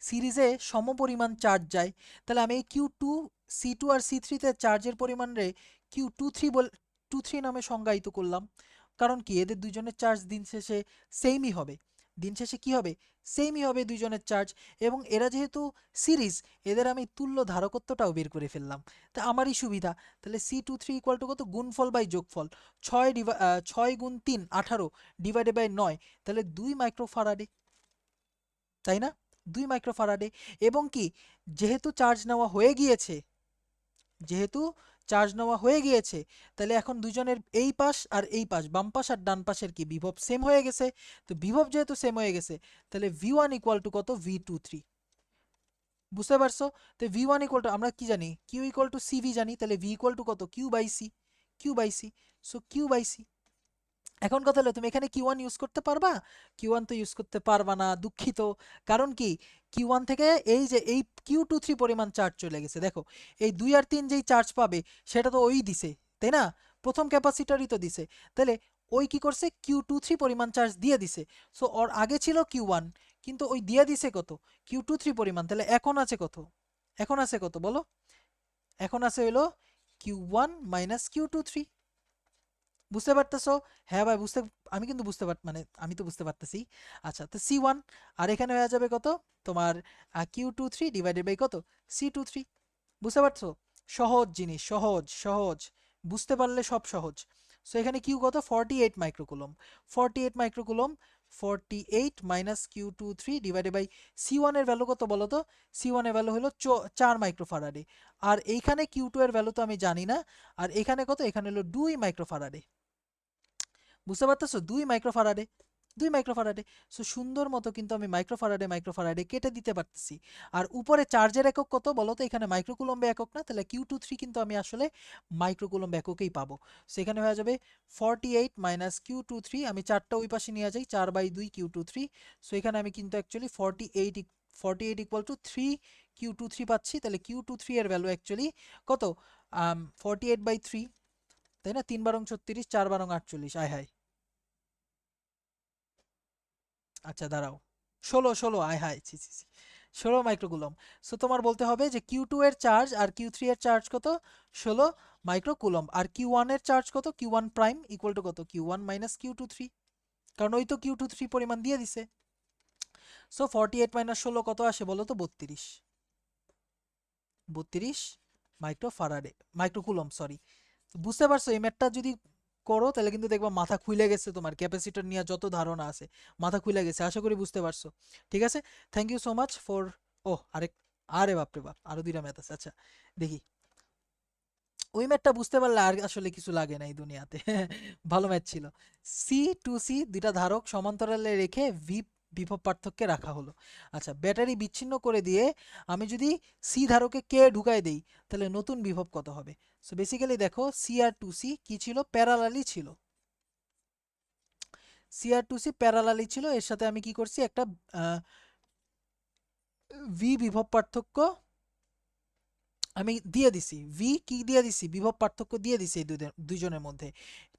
সিরিজে সমপরিমাণ চার্জ যায়। তাহলে আমি এই Q2, C2 আর C3 তে চার্জের পরিমাণ রে Q23 23 নামে সংজ্ঞায়িত করলাম। কারণ কি, এদের দুইজনের চার্জ দিন শেষে সেমই হবে। দিন শেষে কি হবে, সেমই হবে দুইজনের চার্জ। এবং এরা যেহেতু সিরিজ, এদের আমি তুল্য ধারকত্বটাও বের করে ফেললাম। তা আমারই সুবিধা। তাহলে C23 ইকুয়াল টু কত, গুণফল বাই যোগফল। 6 গুণ 3 18 ডিভাইডেড বাই 9, তাহলে 2 মাইক্রোফারাডে, তাই না? 2 মাইক্রোফারাডে। এবং কি, যেহেতু চার্জ নেওয়া হয়ে গিয়েছে, যেহেতু চার্জ নেওয়া হয়ে গিয়েছে, তাহলে এখন দুজনের এই পাশ আর এই পাশ, বাম পাশ আর ডান পাশের কি বিভব সেম হয়ে গেছে। তো বিভব যেহেতু সেম হয়ে গেছে, তাহলে V1 ইকুয়াল টু কত, V23। বুঝতে পারছো? তো V1 ইকুয়াল টু আমরা কি জানি, Q ইকুয়াল টু CV জানি। তাহলে V ইকুয়াল টু কত, Q/C। So Q/C। এখন কথা হলো, তুমি এখানে Q1 ইউজ করতে পারবা? Q1 তো ইউজ করতে পারবা না, দুঃখিত। কারণ কি, Q1 থেকে এই যে এই Q23 পরিমাণ চার্জ চলে গেছে। দেখো, এই 2 আর 3 যেই চার্জ পাবে, সেটা তো ওই দিছে, তাই না? প্রথম ক্যাপাসিটরই তো দিছে। তাহলে ওই কি করছে, Q23 পরিমাণ চার্জ দিয়ে দিছে। সো ওর আগে ছিল Q1, কিন্তু ওই দিয়ে দিছে কত, Q23 পরিমাণ। তাহলে এখন আছে কত, এখন আছে কত বলো? এখন আছে হলো Q1 মাইনাস Q23। বুঝতে পারতেছো? হ্যাঁ ভাই, আমি কিন্তু মানে আমি তো বুঝতে পারতেছি। আচ্ছা, তো C1, আর এখানে হয়ে যাবে কত তোমার, Q23 ডিভাইডেড বাই কত, C23। বুঝতে পারছো? সহজ জিনিস, সহজ সহজ, বুঝতে পারলে সব সহজ। সো এখানে কিউ কত, 48 microcoulomb. 48 microcoulomb, 48 minus Q23 divided by C1 এর ভ্যালু কত বলো তো? C1 এর ভ্যালু হলো 4 মাইক্রোফারাডে। আর এইখানে Q2 এর ভ্যালু তো আমি জানি না। আর এখানে কত, এখানে হলো 2 মাইক্রোফারাডে। বুঝতে পারতেছো? 2 মাইক্রোফারাডে, 2 মাইক্রোফারাডে। সো সুন্দর মতো কিন্তু আমি মাইক্রোফারাডে মাইক্রোফারাডে কেটে দিতে পারতেছি। আর উপরে চার্জের একক কত বলো তো? এখানে মাইক্রোকুলম্বে একক না, তাহলে Q23 কিন্তু আমি আসলে মাইক্রোকুলম্ব এককেই পাবো। সেখানে হয়ে যাবে 48 মাইনাস Q23, আমি 4টা ওই পাশে নিয়ে যাই, 4/2 Q23। সো এখানে আমি কিন্তু অ্যাকচুয়ালি 48 ইকুয়াল টু 3 Q23 পাচ্ছি। তাহলে Q23 এর ভ্যালু অ্যাকচুয়ালি কত, 48/3। তাই না? 3 বারং 36, 4 বারং 48, আয় হায়। আচ্ছা দাঁড়াও, 16 আয় হায়, ছি ছি ছি, 16 মাইক্রোকুলম। সো তোমার বলতে হবে যে Q2 এর চার্জ আর Q3 এর চার্জ কত, 16 মাইক্রোকুলম, আর Q1 এর চার্জ কত, Q1 প্রাইম ইকুয়াল টু কত, Q1 মাইনাস Q23, কারণ ওই তো Q23 পরিমাণ দিয়ে দিছে। সো 48 মাইনাস 16 কত আসে বলো তো, 32, 32 মাইক্রোফারাডে, মাইক্রোকুলম সরি। বুঝতে পারছো, এই ম্যাথটা যদি করো তাহলে কিন্তু দেখবা মাথা খুলে গেছে, তোমার ক্যাপাসিটর নিয়ে যত ধারণা আছে মাথা খুলে গেছে, আশা করি বুঝতে পারছো। ঠিক আছে, thank you so much for, ও আরেক, আরে বাপরে বাপ, আরো দুইটা ম্যাথ আছে, আচ্ছা দেখি। ওই ম্যাথটা বুঝতে পারলে আর আসলে কিছু লাগে না এই দুনিয়াতে। ভালো ম্যাথ ছিল। সি টু সি দুইটা ধারক সমান্তরালে রেখে ভি বিভব পার্থক্যে রাখা হলো। আচ্ছা, ব্যাটারি বিচ্ছিন্ন করে দিয়ে আমি যদি সি ধারকে কে ঢুকাই দেই, তাহলে নতুন বিভব কত হবে? সো বেসিক্যালি দেখো, সি আর টু সি কি ছিল, প্যারালালি ছিল। সি আর টু সি প্যারালালি ছিল, এর সাথে আমি কি করছি, একটা ভি বিভব পার্থক্য আমি দিয়ে দিছি, ভি কি দিয়ে দিছি, বিভব পার্থক্য দিয়ে দিছি এই দুইজনের মধ্যে।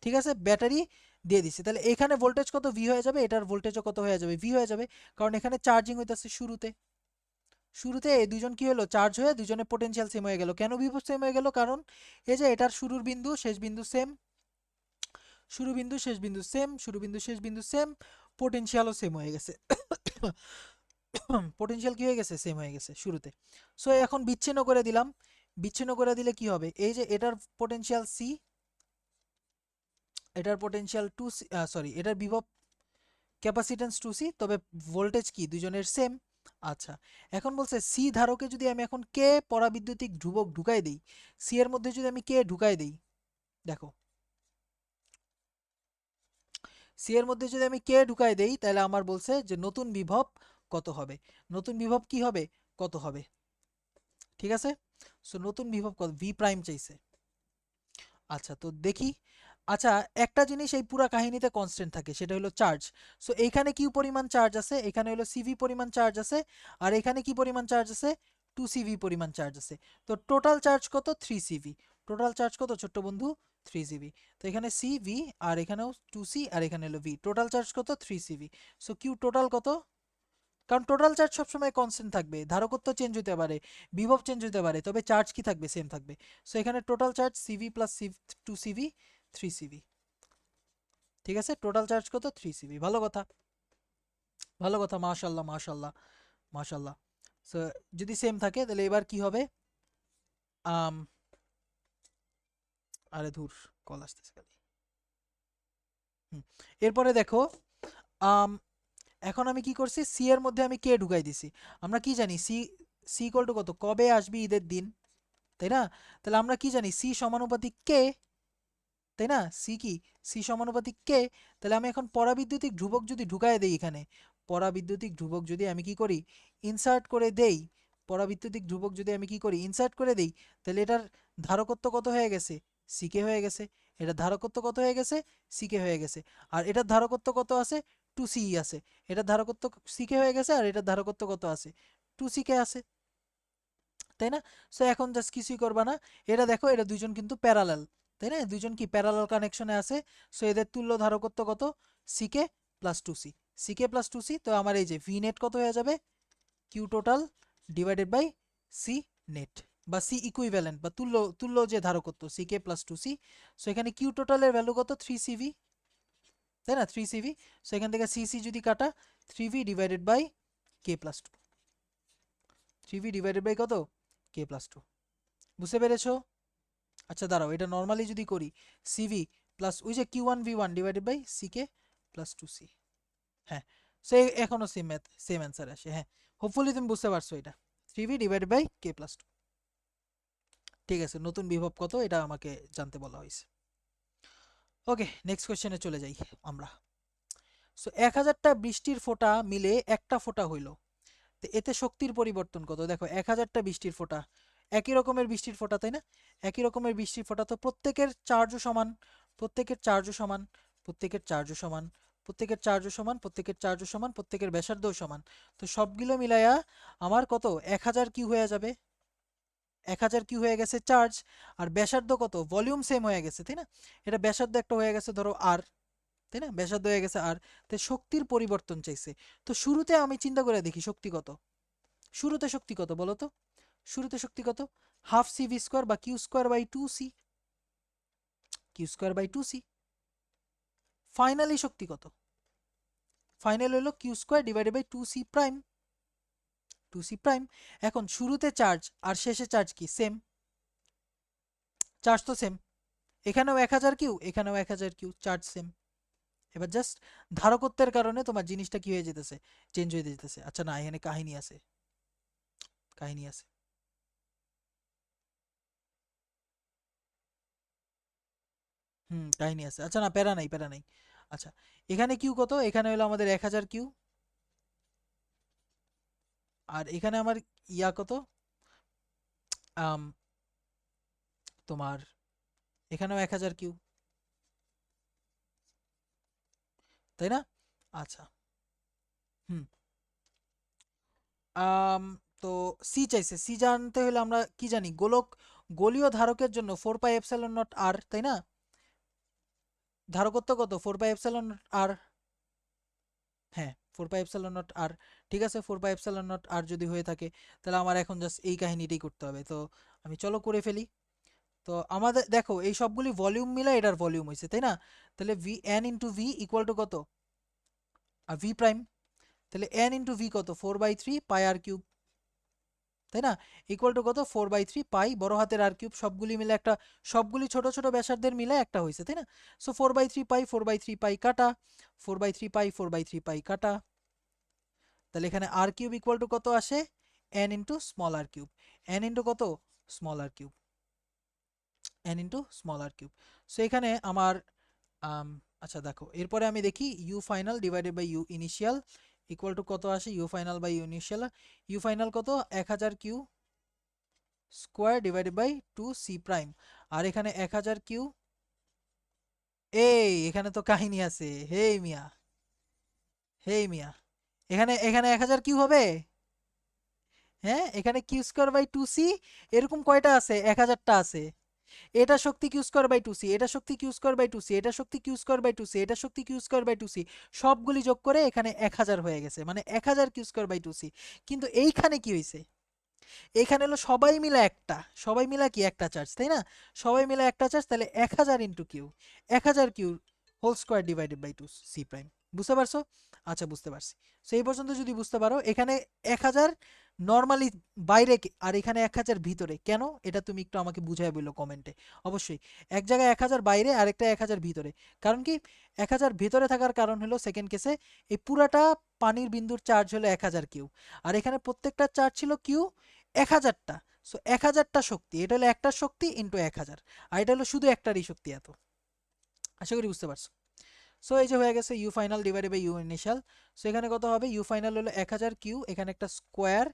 ঠিক আছে, ব্যাটারি দিয়ে দিছি, তাহলে এখানে ভোল্টেজ কত, ভি হয়ে যাবে, এটার ভোল্টেজও কত হয়ে যাবে, ভি হয়ে যাবে, কারণ এখানে চার্জিং হইতাছে শুরুতে। শুরুতে এই দুইজন কি হলো, চার্জ হয়ে দুইজনের পোটেনশিয়াল সেম হয়ে গেল। কেন বিভব সেম হয়ে গেল, কারণ এই যে এটার শুরুর বিন্দু শেষ বিন্দু সেম, শুরু বিন্দু শেষ বিন্দু সেম, শুরু বিন্দু শেষ বিন্দু সেম, পোটেনশিয়ালও সেম হয়ে গেছে। পোটেনশিয়াল কি হয়ে গেছে, সেম হয়ে গেছে শুরুতে। সো এখন বিচ্ছিন্ন করে দিলাম, বিচ্ছিন্ন করে দিলে কি হবে, এই যে এটার পোটেনশিয়াল সি, এটার পোটেনশিয়াল টু সি, সরি এটার বিভব ক্যাপাসিটেন্স টু সি, তবে ভোল্টেজ কি দুজনের সেম। আচ্ছা, এখন বলছে সি ধারকে যদি আমি এখন কে পরাবিদ্যুতিক ধ্রুবক ঢুকাই দেই, সি এর মধ্যে যদি আমি কে ঢুকাই দেই, দেখো সি এর মধ্যে যদি আমি কে ঢুকাই দেই, তাহলে আমার বলছে যে নতুন বিভব কত হবে, নতুন বিভব কি হবে, কত হবে। ঠিক আছে, সো নতুন বিভব কত, ভি প্রাইম চাইছে। আচ্ছা তো দেখি, আচ্ছা একটা জিনিস এই পুরা কাহিনীতে কনস্ট্যান্ট থাকে, সেটা হলো চার্জ। সো এইখানে কি পরিমাণ চার্জ আছে, এখানে হলো সিভি পরিমাণ চার্জ আছে, আর এখানে কি পরিমাণ চার্জ আছে, 2 সিভি পরিমাণ চার্জ আছে। তো টোটাল চার্জ কত, 3 সিভি। টোটাল চার্জ কত ছোট্ট বন্ধু, 3 সিভি। তো এখানে সিভি, আর এখানেও 2 সি, আর এখানে হলো ভি, টোটাল চার্জ কত, 3 সিভি। সো কিউ টোটাল কত, কারণ টোটাল চার্জ সবসময় কনস্ট্যান্ট থাকবে, ধারকত্ব চেঞ্জ হতে পারে, বিভব চেঞ্জ হতে পারে, তবে চার্জ কি থাকবে, সেম থাকবে। সো এখানে total charge CV plus 2 CV, 3 CV. ঠিক আছে, টোটাল চার্জ কত, 3 সিভি। ভালো কথা, ভালো কথা, মাশাল্লাহ মাশাল্লাহ মাশাল্লাহ। সো যদি সেম থাকে তাহলে এবার কি হবে, আম আরে ধুর, কল আসতেছে খালি। হুম, এরপরে দেখো, আম এখন আমি কি করছি, সি এর মধ্যে আমি কে ঢুকাই দিছি। আমরা কি জানি, সি সি ইকুয়াল টু কত, কবে আসবি ঈদের দিন, তাই না? তাহলে আমরা কি জানি, সি সমানুপাতিক কে, তাই না? সি কি, সি সমানুপাতিক কে। তাহলে আমি এখন পরাবিদ্যুতিক ধ্রুবক যদি ঢুকায় দেই এখানে, পরাবিদ্যুতিক ধ্রুবক যদি আমি কি করি, ইনসার্ট করে দেই, পরাবিদ্যুতিক ধ্রুবক যদি আমি কি করি, ইনসার্ট করে দেই, তাহলে এটার ধারকত্ব কত হয়ে গেছে, সিকে হয়ে গেছে। এটার ধারকত্ব কত হয়ে গেছে, সিকে হয়ে গেছে। আর এটার ধারকত্ব কত আছে, 2 সি আছে। এটার ধারকত্ব সিকে হয়ে গেছে, আর এটার ধারকত্ব কত আছে, 2 সিকে আছে, তাই না? সো এখন জাস্ট কিছুই করবা না, এটা দেখো, এরা দুইজন কিন্তু প্যারালাল, তাই না? দুইজন কি প্যারালাল কানেকশনে আছে। সো এদের তুল্য ধারকত্ব কত, CK plus 2 C, CK plus 2 C. তো আমার এই যে ভি নেট কত হয়ে যাবে, Q total divided by C net, বা সি ইকুইভ্যালেন্ট, বা তুল্য, তুল্য যে ধারকত্ব, সিকে প্লাস 2 সি। সো এখানে কিউ টোটালের ভ্যালু কত, 3 সিভি, তাই না, 3 সিভি। সো এখান থেকে সি যদি কাটা, 3 V divided by K plus 2, 3 V divided by কত, কে প্লাস 2। বুঝতে পেরেছো? আচ্ছা দাঁড়াও, এটা নর্মালি যদি করি, সিভি প্লাস ওই যে Q1V1 divided by CK plus 2 C. হ্যাঁ, সো এখনো সেম ম্যাথ, সেম অ্যান্সার আসে। হ্যাঁ, হোপফুলি তুমি বুঝতে পারছো এটা, 3V divided by K plus 2। ঠিক আছে, নতুন বিভব কত এটা আমাকে জানতে বলা হয়েছে। ওকে, নেক্সট কোয়েশ্চেনে চলে যাই আমরা। সো 1000টা বৃষ্টির ফোঁটা মিলে একটা ফোঁটা হইল, তো এতে শক্তির পরিবর্তন কত। দেখো 1000টা বৃষ্টির ফোঁটা, একই রকমের বৃষ্টির ফোঁটা, তাই না? একই রকমের বৃষ্টির ফোঁটা, তো প্রত্যেকের চার্জও সমান, প্রত্যেকের চার্জও সমান, প্রত্যেকের চার্জও সমান, প্রত্যেকের চার্জও সমান, প্রত্যেকের চার্জও সমান, প্রত্যেকের ব্যাসার্ধও সমান। তো সবগুলো মিলাইয়া আমার কত, 1000 কি হয়ে যাবে, 1000 কিউ হয়ে গেছে চার্জ, আর ব্যাসার্ধ কত, ভলিউম সেম হয়ে গেছে, তাই না? এটা ব্যাসার্ধ একটা হয়ে গেছে ধরো আর, তাই না? ব্যাসার্ধ হয়ে গেছে আর, তো শক্তির পরিবর্তন চাইছে। তো শুরুতে আমি চিন্তা করে দেখি শক্তি কত, শুরুতে শক্তি কত বলো তো, শুরুতে শক্তি কত, হাফ সি ভি স্কোয়ার বা Q square by two C, Q square by two C. Finally শক্তি কত, ফাইনাল হলো Q square divided by two C prime, two C prime. এখন শুরুতে চার্জ আর শেষে চার্জ কি সেম, চার্জ তো সেম, এখানেও 1000 কিউ, এখানেও 1000 কিউ, চার্জ সেম। এবার জাস্ট ধারকত্বের কারণে তোমার জিনিসটা কি হয়ে যেতেছে, চেঞ্জ হয়ে যেতেছে। আচ্ছা না, এখানে কাহিনী আছে, কাহিনী আছে। কাহিনী আছে, আচ্ছা না, প্যারা নাই, প্যারা নাই। আচ্ছা, এখানে কিউ কত, এখানে হলো আমাদের 1000 কিউ, আর এখানে আমার ইয়া কত, আম, তোমার এখানেও 1000 কিউ, তাই না? আচ্ছা, হুম, আম, তো সি চাইছে, সি জানতে হলে আমরা কি জানি, গোলীয় ধারকের জন্য 4 পাই এপসাইলন নট আর, তাই না? ধারকত্ব কত, 4 পাই এপসাইলন নট আর। হ্যাঁ, 4 পাই এপসাইলন নট আর। ঠিক আছে, 4 পাই এপসাইলন নট আর যদি হয়ে থাকে, তাহলে আমার এখন জাস্ট এই কাহিনীটাই করতে হবে। তো আমি চলো করে ফেলি। তো আমাদের দেখো এই সবগুলি ভলিউম মিলে এটার ভলিউম হয়েছে, তাই না? তাহলে V N into V equal to কত, ভি প্রাইম। তাহলে এন ইন্টু ভি কত, 4/3 পাই আর কিউব, তাই না? ইকুয়াল টু কত, 4/3 পাই বড় হাতের আর কিউব, সবগুলি মিলে একটা, সবগুলি ছোট ছোট ব্যাসার্ধের মিলে একটা হয়েছে, তাই না? সো 4/3 পাই, 4/3 পাই কাটা, 4/3 পাই, 4/3 পাই কাটা। তাহলে এখানে আর কিউব ইকুয়াল টু কত আসে, N into small R cube, N into কত, small R cube, N into small R cube. So এখানে আমার আম, আচ্ছা দেখো, এরপরে আমি দেখি U final divided by U initial equal to কত আসে, U final by U initial, U final কত, 1000 Q square divided by two C prime, আর এখানে 1000 কিউ। এই এখানে তো কাহিনী আছে, হে মিয়া, হে মিয়া, এখানে এখানে 1000 কিউ হবে, হ্যাঁ এখানে Q square by two C, এরকম কয়টা আছে, 1000টা আছে। এটা শক্তি Q square by two C, এটা শক্তি Q square by two C, এটা শক্তি Q square by two C, এটা শক্তি Q square by two C, সবগুলি যোগ করে এখানে 1000 হয়ে গেছে, মানে 1000 Q square by two C. কিন্তু এইখানে কি হয়েছে, এখানে হলো সবাই মিলে একটা, সবাই মিলে কি একটা চার্জ, তাই না? সবাই মিলে একটা চার্জ, তাহলে 1000 into Q, 1000 Q whole square divided by two C prime. বুঝতে পারছো? আচ্ছা বুঝতে পারছি। সেই পর্যন্ত যদি বুঝতে পারো, এখানে 1000 নর্মালি বাইরে আর এখানে 1000 ভিতরে, কেন এটা তুমি একটু আমাকে বুঝায় বললো কমেন্টে। অবশ্যই, এক জায়গায় 1000 বাইরে আরেকটা 1000 ভিতরে, কারণ কি, 1000 ভিতরে থাকার কারণ হলো সেকেন্ড কেসে এই পুরাটা পানির বিন্দুর চার্জ হলো 1000 কিউ, আর এখানে প্রত্যেকটা চার্জ ছিল কিউ 1000টা। সো 1000টা শক্তি, এটা হলো একটা শক্তি ইন্টু 1000, আর এটা হলো শুধু একটারই শক্তি এত। আশা করি বুঝতে পারছো। সো এই যে হয়ে গেছে U final divided by U initial. So এখানে কত হবে, ইউ ফাইনাল হলো 1000 কিউ, এখানে একটা square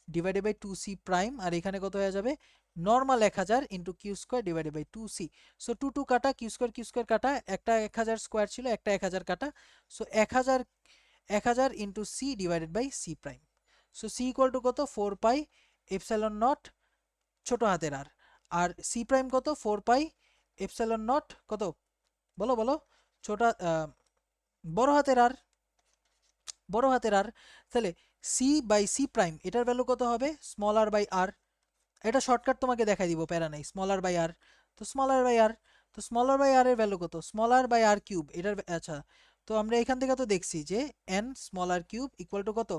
divided by two C prime, আর এখানে কত হয়ে যাবে, normal 1000 into Q square divided by two C. So two two কাটা, কিউ স্কোয়ার কাটা, একটা 1000 স্কোয়ার ছিল, একটা 1000 কাটা। So 1000, 1000 into C divided by C prime. So C equal to কত, 4 পাই এপসাইলন নট ছোট হাতের আর, আর সি প্রাইম কত, 4 পাই এপসাইলন নট কত, বলো বলো, ছোট বড় হাতের আর, বড় হাতের আর। তাহলে সি বাই সি প্রাইম এটার ভ্যালু কত হবে, স্মল আর বাই আর। এটা শর্টকাট তোমাকে দেখাই দিব, প্যারা নাই, স্মল আর বাই আর। তো স্মল আর বাই আর, তো স্মল আর বাই আর এর ভ্যালু কত, small R by R cube এটার আচ্ছা, তো আমরা এখান থেকে তো দেখছি যে N small R cube equal to কত,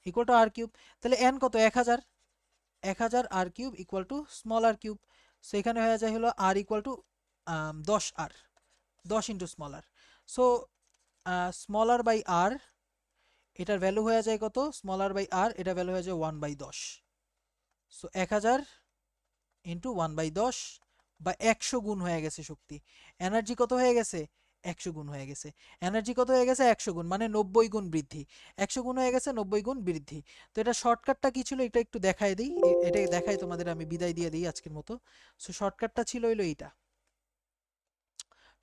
ইকুয়াল টু আর কিউব। তাহলে এন কত, 1000, 1000 R cube equal to small R cube. So এখানে হয়ে যায় হলো R equal to 10 R, 10 into small R. So small R by R, এটার value হয়ে যায় কত, স্মল আর বাই আর এটা ভ্যালু হয়ে যায় 1/10। সো 1000 ইন্টু 1/10 বা 100 গুণ হয়ে গেছে শক্তি। এনার্জি কত হয়ে গেছে, 100 গুণ হয়ে গেছে। এনার্জি কত হয়ে গেছে, 100 গুণ, মানে 90 গুণ বৃদ্ধি। 100 গুণ হয়ে গেছে, 90 গুণ বৃদ্ধি। তো এটা শর্টকাটটা কি ছিল, এটা একটু দেখাই দিই, এটা দেখাই তোমাদের, আমি বিদায় দিয়ে দিই আজকের মতো। সো শর্টকাটটা ছিল হইলো এইটা,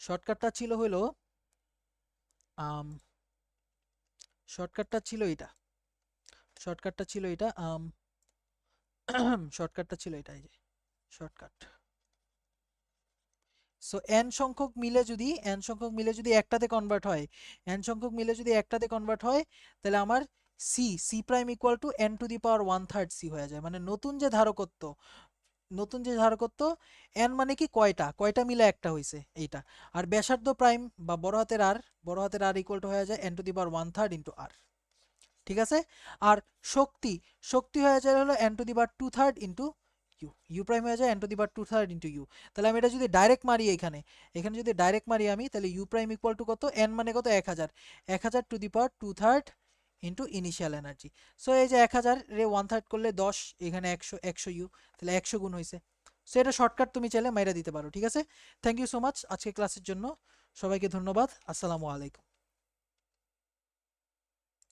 শর্টকাটটা ছিল হইলো আম শর্টকাটটা ছিল এটা, শর্টকাটটা ছিল এটা শর্টকাটটা ছিল এটা, এই যে শর্টকাট। সো n সংখ্যক মিলে যদি একটাতে কনভার্ট হয়, n সংখ্যক মিলে যদি একটাতে কনভার্ট হয়, তাহলে আমার c prime equal two n to the power 1/3 c হয়ে যায়। মানে নতুন যে ধারকত্ব n মানে কি কয়টা, কয়টা মিলে একটা হইছে এইটা। আর ব্যাসার্ধ প্রাইম বা বড় হাতের r ইকুয়াল টু হয়ে যায় n to the power 1/3 into r। ঠিক আছে। আর শক্তি শক্তি হয়ে যায় হলো n to the power 2/3 into U. U prime হয়ে যায় n to the power 2/3 into U. তাহলে আমি এটা যদি ডাইরেক্ট মারি এখানে, যদি ডাইরেক্ট মারি আমি, তাহলে ইউ প্রাইম ইকুয়াল টু কত, n মানে কত 1000, 1000 two the power 2/3 into initial energy. So এই যে 1000 রে 1/3 করলে 10, এখানে 100, 100 ইউ, তাহলে 100 গুণ হয়েছে। সো এটা শর্টকাট তুমি চাইলে মাইরা দিতে পারো। ঠিক আছে, থ্যাংক ইউ সো মাচ আজকে ক্লাসের জন্য। সবাইকে ধন্যবাদ। আসসালামু আলাইকুম।